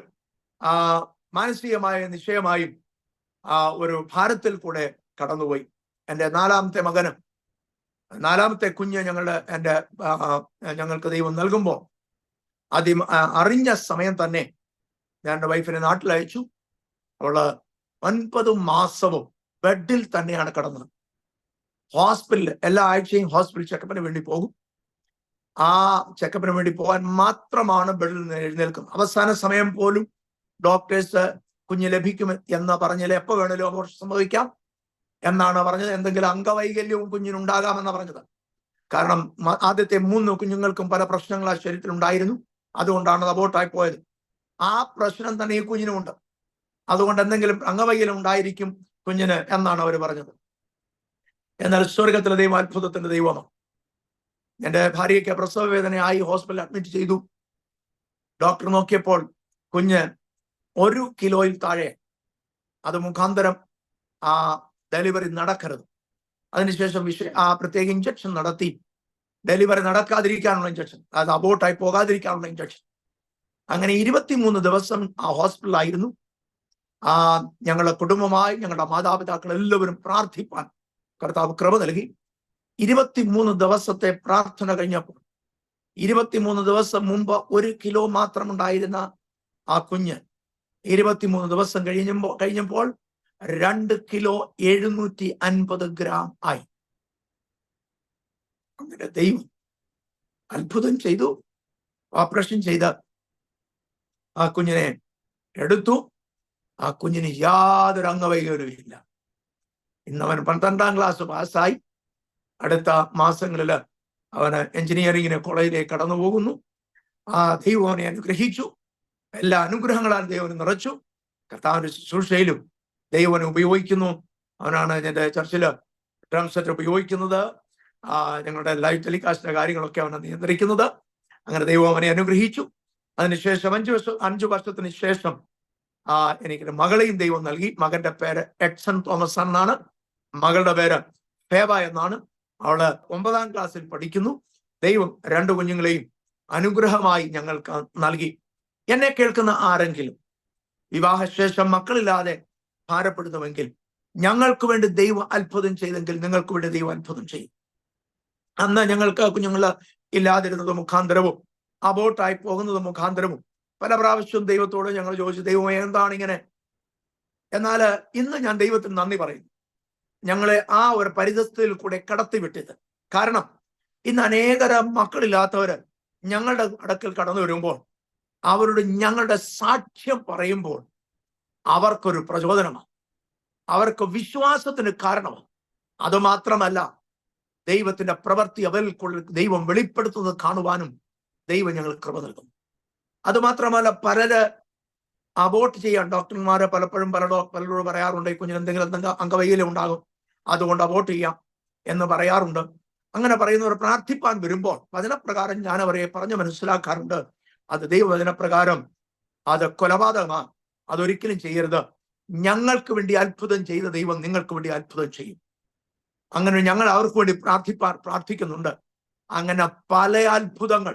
മാനസികമായ നിശ്ചയമായും ഒരു ഭാരത്തിൽ കൂടെ കടന്നുപോയി. എൻ്റെ 4ാമത്തെ കുഞ്ഞ് ഞങ്ങൾക്ക് ദൈവം നൽകുമ്പോൾ അറിഞ്ഞ സമയം തന്നെ ഞാൻ എൻ്റെ വൈഫിനെ നാട്ടിലയച്ചു. അവള് 9 മാസവും ബെഡിൽ തന്നെയാണ് കിടന്നത്. ഹോസ്പിറ്റലിൽ എല്ലാ ആഴ്ചയും ഹോസ്പിറ്റൽ ചെക്കപ്പിന് വേണ്ടി പോകും. ആ ചെക്കപ്പിന് വേണ്ടി പോകാൻ മാത്രമാണ് ബെഡിൽ നിന്ന് എഴുന്നേൽക്കുന്നത്. അവസാന സമയം പോലും ഡോക്ടേഴ്സ് കുഞ്ഞ് ലഭിക്കും എന്ന് പറഞ്ഞാൽ എപ്പോൾ വേണേലും അബോർഷൻ സംഭവിക്കാം എന്നാണ് പറഞ്ഞത്. എന്തെങ്കിലും അംഗവൈകല്യവും കുഞ്ഞിനുണ്ടാകാമെന്നാണ് പറഞ്ഞത്. കാരണം ആദ്യത്തെ 3 കുഞ്ഞുങ്ങൾക്കും പല പ്രശ്നങ്ങൾ ആ ശരീരത്തിൽ ഉണ്ടായിരുന്നു. അതുകൊണ്ടാണ് അത് അബോർട്ടായി പോയത്. ആ പ്രശ്നം തന്നെ ഈ കുഞ്ഞിനുമുണ്ട്. അതുകൊണ്ട് എന്തെങ്കിലും അംഗവൈകല്യം ഉണ്ടായിരിക്കും കുഞ്ഞിന് എന്നാണ് അവർ പറഞ്ഞത്. എന്നാൽ സ്വർഗത്തിലെ ദൈവം അത്ഭുതത്തിന്റെ ദൈവമാണ്. എൻ്റെ ഭാര്യയ്ക്ക് പ്രസവ വേദനയായി ഹോസ്പിറ്റലിൽ അഡ്മിറ്റ് ചെയ്തു. ഡോക്ടർ നോക്കിയപ്പോൾ കുഞ്ഞ് 1 കിലോയിൽ താഴെ. അത് മുഖാന്തരം ഡെലിവറി നടക്കരുത്. അതിനുശേഷം പ്രത്യേക ഇഞ്ചക്ഷൻ നടത്തി ഡെലിവറി നടക്കാതിരിക്കാനുള്ള ഇഞ്ചക്ഷൻ, അത് അബോർട്ടായി പോകാതിരിക്കാനുള്ള ഇഞ്ചക്ഷൻ. അങ്ങനെ 23 ദിവസം ആ ഹോസ്പിറ്റലായിരുന്നു. ഞങ്ങളുടെ കുടുംബമായി ഞങ്ങളുടെ മാതാപിതാക്കൾ എല്ലാവരും പ്രാർത്ഥിപ്പാൻ കർത്താവ് കൃപ നൽകി. 23 ദിവസത്തെ പ്രാർത്ഥന കഴിഞ്ഞപ്പോൾ 23 ദിവസം മുമ്പ് 1 കിലോ മാത്രം ഉണ്ടായിരുന്ന ആ കുഞ്ഞ് 23 ദിവസം കഴിഞ്ഞപ്പോൾ 2 കിലോ 750 ഗ്രാം ആയി. അങ്ങനെ ദൈവം അത്ഭുതം ചെയ്തു. ഓപ്പറേഷൻ ചെയ്ത് ആ കുഞ്ഞിനെ എടുത്തു. ആ കുഞ്ഞിന് യാതൊരു അംഗവൈകല്യവും ഇല്ല. ഇന്നവൻ 12ാം ക്ലാസ് പാസ്സായി. അടുത്ത മാസങ്ങളിൽ അവന് എഞ്ചിനീയറിംഗിന് കോളേജിലേക്ക് കടന്നു പോകുന്നു. ദൈവം അവനെ അനുഗ്രഹിച്ചു. എല്ലാ അനുഗ്രഹങ്ങളാൽ ദൈവം നിറച്ചു. കർത്താവിന്റെ ശുശ്രൂഷയിലും ദൈവനെ ഉപയോഗിക്കുന്നു. അവനാണ് എൻ്റെ ചർച്ചിൽ ഡ്രം സെറ്റ് ഉപയോഗിക്കുന്നത്. ഞങ്ങളുടെ ലൈവ് ടെലികാസ്റ്റിന്റെ കാര്യങ്ങളൊക്കെ അവനെ നിയന്ത്രിക്കുന്നത്. അങ്ങനെ ദൈവം അവനെ അനുഗ്രഹിച്ചു. അതിനുശേഷം 5 വർഷത്തിന് ശേഷം എനിക്ക് മകളെയും ദൈവം നൽകി. മകന്റെ പേര് എഡ്സൺ തോമസ് എന്നാണ്. മകളുടെ പേര് ഫേബ എന്നാണ്. അവള് 9ാം ക്ലാസ്സിൽ പഠിക്കുന്നു. ദൈവം 2 കുഞ്ഞുങ്ങളെയും അനുഗ്രഹമായി ഞങ്ങൾക്ക് നൽകി. എന്നെ കേൾക്കുന്ന ആരെങ്കിലും വിവാഹശേഷം മക്കളില്ലാതെ ഭാരപ്പെടുന്നുവെങ്കിൽ ഞങ്ങൾക്ക് വേണ്ടി ദൈവം അത്ഭുതം ചെയ്തെങ്കിൽ നിങ്ങൾക്ക് വേണ്ടി ദൈവം അത്ഭുതം ചെയ്യും. അന്ന് ഞങ്ങൾക്ക് കുഞ്ഞുങ്ങൾ ഇല്ലാതിരുന്നത് മുഖാന്തരവും അബോട്ടായി പോകുന്നത് മുഖാന്തരവും പല പ്രാവശ്യവും ദൈവത്തോട് ഞങ്ങൾ ചോദിച്ചു, ദൈവം എന്താണ് ഇങ്ങനെ? എന്നാൽ ഇന്ന് ഞാൻ ദൈവത്തിന് നന്ദി പറയുന്നു, ഞങ്ങളെ ആ ഒരു പരിതസ്ഥിതിയിൽ കൂടെ കടത്തിവിട്ടത്. കാരണം ഇന്ന് അനേകരം മക്കളില്ലാത്തവര് ഞങ്ങളുടെ അടുക്കൽ കടന്നു വരുമ്പോൾ അവരുടെ ഞങ്ങളുടെ സാക്ഷ്യം പറയുമ്പോൾ അവർക്കൊരു പ്രചോദനമാണ്, അവർക്ക് വിശ്വാസത്തിന് കാരണമാണ്. അതുമാത്രമല്ല, ദൈവത്തിന്റെ പ്രവൃത്തി അവരിൽ ദൈവം വെളിപ്പെടുത്തുന്നത് കാണുവാനും ദൈവം ഞങ്ങൾ കൃപ നൽകും. അതുമാത്രമല്ല, പലര് അബോർട്ട് ചെയ്യാൻ ഡോക്ടർമാര് പലപ്പോഴും പലരോട് പറയാറുണ്ട്, ഈ കുഞ്ഞിന് എന്തെങ്കിലും അംഗവൈകല്യം ഉണ്ടാകും, അതുകൊണ്ട് അബോർട്ട് ചെയ്യാം എന്ന് പറയാറുണ്ട്. അങ്ങനെ പറയുന്നവർ പ്രാർത്ഥിപ്പാൻ വരുമ്പോൾ വചനപ്രകാരം ഞാൻ അവരെ പറഞ്ഞ് മനസ്സിലാക്കാറുണ്ട്, അത് ദൈവവചനപ്രകാരം അത് കൊലപാതകമാണ്, അതൊരിക്കലും ചെയ്യരുത്. ഞങ്ങൾക്ക് വേണ്ടി അത്ഭുതം ചെയ്ത ദൈവം നിങ്ങൾക്ക് വേണ്ടി അത്ഭുതം ചെയ്യും. അങ്ങനെ ഞങ്ങൾ അവർക്ക് വേണ്ടി പ്രാർത്ഥിക്കുന്നുണ്ട്. അങ്ങനെ പല അത്ഭുതങ്ങൾ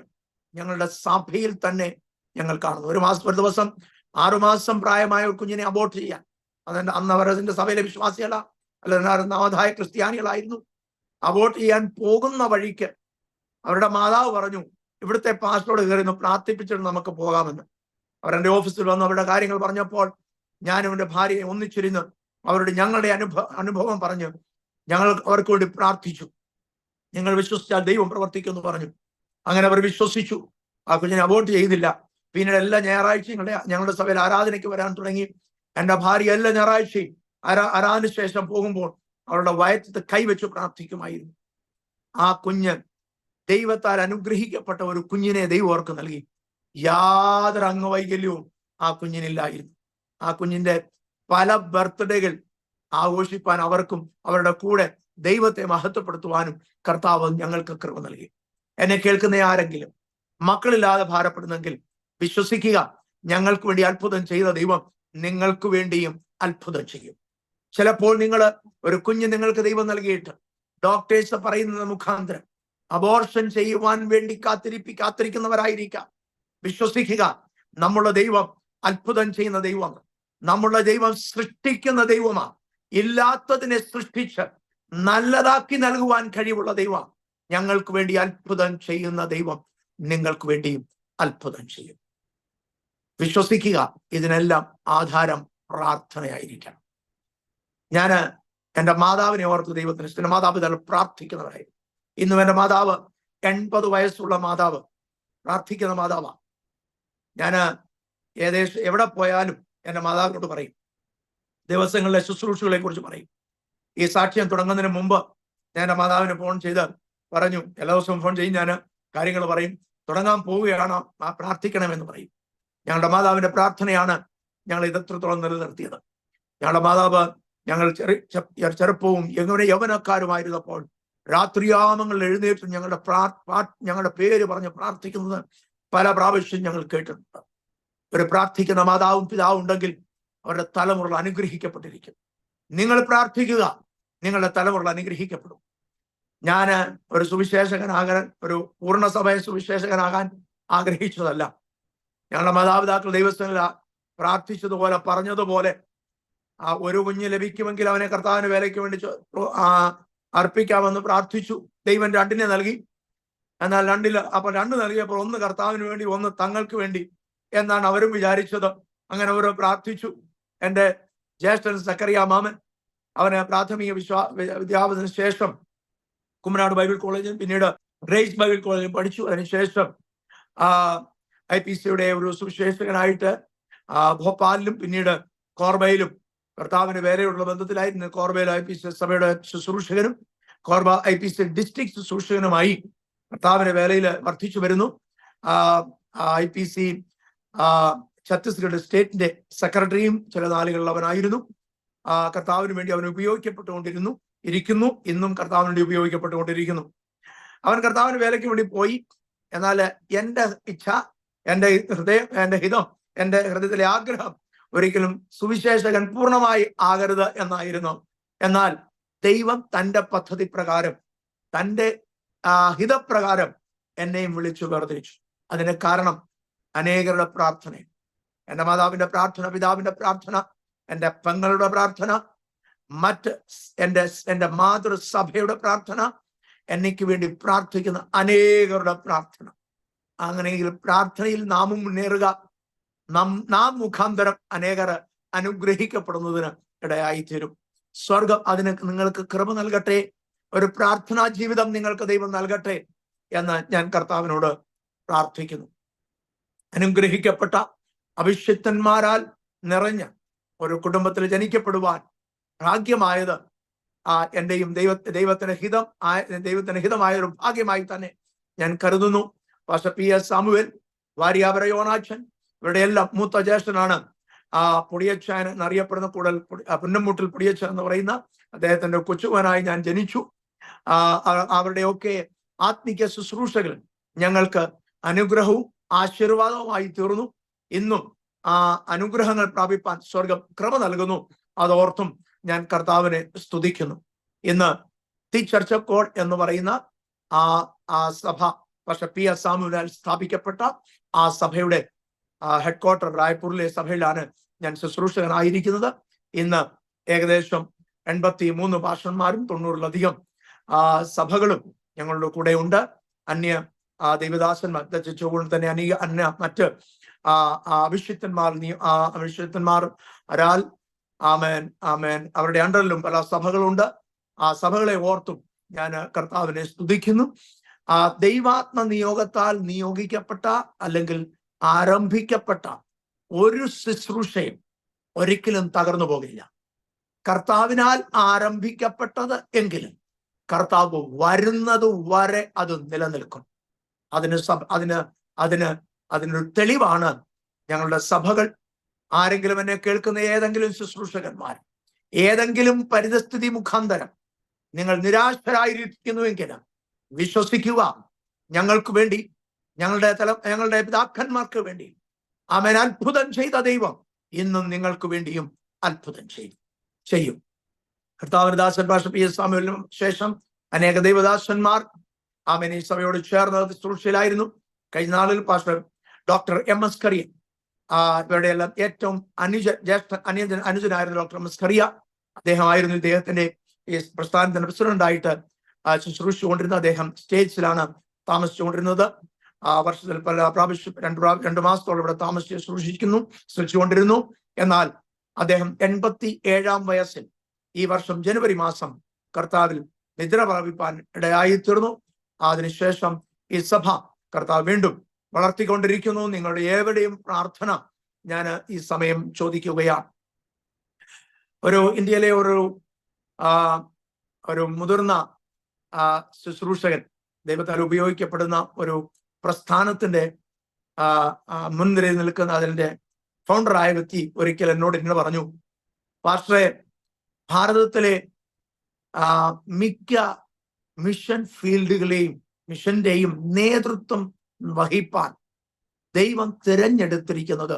ഞങ്ങളുടെ സഭയിൽ തന്നെ ഞങ്ങൾ കാണുന്നു. ഒരു ദിവസം 6 മാസം പ്രായമായ ഒരു കുഞ്ഞിനെ അബോർട്ട് ചെയ്യാൻ, അന്ന് അവർ അതിന്റെ സഭയിലെ വിശ്വാസികളാ അല്ല നവധായ ക്രിസ്ത്യാനികളായിരുന്നു. അബോർട്ട് ചെയ്യാൻ പോകുന്ന വഴിക്ക് അവരുടെ മാതാവ് പറഞ്ഞു, ഇവിടുത്തെ പാസ്റ്ററോട് കയറി ഒന്ന് പ്രാർത്ഥിപ്പിച്ചിട്ട് നമുക്ക് പോകാമെന്ന്. അവരെന്റെ ഓഫീസിൽ വന്ന് അവരുടെ കാര്യങ്ങൾ പറഞ്ഞപ്പോൾ ഞാൻ അവന്റെ ഭാര്യയെ ഒന്നിച്ചിരുന്ന് അവരുടെ ഞങ്ങളുടെ അനുഭവം പറഞ്ഞു ഞങ്ങൾ അവർക്ക് വേണ്ടി പ്രാർത്ഥിച്ചു. നിങ്ങൾ വിശ്വസിച്ചാൽ ദൈവം പ്രവർത്തിക്കുമെന്ന് പറഞ്ഞു. അങ്ങനെ അവർ വിശ്വസിച്ചു. ആ കുഞ്ഞിനെ അബോർട്ട് ചെയ്തില്ല. പിന്നീട് എല്ലാ ഞായറാഴ്ചയും ഞങ്ങളുടെ സഭയിൽ ആരാധനയ്ക്ക് വരാൻ തുടങ്ങി. എൻ്റെ ഭാര്യ എല്ലാ ഞായറാഴ്ചയും ആരാധന ശേഷം പോകുമ്പോൾ അവരുടെ വയറ്റത്ത് കൈവച്ച് പ്രാർത്ഥിക്കുമായിരുന്നു. ആ കുഞ്ഞ് ദൈവത്താൽ അനുഗ്രഹിക്കപ്പെട്ട ഒരു കുഞ്ഞിനെ ദൈവം അവർക്ക് നൽകി. യാതൊരു അംഗവൈകല്യവും ആ കുഞ്ഞിനില്ലായിരുന്നു. ആ കുഞ്ഞിന്റെ പല ബർത്ത്ഡേകൾ ആഘോഷിപ്പാൻ അവർക്കും അവരുടെ കൂടെ ദൈവത്തെ മഹത്വപ്പെടുത്തുവാനും കർത്താവ് ഞങ്ങൾക്ക് കൃപ നൽകി. എന്നെ കേൾക്കുന്ന ആരെങ്കിലും മക്കളില്ലാതെ ഭാരപ്പെടുന്നെങ്കിൽ വിശ്വസിക്കുക, ഞങ്ങൾക്ക് വേണ്ടി അത്ഭുതം ചെയ്ത ദൈവം നിങ്ങൾക്ക് വേണ്ടിയും അത്ഭുതം ചെയ്യും. ചിലപ്പോൾ ഒരു കുഞ്ഞ് നിങ്ങൾക്ക് ദൈവം നൽകിയിട്ട് ഡോക്ടേഴ്സ് പറയുന്നത് മുഖാന്തരം അബോർഷൻ ചെയ്യുവാൻ വേണ്ടി കാത്തിരിക്കുന്നവരായിരിക്കാം. വിശ്വസിക്കുക, നമ്മുടെ ദൈവം അത്ഭുതം ചെയ്യുന്ന ദൈവമാണ്. നമ്മുടെ ദൈവം സൃഷ്ടിക്കുന്ന ദൈവമാണ്. ഇല്ലാത്തതിനെ സൃഷ്ടിച്ച് നല്ലതാക്കി നൽകുവാൻ കഴിവുള്ള ദൈവം. ഞങ്ങൾക്ക് വേണ്ടി അത്ഭുതം ചെയ്യുന്ന ദൈവം നിങ്ങൾക്ക് വേണ്ടിയും അത്ഭുതം ചെയ്യും. വിശ്വസിക്കുക, ഇതിനെല്ലാം ആധാരം പ്രാർത്ഥനയായിരിക്കണം. ഞാൻ എൻ്റെ മാതാവിനെ ഓർത്ത് ദൈവത്തിന് എൻ്റെ മാതാപിതാക്കൾ പ്രാർത്ഥിക്കുന്നവരായിരുന്നു. ഇന്നും എൻ്റെ മാതാവ് 80 വയസ്സുള്ള മാതാവ്, പ്രാർത്ഥിക്കുന്ന മാതാവാണ്. ഞാൻ ഏകദേശം എവിടെ പോയാലും എൻ്റെ മാതാവിനോട് പറയും, ദിവസങ്ങളിലെ ശുശ്രൂഷകളെ കുറിച്ച് പറയും. ഈ സാക്ഷ്യം തുടങ്ങുന്നതിന് മുമ്പ് ഞാൻ എൻ്റെ മാതാവിന് ഫോൺ ചെയ്ത് പറഞ്ഞു, എല്ലാ ദിവസവും ഫോൺ ചെയ്യും, ഞാൻ കാര്യങ്ങൾ പറയും, തുടങ്ങാൻ പോവുകയാണ്, പ്രാർത്ഥിക്കണമെന്ന് പറയും. ഞങ്ങളുടെ മാതാവിന്റെ പ്രാർത്ഥനയാണ് ഞങ്ങൾ ഇതെത്രത്തോളം നിലനിർത്തിയത്. ഞങ്ങളുടെ മാതാവ് ഞങ്ങൾ ചെറുപ്പവും യൗവനക്കാരുമായിരുന്നപ്പോൾ രാത്രിയാമങ്ങളിൽ എഴുന്നേറ്റ് ഞങ്ങളുടെ പേര് പറഞ്ഞ് പ്രാർത്ഥിക്കുന്നത് പല പ്രാവശ്യം ഞങ്ങൾ കേട്ടിട്ടുണ്ട്. ഒരു പ്രാർത്ഥിക്കുന്ന മാതാവും പിതാവും ഉണ്ടെങ്കിൽ അവരുടെ തലമുറകൾ അനുഗ്രഹിക്കപ്പെട്ടിരിക്കും. നിങ്ങൾ പ്രാർത്ഥിക്കുക, നിങ്ങളുടെ തലമുറകൾ അനുഗ്രഹിക്കപ്പെടും. ഞാൻ ഒരു സുവിശേഷകനാകാൻ, ഒരു പൂർണ്ണസഭയ സുവിശേഷകനാകാൻ ആഗ്രഹിച്ചതല്ല. ഞങ്ങളുടെ മാതാപിതാക്കൾ ദൈവസ്ഥനിൽ പ്രാർത്ഥിച്ചതുപോലെ പറഞ്ഞതുപോലെ ഒരു കുഞ്ഞ് ലഭിക്കുമെങ്കിൽ അവനെ കർത്താവിന് വേലയ്ക്ക് വേണ്ടി അർപ്പിക്കാമെന്ന് പ്രാർത്ഥിച്ചു. ദൈവം 2 നൽകി. എന്നാൽ 2 നൽകിയപ്പോൾ 1 കർത്താവിന് വേണ്ടി, 1 തങ്ങൾക്ക് വേണ്ടി എന്നാണ് അവരും വിചാരിച്ചത്. അങ്ങനെ അവർ പ്രാർത്ഥിച്ചു. എൻ്റെ ജ്യേഷ്ഠൻ സക്കറിയ മാമൻ, അവന് പ്രാഥമിക വിദ്യാഭ്യാസത്തിന് ശേഷം കുമ്മനാട് ബൈബിൾ കോളേജിൽ, പിന്നീട് ഗ്രേസ് ബൈബിൾ കോളേജിൽ പഠിച്ചു. അതിനുശേഷം IPCയുടെ ഒരു സുവിശേഷകനായിട്ട് ഭോപ്പാലിലും പിന്നീട് കോർബയിലും കർത്താവിന് വേലയുള്ള ബന്ധത്തിലായിരുന്നു. കോർബയിൽ IPC സഭയുടെ ശുശ്രൂഷകനും കോർബ IPC ഡിസ്ട്രിക്ട് ശുശ്രൂഷകനുമായി കർത്താവിന്റെ വേലയിൽ വർദ്ധിച്ചു വരുന്നു. IPC ഛത്തീസ്ഗഡ് സ്റ്റേറ്റിന്റെ സെക്രട്ടറിയും ചില നാളുകളിൽ അവനായിരുന്നു. കർത്താവിന് വേണ്ടി അവൻ ഇരിക്കുന്നു. ഇന്നും കർത്താവിന് വേണ്ടി ഉപയോഗിക്കപ്പെട്ടുകൊണ്ടിരിക്കുന്നു. അവൻ കർത്താവിന് വേലയ്ക്ക് വേണ്ടി പോയി. എന്നാൽ എൻ്റെ ഇച്ഛ, എൻ്റെ ഹിതം, എൻ്റെ ഹൃദയത്തിലെ ആഗ്രഹം ഒരിക്കലും സുവിശേഷകൻ പൂർണ്ണമായി ആകരുത് എന്നായിരുന്നു. എന്നാൽ ദൈവം തൻ്റെ പദ്ധതി പ്രകാരം, തൻ്റെ ഹിതപ്രകാരം എന്നെയും വിളിച്ചു വേർതിരിച്ചു. അതിന് കാരണം അനേകരുടെ പ്രാർത്ഥന, എൻ്റെ മാതാവിന്റെ പ്രാർത്ഥന, പിതാവിന്റെ പ്രാർത്ഥന, എൻ്റെ പെങ്ങളുടെ പ്രാർത്ഥന, മറ്റ് എൻ്റെ മാതൃസഭയുടെ പ്രാർത്ഥന, എനിക്ക് വേണ്ടി പ്രാർത്ഥിക്കുന്ന അനേകരുടെ പ്രാർത്ഥന. അങ്ങനെയെങ്കിൽ പ്രാർത്ഥനയിൽ നാമും മുന്നേറുക. നാം മുഖാന്തരം അനേകർ അനുഗ്രഹിക്കപ്പെടുന്നതിന് ഇടയായിത്തീരും. സ്വർഗം അതിന് നിങ്ങൾക്ക് കൃപ നൽകട്ടെ. ഒരു പ്രാർത്ഥനാ ജീവിതം നിങ്ങൾക്ക് ദൈവം നൽകട്ടെ എന്ന് ഞാൻ കർത്താവിനോട് പ്രാർത്ഥിക്കുന്നു. അനുഗ്രഹിക്കപ്പെട്ട അഭിഷിക്തന്മാരാൽ നിറഞ്ഞ ഒരു കുടുംബത്തിൽ ജനിക്കപ്പെടുവാൻ ഭാഗ്യമായത് എന്റെയും ദൈവത്തിന്റെ ഹിതമായ ഒരു ഭാഗ്യമായി തന്നെ ഞാൻ കരുതുന്നു. Pastor P.S. സാമുവേൽ, വാര്യാപുര യോനാച്ചൻ, ഇവരുടെ എല്ലാം മൂത്ത ജ്യേഷ്ഠനാണ് പൊടിയച്ചാൻ എന്നറിയപ്പെടുന്ന പുന്നമ്മൂട്ടിൽ പൊടിയച്ച എന്ന് പറയുന്ന അദ്ദേഹത്തിന്റെ കൊച്ചുമകനായി ഞാൻ ജനിച്ചു. അവരുടെയൊക്കെ ആത്മിക ശുശ്രൂഷകൾ ഞങ്ങൾക്ക് അനുഗ്രഹവും ആശീർവാദവുമായി തീർന്നു. ഇന്നും അനുഗ്രഹങ്ങൾ പ്രാപിപ്പാൻ സ്വർഗം കൃപ നൽകുന്നു. അതോർത്തും ഞാൻ കർത്താവിനെ സ്തുതിക്കുന്നു. ഇന്ന് ദി ചർച്ച് ഓഫ് ഗോഡ് എന്ന് പറയുന്ന ആ സഭ പക്ഷെ P.S. സാമുവേൽ സ്ഥാപിക്കപ്പെട്ട ആ സഭയുടെ ഹെഡ്ക്വാർട്ടർ റായ്പൂരിലെ സഭയിലാണ് ഞാൻ ശുശ്രൂഷകനായിരിക്കുന്നത്. ഇന്ന് ഏകദേശം 83 ഭാഷന്മാരും 90-ലധികം സഭകളും ഞങ്ങളുടെ കൂടെ ഉണ്ട്. അന്യ ദൈവദാസന്മാർ തന്നെ മറ്റ് അഭിഷിക്തന്മാർ ഒരാൾ ആമേൻ അവരുടെ അണ്ടറിലും പല സഭകളുണ്ട്. ആ സഭകളെ ഓർത്തും ഞാൻ കർത്താവിനെ സ്തുതിക്കുന്നു. ദൈവാത്മ നിയോഗത്താൽ നിയോഗിക്കപ്പെട്ട അല്ലെങ്കിൽ ആരംഭിക്കപ്പെട്ട ഒരു ശുശ്രൂഷയും ഒരിക്കലും തകർന്നു പോകില്ല. കർത്താവിനാൽ ആരംഭിക്കപ്പെട്ടത് എങ്കിലും കർത്താവ് വരുന്നത് വരെ അത് നിലനിൽക്കും. അതിനൊരു തെളിവാണ് ഞങ്ങളുടെ സഭകൾ. ആരെങ്കിലും എന്നെ കേൾക്കുന്ന ഏതെങ്കിലും ശുശ്രൂഷകന്മാർ ഏതെങ്കിലും പരിതസ്ഥിതി മുഖാന്തരം നിങ്ങൾ നിരാശരായിരിക്കുന്നുവെങ്കിൽ വിശ്വസിക്കുക, ഞങ്ങൾക്ക് വേണ്ടി, ഞങ്ങളുടെ പിതാക്കന്മാർക്ക് വേണ്ടി അവൻ അത്ഭുതം ചെയ്ത ദൈവം ഇന്നും നിങ്ങൾക്ക് വേണ്ടിയും അത്ഭുതം ചെയ്യും. കർത്താവിന്റെ ദാസൻ പാസ്റ്റർ P.S. സാമുവേലിനും ശേഷം അനേക ദൈവദാസന്മാർ ഈ സഭയോട് ചേർന്ന ശുശ്രൂഷയിലായിരുന്നു. കഴിഞ്ഞ നാളിൽ പാസ്റ്റർ ഡോക്ടർ M.S. കറിയ, ഇവരുടെ എല്ലാം ഏറ്റവും അനുജനായിരുന്നു ഡോക്ടർ M.S. കറിയ. അദ്ദേഹമായിരുന്നു ഇദ്ദേഹത്തിന്റെ ഈ പ്രസ്ഥാനത്തിന്റെ പ്രസിഡന്റായിട്ട് ശുശ്രൂഷിച്ചുകൊണ്ടിരുന്നത്. അദ്ദേഹം സ്റ്റേറ്റ്സിലാണ് താമസിച്ചുകൊണ്ടിരുന്നത്. വർഷത്തിൽ പല പ്രാവശ്യം രണ്ടു മാസത്തോളം ഇവിടെ താമസിച്ച് ശുശ്രൂഷിച്ചുകൊണ്ടിരുന്നു. എന്നാൽ അദ്ദേഹം 87-ാം വയസ്സിൽ ഈ വർഷം ജനുവരി മാസം കർത്താവിൽ നിദ്ര പ്രാപിപ്പാൻ ഇടയായി തീർന്നു. അതിനുശേഷം ഈ സഭ കർത്താവ് വീണ്ടും വളർത്തിക്കൊണ്ടിരിക്കുന്നു. നിങ്ങളുടെ ഏവരുടെയും പ്രാർത്ഥന ഞാൻ ഈ സമയം ചോദിക്കുകയാണ്. ഇന്ത്യയിലെ ഒരു മുതിർന്ന ശുശ്രൂഷകൻ, ദൈവത്താൽ ഉപയോഗിക്കപ്പെടുന്ന ഒരു പ്രസ്ഥാനത്തിന്റെ മുൻനിരയിൽ നിൽക്കുന്ന അതിന്റെ ഫൗണ്ടറായ വ്യക്തി ഒരിക്കൽ എന്നോട് ഇങ്ങനെ പറഞ്ഞു, പാസ്റ്ററെ, ഭാരതത്തിലെ മിക്ക മിഷൻ ഫീൽഡുകളെയും മിഷന്റെയും നേതൃത്വം വഹിപ്പാൻ ദൈവം തിരഞ്ഞെടുത്തിരിക്കുന്നത്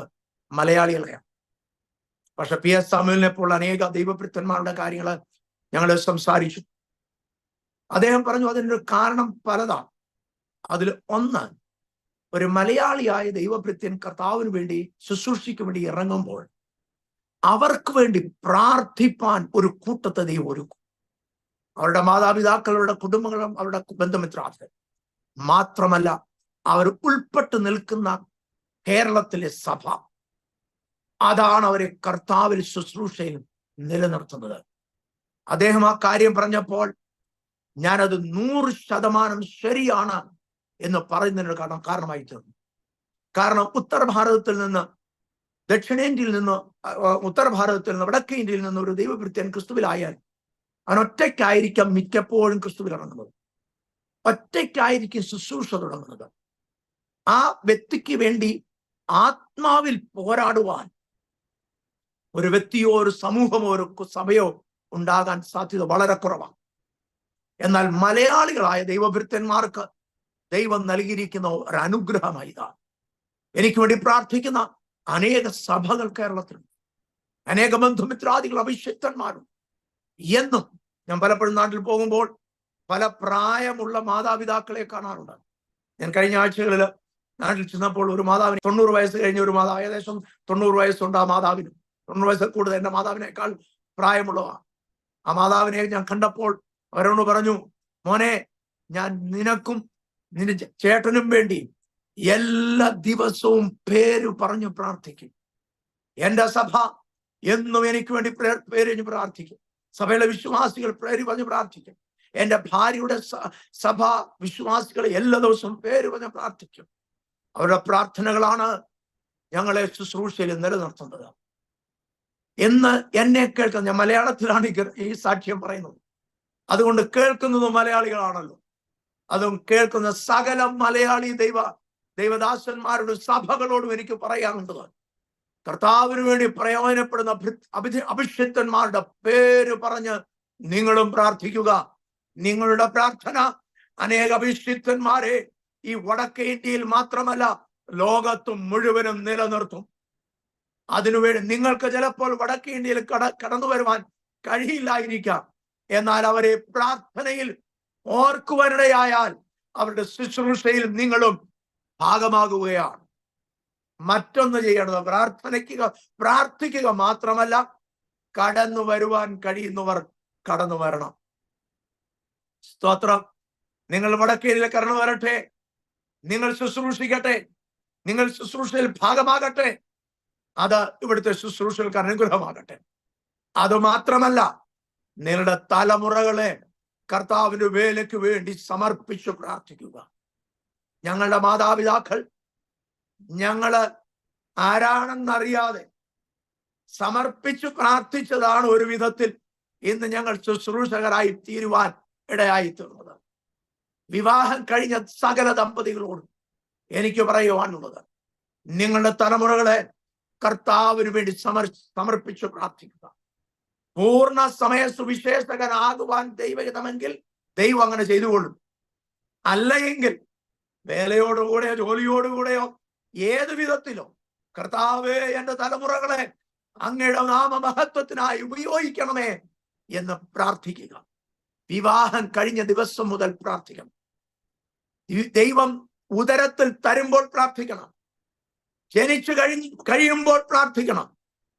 മലയാളികളെയാണ്. പക്ഷെ P.S. സാമുവേലിനെ പോലുള്ള അനേക ദൈവഭൃത്യന്മാരുടെ കാര്യങ്ങൾ ഞങ്ങൾ സംസാരിച്ചു. അദ്ദേഹം പറഞ്ഞു അതിനൊരു കാരണം പലതാണ്. അതിൽ ഒന്ന്, ഒരു മലയാളിയായ ദൈവഭൃത്യൻ കർത്താവിന് വേണ്ടി ശുശ്രൂഷയ്ക്ക് വേണ്ടി ഇറങ്ങുമ്പോൾ അവർക്ക് വേണ്ടി പ്രാർത്ഥിപ്പാൻ ഒരു കൂട്ടത്തെ ദൈവം ഒരുക്കും. അവരുടെ മാതാപിതാക്കളുടെ കുടുംബങ്ങളും അവരുടെ ബന്ധുമിത്രാദികൾ മാത്രമല്ല, അവർ ഉൾപ്പെട്ട് നിൽക്കുന്ന കേരളത്തിലെ സഭ, അതാണ് അവരെ കർത്താവിൽ ശുശ്രൂഷയിൽ നിലനിർത്തുന്നത്. അദ്ദേഹം ആ കാര്യം പറഞ്ഞപ്പോൾ ഞാനത് 100% ശരിയാണ് എന്ന് പറയുന്നതിന് കാരണമായി തീർന്നു. കാരണം ഉത്തരഭാരതത്തിൽ നിന്ന്, ദക്ഷിണേന്ത്യയിൽ നിന്ന്, ഉത്തരഭാരതത്തിൽ നിന്ന്, വടക്കേ ഇന്ത്യയിൽ നിന്ന് ഒരു ദൈവഭൃത്യൻ ക്രിസ്തുവിലായാൽ അവൻ ഒറ്റയ്ക്കായിരിക്കാം മിക്കപ്പോഴും ക്രിസ്തുവിൽ ഇറങ്ങുന്നത്, ഒറ്റയ്ക്കായിരിക്കും ശുശ്രൂഷ തുടങ്ങുന്നത്. ആ വ്യക്തിക്ക് വേണ്ടി ആത്മാവിൽ പോരാടുവാൻ ഒരു വ്യക്തിയോ ഒരു സമൂഹമോ ഒരു സഭയോ ഉണ്ടാകാൻ സാധ്യത വളരെ കുറവാണ്. എന്നാൽ മലയാളികളായ ദൈവഭൃത്യന്മാർക്ക് ദൈവം നൽകിയിരിക്കുന്ന ഒരു അനുഗ്രഹമായി ഇതാണ്. എനിക്ക് വേണ്ടി പ്രാർത്ഥിക്കുന്ന അനേക സഭകൾ കേരളത്തിലുണ്ട്, അനേക ബന്ധുമിത്രാദികൾ അഭിഷിക്തന്മാരും. എന്നും ഞാൻ പലപ്പോഴും നാട്ടിൽ പോകുമ്പോൾ പല പ്രായമുള്ള മാതാപിതാക്കളെ കാണാറുണ്ട്. ഞാൻ കഴിഞ്ഞ ആഴ്ചകളിൽ നാട്ടിൽ ചെന്നപ്പോൾ ഒരു മാതാവിന് 90 വയസ്സ് കഴിഞ്ഞ ഒരു മാതാവ്, ഏകദേശം 90 വയസ്സുണ്ട് ആ മാതാവിന്. 90 വയസ്സിൽ കൂടുതൽ എന്റെ മാതാവിനേക്കാൾ പ്രായമുള്ളതാ. ആ മാതാവിനെ ഞാൻ കണ്ടപ്പോൾ അവരോട് പറഞ്ഞു, മോനെ, ഞാൻ നിനക്കും നിന്റെ ചേട്ടനും വേണ്ടി എല്ലാ ദിവസവും പേര് പറഞ്ഞു പ്രാർത്ഥിക്കും. എന്റെ സഭ എന്നും എനിക്ക് വേണ്ടി പേര് പ്രാർത്ഥിക്കും. സഭയിലെ വിശ്വാസികൾ പേര് പറഞ്ഞ് പ്രാർത്ഥിക്കും. എന്റെ ഭാര്യയുടെ സഭ വിശ്വാസികൾ എല്ലാ ദിവസവും പേര് പറഞ്ഞ് പ്രാർത്ഥിക്കും. അവരുടെ പ്രാർത്ഥനകളാണ് ഞങ്ങളെ ശുശ്രൂഷയിൽ നിലനിർത്തുന്നത് എന്ന് എന്നെ കേൾക്കുന്ന, ഞാൻ മലയാളത്തിലാണ് ഈ സാക്ഷ്യം പറയുന്നത്, അതുകൊണ്ട് കേൾക്കുന്നത് മലയാളികളാണല്ലോ. അതും കേൾക്കുന്ന സകല മലയാളി ദൈവദാസന്മാരോടും സഭകളോടും എനിക്ക് പറയാനുള്ളത്, കർത്താവിന് വേണ്ടി പ്രയോജനപ്പെടുന്ന അഭിഷിക്തന്മാരുടെ പേര് പറഞ്ഞ് നിങ്ങളും പ്രാർത്ഥിക്കുക. നിങ്ങളുടെ പ്രാർത്ഥന അനേക അഭിഷിക്തന്മാരെ ഈ വടക്കേ ഇന്ത്യയിൽ മാത്രമല്ല ലോകത്തും മുഴുവനും നിലനിർത്തും. അതിനുവേണ്ടി നിങ്ങൾക്ക് ചിലപ്പോൾ വടക്കേ ഇന്ത്യയിൽ കടന്നു വരുവാൻ കഴിയില്ലായിരിക്കാം. എന്നാൽ അവരെ പ്രാർത്ഥനയിൽ ഓർക്കുവാനിടയായാൽ അവരുടെ ശുശ്രൂഷയിൽ നിങ്ങളും ഭാഗമാകുകയാണ്. മറ്റൊന്ന് ചെയ്യണത് പ്രാർത്ഥിക്കുക മാത്രമല്ല, കടന്നു വരുവാൻ കഴിയുന്നവർ കടന്നു വരണം. സ്തോത്രം. നിങ്ങൾ വടക്കേരിയിൽ കടന്നു വരട്ടെ, നിങ്ങൾ ശുശ്രൂഷിക്കട്ടെ, നിങ്ങൾ ശുശ്രൂഷയിൽ ഭാഗമാകട്ടെ. അത് ഇവിടുത്തെ ശുശ്രൂഷകൾക്ക് അനുഗ്രഹമാകട്ടെ. അതുമാത്രമല്ല, നിങ്ങളുടെ തലമുറകളെ കർത്താവിന്റെ വേലയ്ക്ക് വേണ്ടി സമർപ്പിച്ചു പ്രാർത്ഥിക്കുക. ഞങ്ങളുടെ മാതാപിതാക്കൾ ഞങ്ങള് ആരാണെന്നറിയാതെ സമർപ്പിച്ചു പ്രാർത്ഥിച്ചതാണ് ഒരു വിധത്തിൽ ഇന്ന് ഞങ്ങൾ ശുശ്രൂഷകരായി തീരുവാൻ ഇടയായി തീർന്നത്. വിവാഹം കഴിഞ്ഞ സകല ദമ്പതികളോടും എനിക്ക് പറയുവാനുള്ളത്, നിങ്ങളുടെ തലമുറകളെ കർത്താവിന് വേണ്ടി സമർപ്പിച്ചു പ്രാർത്ഥിക്കുക. പൂർണ്ണ സമയ സുവിശേഷകനാകുവാൻ ദൈവഹിതമെങ്കിൽ ദൈവം അങ്ങനെ ചെയ്തുകൊള്ളും. അല്ലെങ്കിൽ വേലയോടുകൂടെയോ ജോലിയോടുകൂടെയോ ഏതു വിധത്തിലോ കർത്താവേ, എന്റെ തലമുറകളെ അങ്ങയുടെ നാമമഹത്വത്തിനായി ഉപയോഗിക്കണമേ എന്ന് പ്രാർത്ഥിക്കുക. വിവാഹം കഴിഞ്ഞ ദിവസം മുതൽ പ്രാർത്ഥിക്കണം. ദൈവം ഉദരത്തിൽ തരുമ്പോൾ പ്രാർത്ഥിക്കണം. ജനിച്ചു കഴിയുമ്പോൾ പ്രാർത്ഥിക്കണം.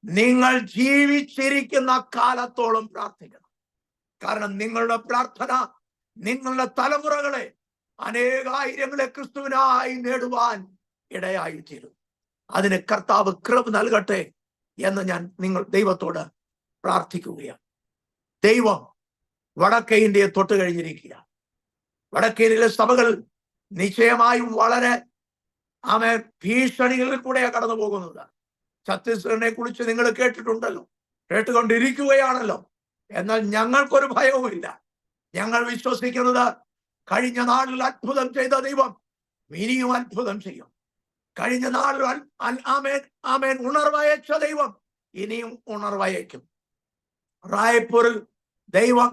നിങ്ങൾ ജീവിച്ചിരിക്കുന്ന കാലത്തോളം പ്രാർത്ഥിക്കണം. കാരണം നിങ്ങളുടെ പ്രാർത്ഥന നിങ്ങളുടെ തലമുറകളെ അനേകായിരങ്ങളെ ക്രിസ്തുവിനായി നേടുവാൻ ഇടയായി തീരും. അതിന് കർത്താവ് കൃപ നൽകട്ടെ എന്ന് ഞാൻ ദൈവത്തോട് പ്രാർത്ഥിക്കുകയാണ്. ദൈവം വടക്കേ ഇന്ത്യയെ തൊട്ട് കഴിഞ്ഞിരിക്കുക. വടക്കേ ഇന്ത്യയിലെ സഭകൾ നിശ്ചയമായും വളരെ ഭീഷണികളിൽ കൂടെയാണ് കടന്നു പോകുന്നത്. ഛത്തീസ്ഗഡിനെ കുറിച്ച് നിങ്ങൾ കേട്ടിട്ടുണ്ടല്ലോ, കേട്ടുകൊണ്ടിരിക്കുകയാണല്ലോ. എന്നാൽ ഞങ്ങൾക്കൊരു ഭയവുമില്ല. ഞങ്ങൾ വിശ്വസിക്കുന്നത് കഴിഞ്ഞ നാളിൽ അത്ഭുതം ചെയ്ത ദൈവം ഇനിയും അത്ഭുതം ചെയ്യും. കഴിഞ്ഞ നാളിൽ ആമേൻ ഉണർവയച്ച ദൈവം ഇനിയും ഉണർവയക്കും. റായ്പൂരിൽ ദൈവം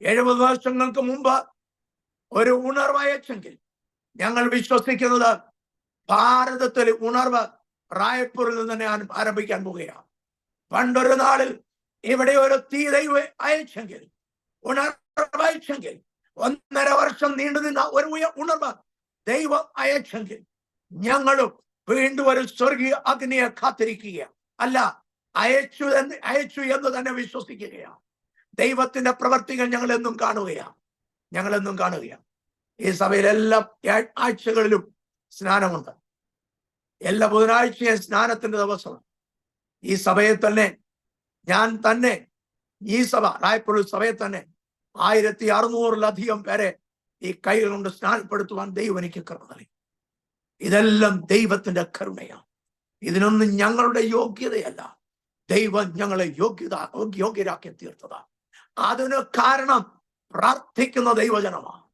70 വർഷങ്ങൾക്ക് മുമ്പ് ഒരു ഉണർവയച്ചെങ്കിൽ ഞങ്ങൾ വിശ്വസിക്കുന്നത് ഭാരതത്തിൽ ഉണർവ് റായ്പൂരിൽ നിന്ന് തന്നെ ആരംഭിക്കാൻ പോവുകയാണ്. പണ്ടൊരു നാളിൽ ഇവിടെ ഒരു തീ ദൈവം അയച്ചെങ്കിൽ, ഉണർവയച്ചെങ്കിൽ, 1.5 വർഷം നീണ്ടു നിന്ന ഒരു ഉണർവ് ദൈവം അയച്ചെങ്കിൽ ഞങ്ങളും വീണ്ടും ഒരു സ്വർഗീയ അഗ്നിയെ കാത്തിരിക്കുക അല്ല, അയച്ചു എന്ന് തന്നെ വിശ്വസിക്കുകയാണ്. ദൈവത്തിന്റെ പ്രവർത്തികൾ ഞങ്ങളെന്നും കാണുകയാണ്. ഈ സഭയിൽ എല്ലാ ആഴ്ചകളിലും സ്നാനമുണ്ട്. എല്ലാ ബുധനാഴ്ചയും സ്നാനത്തിന്റെ ദിവസമാണ്. ഈ സഭയെ തന്നെ ഈ സഭ റായ്പൂർ സഭയെ തന്നെ 1600-ലധികം പേരെ ഈ കൈകൾ കൊണ്ട് സ്നാനപ്പെടുത്തുവാൻ ദൈവം എനിക്ക് കൃപ നൽകി. ഇതെല്ലാം ദൈവത്തിന്റെ കരുണയാണ്. ഇതിനൊന്നും ഞങ്ങളുടെ യോഗ്യതയല്ല. ദൈവം ഞങ്ങളെ യോഗ്യരാക്കി തീർത്തതാണ്. അതിന് കാരണം പ്രാർത്ഥിക്കുന്ന ദൈവജനമാണ്.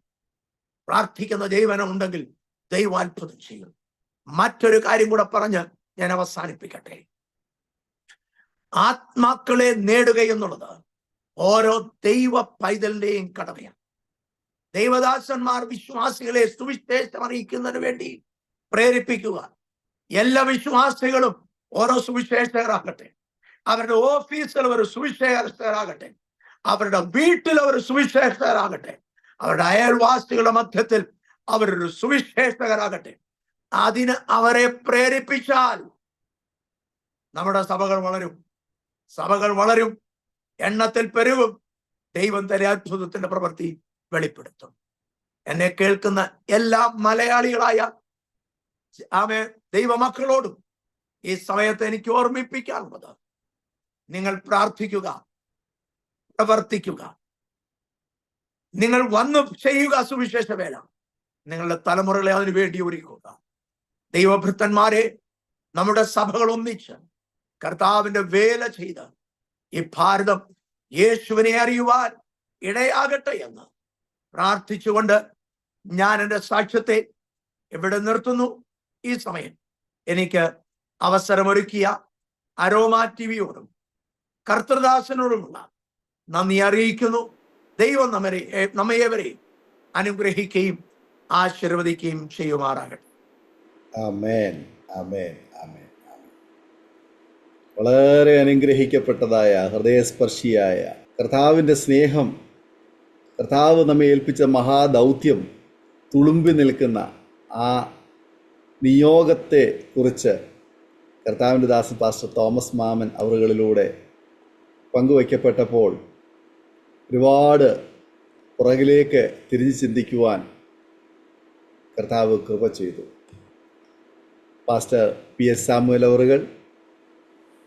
പ്രാർത്ഥിക്കുന്ന ദൈവജനം ഉണ്ടെങ്കിൽ ദൈവം അത്ഭുതം ചെയ്യും. മറ്റൊരു കാര്യം കൂടെ പറഞ്ഞ് ഞാൻ അവസാനിപ്പിക്കട്ടെ. ആത്മാക്കളെ നേടുക എന്നുള്ളത് ഓരോ ദൈവ പൈതലിന്റെയും കടമയാണ്. ദൈവദാസന്മാർ വിശ്വാസികളെ സുവിശേഷം അറിയിക്കുന്നതിന് വേണ്ടി പ്രേരിപ്പിക്കുക. എല്ലാ വിശ്വാസികളും ഓരോ സുവിശേഷകരാകട്ടെ. അവരുടെ ഓഫീസിൽ ഒരു സുവിശേഷകരാകട്ടെ. അവരുടെ വീട്ടിൽ ഒരു സുവിശേഷകരാകട്ടെ. അവരുടെ അയൽവാസികളുടെ മധ്യത്തിൽ അവരൊരു സുവിശേഷകരാകട്ടെ. അതിന് അവരെ പ്രേരിപ്പിച്ചാൽ നമ്മുടെ സഭകൾ വളരും. സഭകൾ വളരും, എണ്ണത്തിൽ പെരുകും. ദൈവം തന്റെ അത്ഭുതത്തിന്റെ പ്രവൃത്തി വെളിപ്പെടുത്തും. എന്നെ കേൾക്കുന്ന എല്ലാ മലയാളികളായ ദൈവമക്കളോടും ഈ സമയത്ത് എനിക്ക് ഓർമ്മിപ്പിക്കാനുള്ളത്, നിങ്ങൾ പ്രാർത്ഥിക്കുക, പ്രവർത്തിക്കുക, നിങ്ങൾ വന്നു ചെയ്യുക സുവിശേഷ വേല. നിങ്ങളുടെ തലമുറകളെ അതിനു വേണ്ടി ഒരുക്കുക. ദൈവഭൃത്തന്മാരെ, നമ്മുടെ സഭകൾ ഒന്നിച്ച് കർത്താവിന്റെ വേല ചെയ്ത് ഈ ഭാരതം യേശുവിനെ അറിയുവാൻ ഇടയാകട്ടെ എന്ന് പ്രാർത്ഥിച്ചുകൊണ്ട് ഞാൻ എൻ്റെ സാക്ഷ്യത്തെ ഇവിടെ നിർത്തുന്നു. ഈ സമയം എനിക്ക് അവസരമൊരുക്കിയ അരോമ ടിവിയോടും കർത്തൃദാസനോടുമുള്ള നന്ദി അറിയിക്കുന്നു. ദൈവം നമ്മേവരെയും അനുഗ്രഹിക്കുകയും ആശീർവദിക്കുകയും ചെയ്യുമാറാകട്ടെ.
ആമേൻ, ആമേൻ, ആമേൻ. വളരെ അനുഗ്രഹിക്കപ്പെട്ടതായ ഹൃദയസ്പർശിയായ കർത്താവിൻ്റെ സ്നേഹം, കർത്താവ് നമ്മെ ഏൽപ്പിച്ച മഹാദൗത്യം തുളുമ്പി നിൽക്കുന്ന ആ നിയോഗത്തെ കുറിച്ച് കർത്താവിൻ്റെ ദാസൻ പാസ്റ്റർ തോമസ് മാമൻ അവറുകളിലൂടെ പങ്കുവയ്ക്കപ്പെട്ടപ്പോൾ ഒരുപാട് പുറകിലേക്ക് തിരിഞ്ഞ് ചിന്തിക്കുവാൻ കർത്താവ് കൃപ ചെയ്തു. പാസ്റ്റർ PS സാമുവൽ അവറുകൾ,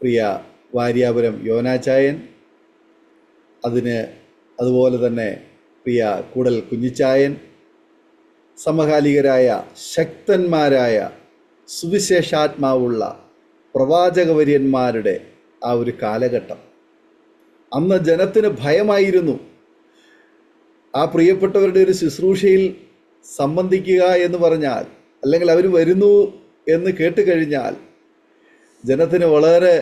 പ്രിയ വാര്യാപുരം യോനാച്ചായൻ, അതുപോലെ തന്നെ പ്രിയ കൂടൽ കുഞ്ഞിച്ചായൻ, സമകാലികരായ ശക്തന്മാരായ സുവിശേഷാത്മാവുള്ള പ്രവാചകവര്യന്മാരുടെ ആ ഒരു കാലഘട്ടം. അന്ന് ജനത്തിന് ഭയമായിരുന്നു. ആ പ്രിയപ്പെട്ടവരുടെ ഒരു ശുശ്രൂഷയിൽ സംബന്ധിക്കുക എന്ന് പറഞ്ഞാൽ, അല്ലെങ്കിൽ അവർ വരുന്നു എന്ന് കേട്ടുകഴിഞ്ഞാൽ ജനത്തിന് വളരെ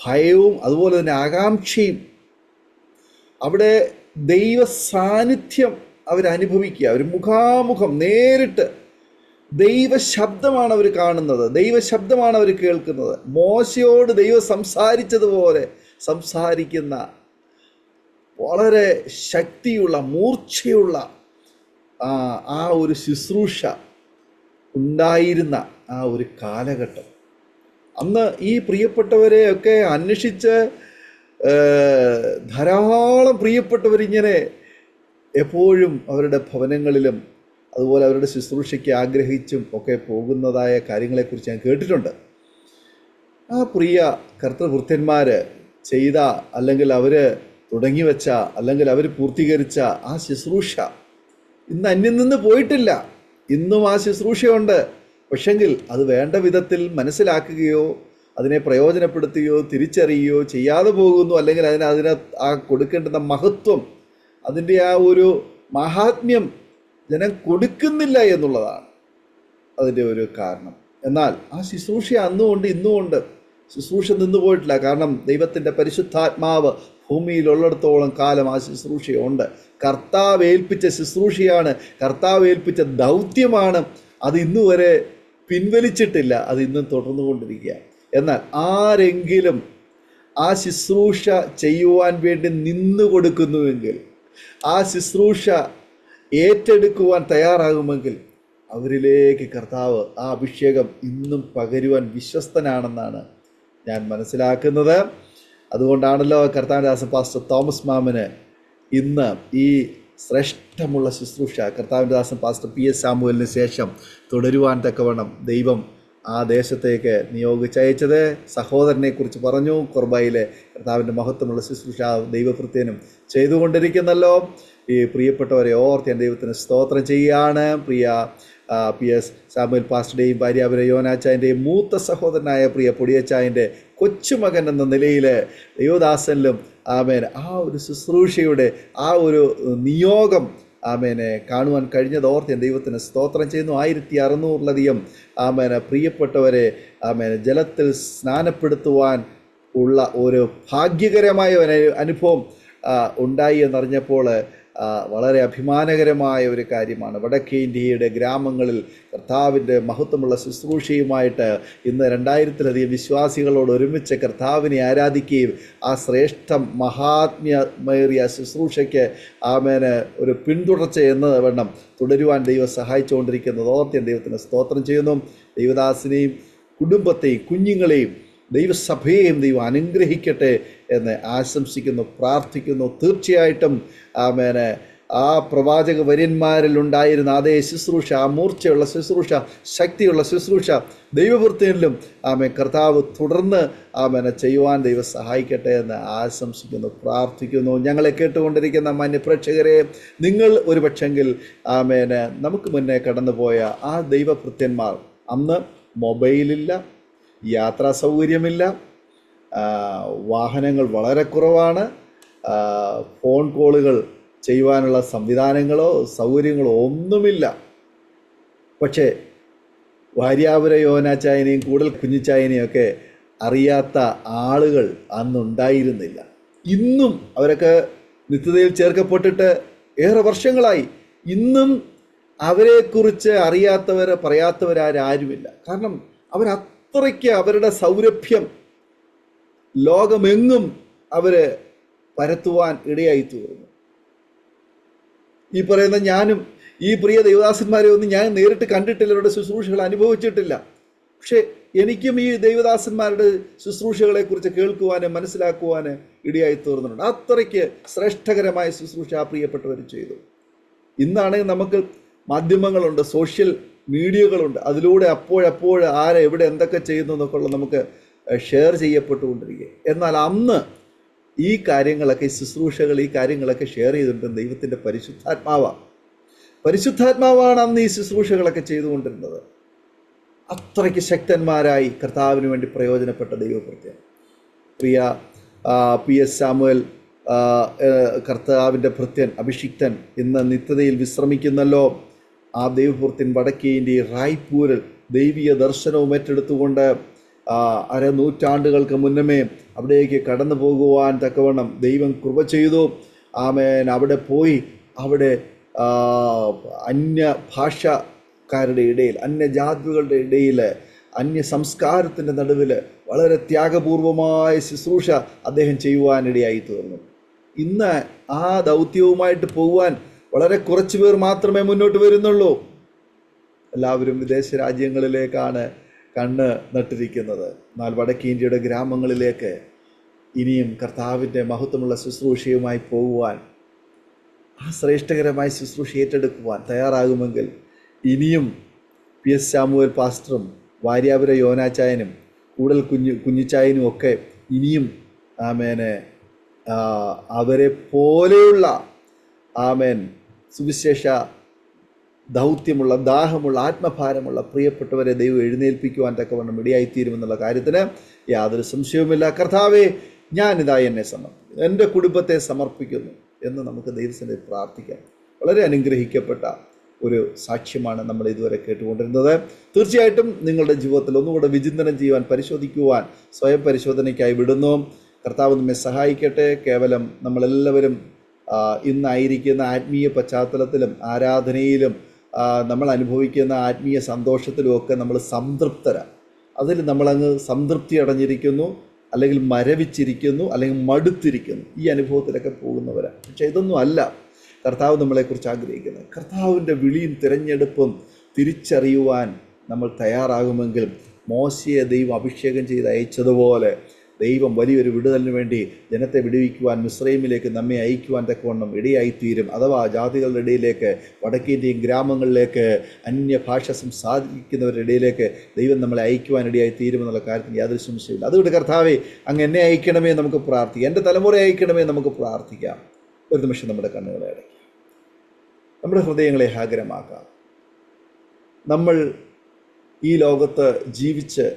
ഭയവും അതുപോലെ തന്നെ ആകാംക്ഷയും. അവിടെ ദൈവ സാന്നിധ്യം അവരനുഭവിക്കുക, അവർ മുഖാമുഖം നേരിട്ട് ദൈവശബ്ദമാണ് അവർ കാണുന്നത്, ദൈവശബ്ദമാണ് അവർ കേൾക്കുന്നത്. മോശയോട് ദൈവം സംസാരിച്ചതുപോലെ സംസാരിക്കുന്ന വളരെ ശക്തിയുള്ള, മൂർച്ചയുള്ള ആ ഒരു ശുശ്രൂഷ ഉണ്ടായിരുന്ന ആ ഒരു കാലഘട്ടം. അന്ന് ഈ പ്രിയപ്പെട്ടവരെയൊക്കെ അന്വേഷിച്ച് ധാരാളം പ്രിയപ്പെട്ടവരിങ്ങനെ എപ്പോഴും അവരുടെ ഭവനങ്ങളിലും അതുപോലെ അവരുടെ ശുശ്രൂഷയ്ക്ക് ആഗ്രഹിച്ചും ഒക്കെ പോകുന്നതായ കാര്യങ്ങളെക്കുറിച്ച് ഞാൻ കേട്ടിട്ടുണ്ട്. ആ പ്രിയ കർത്തൃവൃത്യന്മാർ ചെയ്ത, അല്ലെങ്കിൽ അവർ തുടങ്ങി വെച്ച, അല്ലെങ്കിൽ അവർ പൂർത്തീകരിച്ച ആ ശുശ്രൂഷ ഇന്ന് അന്യം നിന്ന് പോയിട്ടില്ല. ഇന്നും ആ ശുശ്രൂഷയുണ്ട്. പക്ഷെങ്കിൽ അത് വേണ്ട വിധത്തിൽ മനസ്സിലാക്കുകയോ അതിനെ പ്രയോജനപ്പെടുത്തുകയോ തിരിച്ചറിയുകയോ ചെയ്യാതെ പോകുന്നു, അല്ലെങ്കിൽ അതിന് ആ കൊടുക്കേണ്ടുന്ന മഹത്വം, അതിൻ്റെ ആ ഒരു മഹാത്മ്യം ജനം കൊടുക്കുന്നില്ല എന്നുള്ളതാണ് അതിൻ്റെ ഒരു കാരണം. എന്നാൽ ആ ശുശ്രൂഷ അന്നുകൊണ്ട് ഇന്നുകൊണ്ട് ശുശ്രൂഷ നിന്നു പോയിട്ടില്ല. കാരണം ദൈവത്തിൻ്റെ പരിശുദ്ധാത്മാവ് ഭൂമിയിലുള്ളിടത്തോളം കാലം ആ ശുശ്രൂഷയുണ്ട്. കർത്താവ് ഏൽപ്പിച്ച ശുശ്രൂഷയാണ്, കർത്താവ് ഏൽപ്പിച്ച ദൗത്യമാണ്. അത് ഇന്നുവരെ പിൻവലിച്ചിട്ടില്ല, അത് ഇന്നും തുടർന്നുകൊണ്ടിരിക്കുക. എന്നാൽ ആരെങ്കിലും ആ ശുശ്രൂഷ ചെയ്യുവാൻ വേണ്ടി നിന്നു കൊടുക്കുന്നുവെങ്കിൽ, ആ ശുശ്രൂഷ ഏറ്റെടുക്കുവാൻ തയ്യാറാകുമെങ്കിൽ അവരിലേക്ക് കർത്താവ് ആ അഭിഷേകം ഇന്നും പകരുവാൻ വിശ്വസ്തനാണെന്നാണ് ഞാൻ മനസ്സിലാക്കുന്നത്. അതുകൊണ്ടാണല്ലോ കർത്താവിൻ്റെ ദാസൻ പാസ്റ്റർ തോമസ് മാമന് ഇന്ന് ഈ ശ്രേഷ്ഠമുള്ള ശുശ്രൂഷ കർത്താവിൻ്റെ ദാസൻ പാസ്റ്റർ PS സാമുവലിന് ശേഷം തുടരുവാൻ തക്കവണ്ണം ദൈവം ആ ദേശത്തേക്ക് നിയോഗിച്ചയച്ചത്. സഹോദരനെക്കുറിച്ച് പറഞ്ഞു, കൊർബയിലെ കർത്താവിൻ്റെ മഹത്വമുള്ള ശുശ്രൂഷ ദൈവകൃത്യനും ചെയ്തുകൊണ്ടിരിക്കുന്നല്ലോ. ഈ പ്രിയപ്പെട്ടവരെ ഓർത്ത് ഞാൻ ദൈവത്തിന് സ്തോത്രം ചെയ്യുകയാണ്. പ്രിയ PS സാമുവൽ പാസ്റ്ററുടെയും ഭാര്യാപുര യോനാച്ചായൻ്റെയും മൂത്ത സഹോദരനായ പ്രിയ പൊടിയച്ചായൻ്റെ കൊച്ചുമകൻ എന്ന നിലയിൽ ദൈവദാസനിലും ആമേൻ ആ ഒരു ശുശ്രൂഷയുടെ ആ ഒരു നിയോഗം ആമേനെ കാണുവാൻ കഴിഞ്ഞത് ഓർത്ത് ഞാൻ ദൈവത്തിന് സ്തോത്രം ചെയ്യുന്നു. 1600-ലധികം ആമേനെ പ്രിയപ്പെട്ടവരെ ആമേനെ ജലത്തിൽ സ്നാനപ്പെടുത്തുവാൻ ഉള്ള ഒരു ഭാഗ്യകരമായ ഒരു അനുഭവം ഉണ്ടായി എന്നറിഞ്ഞപ്പോൾ വളരെ അഭിമാനകരമായ ഒരു കാര്യമാണ്. വടക്കേ ഇന്ത്യയുടെ ഗ്രാമങ്ങളിൽ കർത്താവിൻ്റെ മഹത്വമുള്ള ശുശ്രൂഷയുമായിട്ട് ഇന്ന് 2000-ലധികം വിശ്വാസികളോട് ഒരുമിച്ച് കർത്താവിനെ ആരാധിക്കുകയും ആ ശ്രേഷ്ഠ മഹാത്മ്യമേറിയ ശുശ്രൂഷയ്ക്ക് ആമേന് ഒരു പിന്തുടർച്ച എന്ന വണ്ണം തുടരുവാൻ ദൈവം സഹായിച്ചുകൊണ്ടിരിക്കുന്നത് ഓർത്ത് ദൈവത്തിന് സ്തോത്രം ചെയ്യുന്നു. ദൈവദാസിനെയും കുടുംബത്തെയും കുഞ്ഞുങ്ങളെയും ദൈവസഭയെയും ദൈവം അനുഗ്രഹിക്കട്ടെ എന്ന് ആശംസിക്കുന്നു, പ്രാർത്ഥിക്കുന്നു. തീർച്ചയായിട്ടും ആമേന് ആ പ്രവാചക വര്യന്മാരിലുണ്ടായിരുന്ന അതേ ശുശ്രൂഷ, ആ മൂർച്ചയുള്ള ശുശ്രൂഷ, ശക്തിയുള്ള ശുശ്രൂഷ ദൈവവൃത്തിയിലും കർത്താവ് തുടർന്ന് ചെയ്യുവാൻ ദൈവം സഹായിക്കട്ടെ എന്ന് ആശംസിക്കുന്നു, പ്രാർത്ഥിക്കുന്നു. ഞങ്ങളെ കേട്ടുകൊണ്ടിരിക്കുന്ന മാന്യപ്രേക്ഷകരെ, നിങ്ങൾ ഒരു പക്ഷെങ്കിൽ നമുക്ക് മുന്നേ കടന്നുപോയ ആ ദൈവഭൃത്യന്മാർ, അന്ന് മൊബൈലില്ല, യാത്രാ സൗകര്യമില്ല, വാഹനങ്ങൾ വളരെ കുറവാണ്, ഫോൺ കോളുകൾ ചെയ്യുവാനുള്ള സംവിധാനങ്ങളോ സൗകര്യങ്ങളോ ഒന്നുമില്ല. പക്ഷേ വാര്യാപുര യോനാച്ചായനെയും കൂടൽ കുഞ്ഞിച്ചായനെയും ഒക്കെ അറിയാത്ത ആളുകൾ അന്നുണ്ടായിരുന്നില്ല. ഇന്നും അവരൊക്കെ നിത്യതയിൽ ചേർക്കപ്പെട്ടിട്ട് ഏറെ വർഷങ്ങളായി. ഇന്നും അവരെക്കുറിച്ച് പറയാത്തവരാരുമില്ല. കാരണം അവരത്രയ്ക്ക് അവരുടെ സൗരഭ്യം ലോകമെങ്ങും അവർ പരത്തുവാൻ ഇടയായി തീർന്നു. ഈ പറയുന്ന ഞാനും ഈ പ്രിയ ദൈവദാസന്മാരെ ഒന്നും ഞാൻ നേരിട്ട് കണ്ടിട്ടില്ല, അവരുടെ ശുശ്രൂഷകൾ അനുഭവിച്ചിട്ടില്ല. പക്ഷേ എനിക്കും ഈ ദൈവദാസന്മാരുടെ ശുശ്രൂഷകളെക്കുറിച്ച് കേൾക്കുവാനും മനസ്സിലാക്കുവാനും ഇടയായി തീർന്നിട്ടുണ്ട്. അത്രയ്ക്ക് ശ്രേഷ്ഠകരമായ ശുശ്രൂഷ പ്രിയപ്പെട്ടവർ ചെയ്തു. ഇന്നാണെങ്കിൽ നമുക്ക് മാധ്യമങ്ങളുണ്ട്, സോഷ്യൽ മീഡിയകളുണ്ട്. അതിലൂടെ അപ്പോഴപ്പോൾ ആരെ എവിടെ എന്തൊക്കെ ചെയ്യുന്നു എന്നൊക്കെ നമുക്ക് ഷെയർ ചെയ്യപ്പെട്ടുകൊണ്ടിരിക്കുക. എന്നാൽ അന്ന് ഈ കാര്യങ്ങളൊക്കെ, ശുശ്രൂഷകൾ, ഈ കാര്യങ്ങളൊക്കെ ഷെയർ ചെയ്തിട്ടുണ്ട് ദൈവത്തിൻ്റെ പരിശുദ്ധാത്മാവാണ് അന്ന് ഈ ശുശ്രൂഷകളൊക്കെ ചെയ്തുകൊണ്ടിരുന്നത്. അത്രയ്ക്ക് ശക്തന്മാരായി കർത്താവിന് വേണ്ടി പ്രയോജനപ്പെട്ട ദൈവഭൃത്യൻ പ്രിയ PS സാമുവൽ, കർത്താവിൻ്റെ ഭൃത്യൻ, അഭിഷിക്തൻ ഇന്ന് നിത്യതയിൽ വിശ്രമിക്കുന്നല്ലോ. ആ ദൈവഭൃത്യൻ വടക്കേ ഇന്ത്യയിൽ റായ്പൂരിൽ ദൈവീയ ദർശനവും ഏറ്റെടുത്തുകൊണ്ട് 1/2 നൂറ്റാണ്ടുകൾക്ക് മുന്നമേ അവിടേക്ക് കടന്നു പോകുവാൻ തക്കവണ്ണം ദൈവം കൃപ ചെയ്തു. അവിടെ പോയി അവിടെ അന്യഭാഷക്കാരുടെ ഇടയിൽ, അന്യജാതികളുടെ ഇടയിൽ, അന്യ സംസ്കാരത്തിൻ്റെ നടുവിൽ വളരെ ത്യാഗപൂർവമായ ശുശ്രൂഷ അദ്ദേഹം ചെയ്യുവാനിടയായി തീർന്നു. ഇന്ന് ആ ദൗത്യവുമായിട്ട് പോകുവാൻ വളരെ കുറച്ച് പേർ മാത്രമേ മുന്നോട്ട് വരുന്നുള്ളൂ. എല്ലാവരും വിദേശ രാജ്യങ്ങളിലേക്കാണ് കണ്ണ് നട്ടിരിക്കുന്നത്. എന്നാൽ വടക്കേ ഇന്ത്യയുടെ ഗ്രാമങ്ങളിലേക്ക് ഇനിയും കർത്താവിൻ്റെ മഹത്വമുള്ള ശുശ്രൂഷയുമായി പോകുവാൻ, ആ ശ്രേഷ്ഠകരമായ ശുശ്രൂഷ ഏറ്റെടുക്കുവാൻ തയ്യാറാകുമെങ്കിൽ ഇനിയും PS സാമുവൽ പാസ്റ്ററും വാര്യാപുര യോനാച്ചായനും കൂടൽ കുഞ്ഞിച്ചായനും ഒക്കെ ഇനിയും അവരെ പോലെയുള്ള സുവിശേഷ ദൗത്യമുള്ള, ദാഹമുള്ള, ആത്മഭാരമുള്ള പ്രിയപ്പെട്ടവരെ ദൈവം എഴുന്നേൽപ്പിക്കുവാൻ തക്കവണ്ണം ഇടയായിത്തീരുമെന്നുള്ള കാര്യത്തിന് യാതൊരു സംശയവുമില്ല. കർത്താവേ, ഞാനിതാ എന്നെ സമർപ്പിക്കുന്നു, എൻ്റെ കുടുംബത്തെ സമർപ്പിക്കുന്നു എന്ന് നമുക്ക് ദൈവത്തിൻ്റെ പ്രാർത്ഥിക്കാം. വളരെ അനുഗ്രഹിക്കപ്പെട്ട ഒരു സാക്ഷ്യമാണ് നമ്മൾ ഇതുവരെ കേട്ടുകൊണ്ടിരുന്നത്. തീർച്ചയായിട്ടും നിങ്ങളുടെ ജീവിതത്തിൽ ഒന്നുകൂടെ വിചിന്തനം ചെയ്യുവാൻ, പരിശോധിക്കുവാൻ, സ്വയം പരിശോധനയ്ക്കായി വിടുന്നു. കർത്താവ് നമ്മെ സഹായിക്കട്ടെ. കേവലം നമ്മളെല്ലാവരും ഇന്നായിരിക്കുന്ന ആത്മീയ പശ്ചാത്തലത്തിലും ആരാധനയിലും നമ്മൾ അനുഭവിക്കുന്ന ആത്മീയ സന്തോഷത്തിലുമൊക്കെ നമ്മൾ സംതൃപ്തരാണ്. അതിൽ നമ്മളങ്ങ് സംതൃപ്തി അടഞ്ഞിരിക്കുന്നു, അല്ലെങ്കിൽ മരവിച്ചിരിക്കുന്നു, അല്ലെങ്കിൽ മടുത്തിരിക്കുന്നു. ഈ അനുഭവത്തിലൊക്കെ പോകുന്നവരാണ്. പക്ഷേ ഇതൊന്നും അല്ല കർത്താവ് നമ്മളെക്കുറിച്ച് ആഗ്രഹിക്കുന്നത്. കർത്താവിൻ്റെ വിളിയും തിരഞ്ഞെടുപ്പും തിരിച്ചറിയുവാൻ നമ്മൾ തയ്യാറാകുമെങ്കിൽ മോശയെ ദൈവം അഭിഷേകം ചെയ്ത് അയച്ചതുപോലെ ദൈവം വലിയൊരു വിടുതലിന് വേണ്ടി ജനത്തെ വിടുവിക്കുവാൻ മിസ്രൈമിലേക്ക് നമ്മെ അയക്കുവാൻ തക്കവണ്ണം ഇടയായിത്തീരും. അഥവാ ജാതികളുടെ ഇടയിലേക്ക്, വടക്കേന്ത്യൻ ഗ്രാമങ്ങളിലേക്ക്, അന്യഭാഷ സംസാരിക്കുന്നവരുടെ ഇടയിലേക്ക് ദൈവം നമ്മളെ അയക്കുവാൻ ഇടയായിത്തീരുമെന്നുള്ള കാര്യത്തിൽ യാതൊരു സംശയമില്ല. അതുകൊണ്ട് കർത്താവേ, അങ്ങ് എന്നെ അയക്കണമേ നമുക്ക് പ്രാർത്ഥിക്കാം, എൻ്റെ തലമുറ അയക്കണമേ നമുക്ക് പ്രാർത്ഥിക്കാം. ഒരു നിമിഷം നമ്മുടെ കണ്ണുകളെ അടയ്ക്കാം, നമ്മുടെ ഹൃദയങ്ങളെ ഹാഗരമാക്കാം. നമ്മൾ ഈ ലോകത്ത് ജീവിച്ച്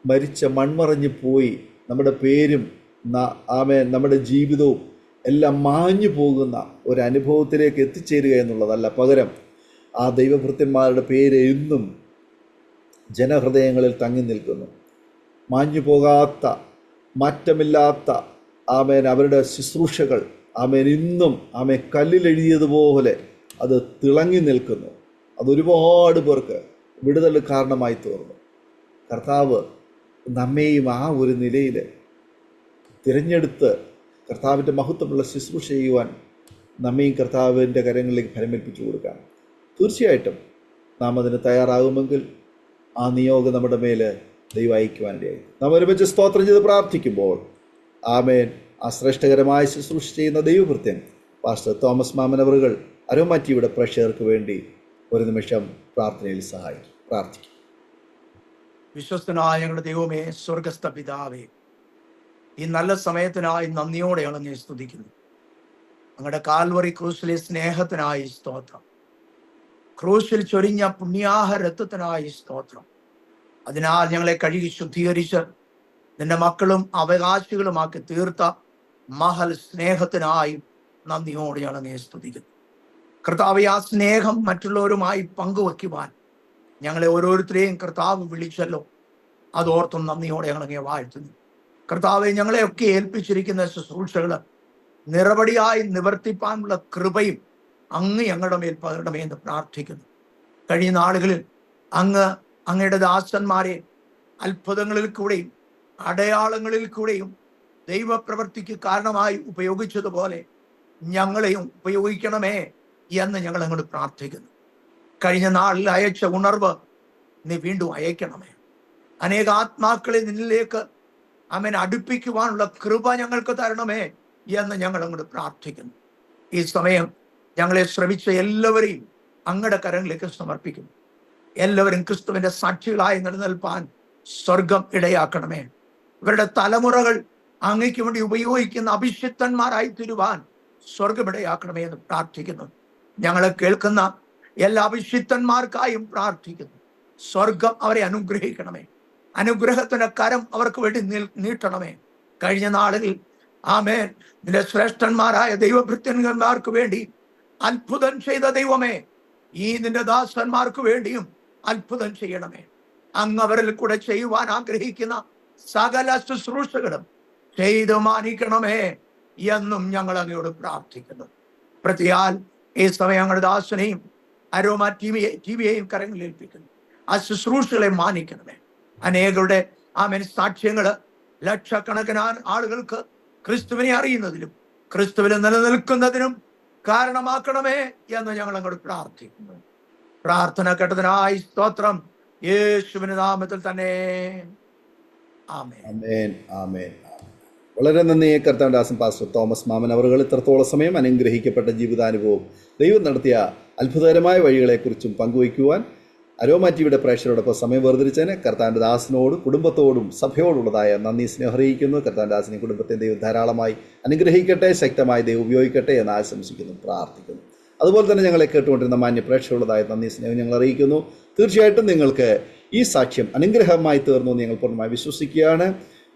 മരിച്ച മൺമറഞ്ഞു പോയി നമ്മുടെ പേരും നമ്മുടെ ജീവിതവും എല്ലാം മാഞ്ഞു പോകുന്ന ഒരു അനുഭവത്തിലേക്ക് എത്തിച്ചേരുക എന്നുള്ളതല്ല. പകരം ആ ദൈവഭൃത്യന്മാരുടെ പേര് എന്നും ജനഹൃദയങ്ങളിൽ തങ്ങി നിൽക്കുന്നു. മാഞ്ഞു പോകാത്ത, മാറ്റമില്ലാത്ത അവരുടെ ശുശ്രൂഷകൾ ഇന്നും കല്ലിലെഴുതിയതുപോലെ അത് തിളങ്ങി നിൽക്കുന്നു. അതൊരുപാട് പേർക്ക് വിടുതൽ കാരണമായി തീർന്നു. കർത്താവ് നമ്മെയും ആ ഒരു നിലയിൽ തിരഞ്ഞെടുത്ത് കർത്താവിൻ്റെ മഹത്വമുള്ള ശുശ്രൂഷ ചെയ്യുവാൻ നമ്മയും കർത്താവിൻ്റെ കരങ്ങളിലേക്ക് ഫലമേൽപ്പിച്ചു കൊടുക്കാം. തീർച്ചയായിട്ടും നാം അതിന് തയ്യാറാകുമെങ്കിൽ ആ നിയോഗം നമ്മുടെ മേൽ ദൈവം അയക്കുവാനിടയായി. നാം ഒരുമിച്ച് സ്തോത്രം ചെയ്ത് പ്രാർത്ഥിക്കുമ്പോൾ ആമേൻ. ആ ശ്രേഷ്ഠകരമായ ശുശ്രൂഷ ചെയ്യുന്ന ദൈവഭൃത്യൻ പാസ്റ്റർ തോമസ് മാമൻ അവറുകൾ അരോമ ടിവിയുടെ പ്രേക്ഷകർക്ക് വേണ്ടി ഒരു നിമിഷം പ്രാർത്ഥനയിൽ സഹായിക്കും. പ്രാർത്ഥിക്കും.
വിശ്വസ്തനായ ഞങ്ങളുടെ ദൈവമേ, സ്വർഗസ്ഥ പിതാവേ, ഈ നല്ല സമയത്തിനായി നന്ദിയോടെയാണ് അങ്ങയെ സ്തുതിക്കുന്നു. അങ്ങയുടെ കാൽവറി ക്രൂശിലെ സ്നേഹത്തിനായി സ്തോത്രം. ക്രൂശിൽ ചൊരിഞ്ഞ പുണ്യാഹ രക്തത്തിനായി സ്തോത്രം. അതിനാൽ ഞങ്ങളെ കഴുകി ശുദ്ധീകരിച്ച് നിന്റെ മക്കളും അവകാശികളുമാക്കി തീർത്ത മഹൽ സ്നേഹത്തിനായി നന്ദിയോടെ ഞങ്ങൾ അങ്ങയെ സ്തുതിക്കുന്നു. കർത്താവേ, ആ സ്നേഹം മറ്റുള്ളവരുമായി പങ്കുവയ്ക്കുവാൻ ഞങ്ങളെ ഓരോരുത്തരെയും കർത്താവ് വിളിച്ചല്ലോ. അതോർത്തും നന്ദിയോടെ ഞങ്ങൾ അങ്ങയെ വാഴ്ത്തുന്നു. കർത്താവെ, ഞങ്ങളെയൊക്കെ ഏൽപ്പിച്ചിരിക്കുന്ന ശുശ്രൂഷകൾ നിറപടിയായി നിവർത്തിപ്പാനുള്ള കൃപയും അങ്ങ് ഞങ്ങളുടെ മേൽ പകരണമേ എന്ന് പ്രാർത്ഥിക്കുന്നു. കഴിഞ്ഞ നാളുകളിൽ അങ്ങയുടെ ദാസന്മാരെ അത്ഭുതങ്ങളിൽ കൂടെയും അടയാളങ്ങളിൽ കൂടെയും ദൈവപ്രവൃത്തിക്ക് കാരണമായി ഉപയോഗിച്ചതുപോലെ ഞങ്ങളെയും ഉപയോഗിക്കണമേ എന്ന് ഞങ്ങൾ അങ്ങോട്ട് പ്രാർത്ഥിക്കുന്നു. കഴിഞ്ഞ നാളിൽ അയച്ച ഉണർവ് നീ വീണ്ടും അയക്കണമേ. അനേക ആത്മാക്കളെ നിന്നിലേക്ക് അവൻ അടുപ്പിക്കുവാനുള്ള കൃപ ഞങ്ങൾക്ക് തരണമേ എന്ന് ഞങ്ങൾ അങ്ങോട്ട് പ്രാർത്ഥിക്കുന്നു. ഈ സമയം ഞങ്ങളെ ശ്രമിച്ച എല്ലാവരെയും അങ്ങയുടെ കരങ്ങളിലേക്ക് സമർപ്പിക്കുന്നു. എല്ലാവരും ക്രിസ്തുവിന്റെ സാക്ഷികളായി നിലനിൽപ്പാൻ സ്വർഗം ഇടയാക്കണമേ. ഇവരുടെ തലമുറകൾ അങ്ങയ്ക്ക് വേണ്ടി ഉപയോഗിക്കുന്ന അഭിഷിക്തന്മാരായി തീരുവാൻ സ്വർഗം ഇടയാക്കണമേ എന്ന് പ്രാർത്ഥിക്കുന്നു. ഞങ്ങളെ കേൾക്കുന്ന എല്ലാ അഭിഷിക്തന്മാർക്കായും പ്രാർത്ഥിക്കുന്നു. സ്വർഗം അവരെ അനുഗ്രഹിക്കണമേ. അനുഗ്രഹത്തിന്റെ കരം അവർക്ക് വേണ്ടി നീട്ടണമേ. കഴിഞ്ഞ നാളുകളിൽ ആമേൻ നിന്റെ ശ്രേഷ്ഠന്മാരായ ദൈവഭൃത്യന്മാർക്ക് വേണ്ടി അത്ഭുതം ചെയ്ത ദൈവമേ, ഈ നിന്റെ ദാസന്മാർക്ക് വേണ്ടിയും അത്ഭുതം ചെയ്യണമേ. അങ്ങ് അവരിൽ കൂടെ ചെയ്യുവാൻ ആഗ്രഹിക്കുന്ന സകല ശുശ്രൂഷകളും ചെയ്ത് മാനിക്കണമേ എന്നും ഞങ്ങൾ അങ്ങയോട് പ്രാർത്ഥിക്കുന്നു. പ്രതിയാൽ ഈ സമയം ഞങ്ങളുടെ ദാസനെയും അരോമ ടിവിയെയും കരങ്ങളിൽ ഏൽപ്പിക്കുന്നു. ആ ശുശ്രൂഷകളെ മാനിക്കണമേ. അനേകരുടെ ആമേൻ സാക്ഷ്യങ്ങള് ലക്ഷക്കണക്കിന് ആളുകൾക്ക് ക്രിസ്തുവിനെ അറിയുന്നതിലും ക്രിസ്തുവിൽ നിലനിൽക്കുന്നതിനും കാരണമാക്കണമേ എന്ന് ഞങ്ങൾ അങ്ങോട്ട് പ്രാർത്ഥിക്കുന്നു. പ്രാർത്ഥന കേട്ടതിനായി സ്തോത്രം. യേശുവിന്റെ നാമത്തിൽ തന്നെ ആമേൻ.
ആമേൻ. ആമേൻ. വളരെ നന്ദി കർത്താവിന്റെ ദാസൻ പാസ്റ്റർ തോമസ് മാമൻ അവറുകൾ ഇത്രത്തോളം സമയം അനുഗ്രഹിക്കപ്പെട്ട ജീവിതാനുഭവം, ദൈവം നടത്തിയ അത്ഭുതകരമായ വഴികളെക്കുറിച്ചും പങ്കുവയ്ക്കുവാൻ അരോമ ടിവിയുടെ പ്രേക്ഷകരോടൊപ്പം സമയം വേർതിരിച്ചതിന് കർത്താവിന്റെ ദാസനോടും കുടുംബത്തോടും സഭയോടുള്ളതായ നന്ദി സ്നേഹം അറിയിക്കുന്നു. കർത്താവിന്റെ ദാസനെയും കുടുംബത്തെയും ദൈവം ധാരാളമായി അനുഗ്രഹിക്കട്ടെ, ശക്തമായി ദൈവം ഉപയോഗിക്കട്ടെ എന്ന് ആശംസിക്കുന്നു, പ്രാർത്ഥിക്കുന്നു. അതുപോലെ തന്നെ ഞങ്ങളെ കേട്ടുകൊണ്ടിരുന്ന മാന്യ പ്രേക്ഷകരുള്ളതായ നന്ദി സ്നേഹം ഞങ്ങൾ അറിയിക്കുന്നു. തീർച്ചയായിട്ടും നിങ്ങൾക്ക് ഈ സാക്ഷ്യം അനുഗ്രഹമായി തീർന്നു എന്ന് ഞങ്ങൾ പൂർണ്ണമായി വിശ്വസിക്കുകയാണ്.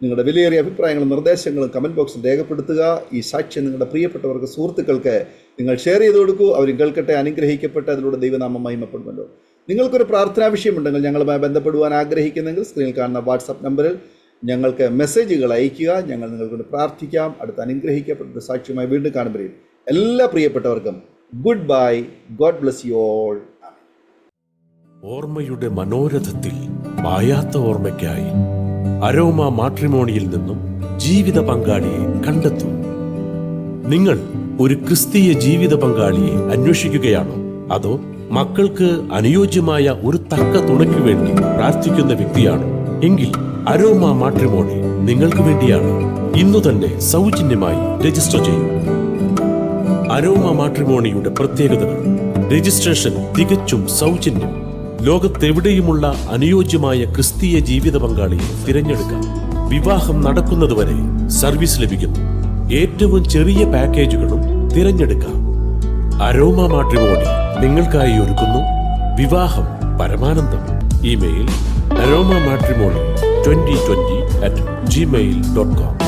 നിങ്ങളുടെ വിലയേറിയ അഭിപ്രായങ്ങളും നിർദ്ദേശങ്ങളും കമൻറ്റ് ബോക്സിൽ രേഖപ്പെടുത്തുക. ഈ സാക്ഷ്യം നിങ്ങളുടെ പ്രിയപ്പെട്ടവർക്ക്, സുഹൃത്തുക്കൾക്ക് നിങ്ങൾ ഷെയർ ചെയ്ത് കൊടുക്കൂ. അവരും കേൾക്കട്ടെ, അനുഗ്രഹിക്കട്ടെ. അതിലൂടെ ദൈവനാമം മഹിമപ്പെടുമല്ലോ. നിങ്ങൾക്കൊരു പ്രാർത്ഥനാ വിഷയമുണ്ടെങ്കിൽ ഞങ്ങളുമായി ബന്ധപ്പെടുവാൻ ആഗ്രഹിക്കുന്നെങ്കിൽ സ്ക്രീനിൽ കാണുന്ന വാട്സാപ്പ് നമ്പറിൽ ഞങ്ങൾക്ക് മെസ്സേജുകൾ അയയ്ക്കുക. ഞങ്ങൾ നിങ്ങൾക്കൊണ്ട് പ്രാർത്ഥിക്കാം. അടുത്ത അനുഗ്രഹിക്കപ്പെട്ട സാക്ഷ്യമായി വീണ്ടും കാണുമ്പോഴേക്കും എല്ലാ പ്രിയപ്പെട്ടവർക്കും good bye. God bless you all.
ഓർമ്മയുടെ മനോരഥത്തിൽ മായാത്ത ഓർമ്മയ്ക്കായി അരോമ മാട്രിമോണിയിൽ നിന്നും ജീവിത പങ്കാളിയെ കണ്ടെത്തൂ. നിങ്ങൾ ഒരു ക്രിസ്തീയ ജീവിത പങ്കാളിയെ അന്വേഷിക്കുകയാണോ? അതോ മക്കൾക്ക് അനുയോജ്യമായ ഒരു തക്ക തുണയ്ക്ക് വേണ്ടി പ്രാർത്ഥിക്കുന്ന വ്യക്തിയാണോ? എങ്കിൽ അരോമ മാട്രിമോണി നിങ്ങൾക്ക് വേണ്ടിയാണ്. ഇന്നു തന്നെ സൗജന്യമായി രജിസ്റ്റർ ചെയ്യൂ. അരോമ മാട്രിമോണിയുടെ പ്രത്യേകതകൾ: രജിസ്ട്രേഷൻ തികച്ചും സൗജന്യം. ലോകത്തെവിടെയുമുള്ള അനുയോജ്യമായ ക്രിസ്തീയ ജീവിത പങ്കാളിയെ തിരഞ്ഞെടുക്കാം. വിവാഹം നടക്കുന്നതുവരെ സർവീസ് ലഭിക്കുന്നു. ഏറ്റവും ചെറിയ പാക്കേജുകളും തിരഞ്ഞെടുക്കാം. അരോമ മാട്രിമോണി നിങ്ങൾക്കായി ഒരുക്കുന്നു വിവാഹം പരമാനന്ദം. Email aroma matrimony2020@gmail.com